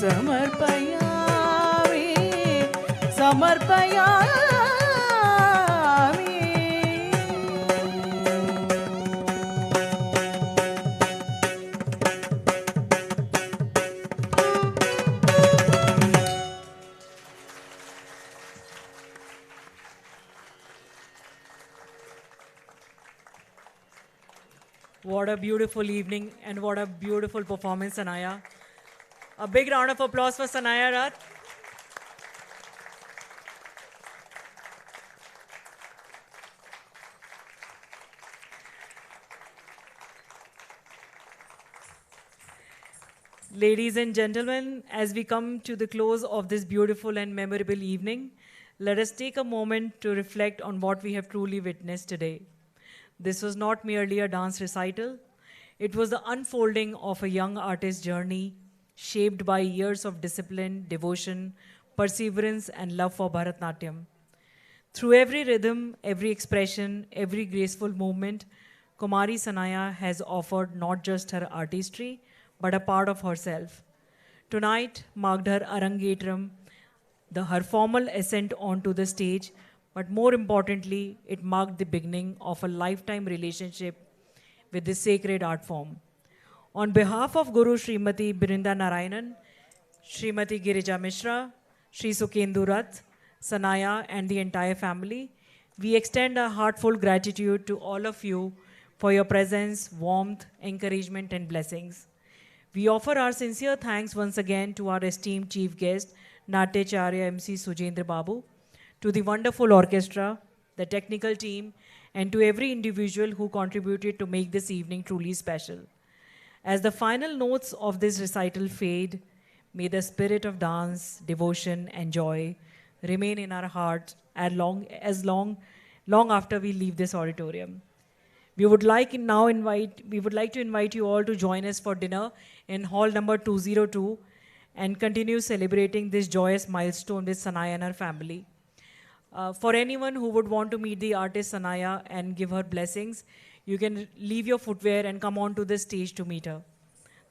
समर्पयामि समर्पयामि What a beautiful evening and what a beautiful performance, Sanaya. A big round of applause for Sanaya Rath. Ladies and gentlemen, as we come to the close of this beautiful and memorable evening, let us take a moment to reflect on what we have truly witnessed today. This was not merely a dance recital. It was the unfolding of a young artist's journey, shaped by years of discipline, devotion, perseverance, and love for Bharatanatyam. Through every rhythm, every expression, every graceful movement, Kumari Sanaya has offered not just her artistry, but a part of herself. Tonight marked her Arangetram, her formal ascent onto the stage, but more importantly, it marked the beginning of a lifetime relationship with this sacred art form. On behalf of Guru Srimati Brinda Narayanan, Srimati Girija Mishra, Sri Sukhendu Rath, Sanaya, and the entire family, we extend our heartfelt gratitude to all of you for your presence, warmth, encouragement, and blessings. We offer our sincere thanks once again to our esteemed chief guest, Natyacharya MC Sujendra Babu, to the wonderful orchestra, the technical team, and to every individual who contributed to make this evening truly special. As the final notes of this recital fade, may the spirit of dance, devotion, and joy remain in our hearts long after we leave this auditorium. We would like to invite you all to join us for dinner in hall number 202 and continue celebrating this joyous milestone with Sanaya and her family. For anyone who would want to meet the artist Sanaya and give her blessings, you can leave your footwear and come on to the stage to meet her.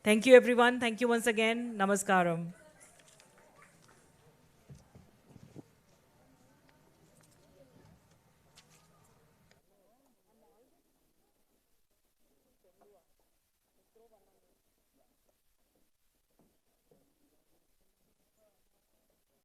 Thank you, everyone. Thank you once again. Namaskaram.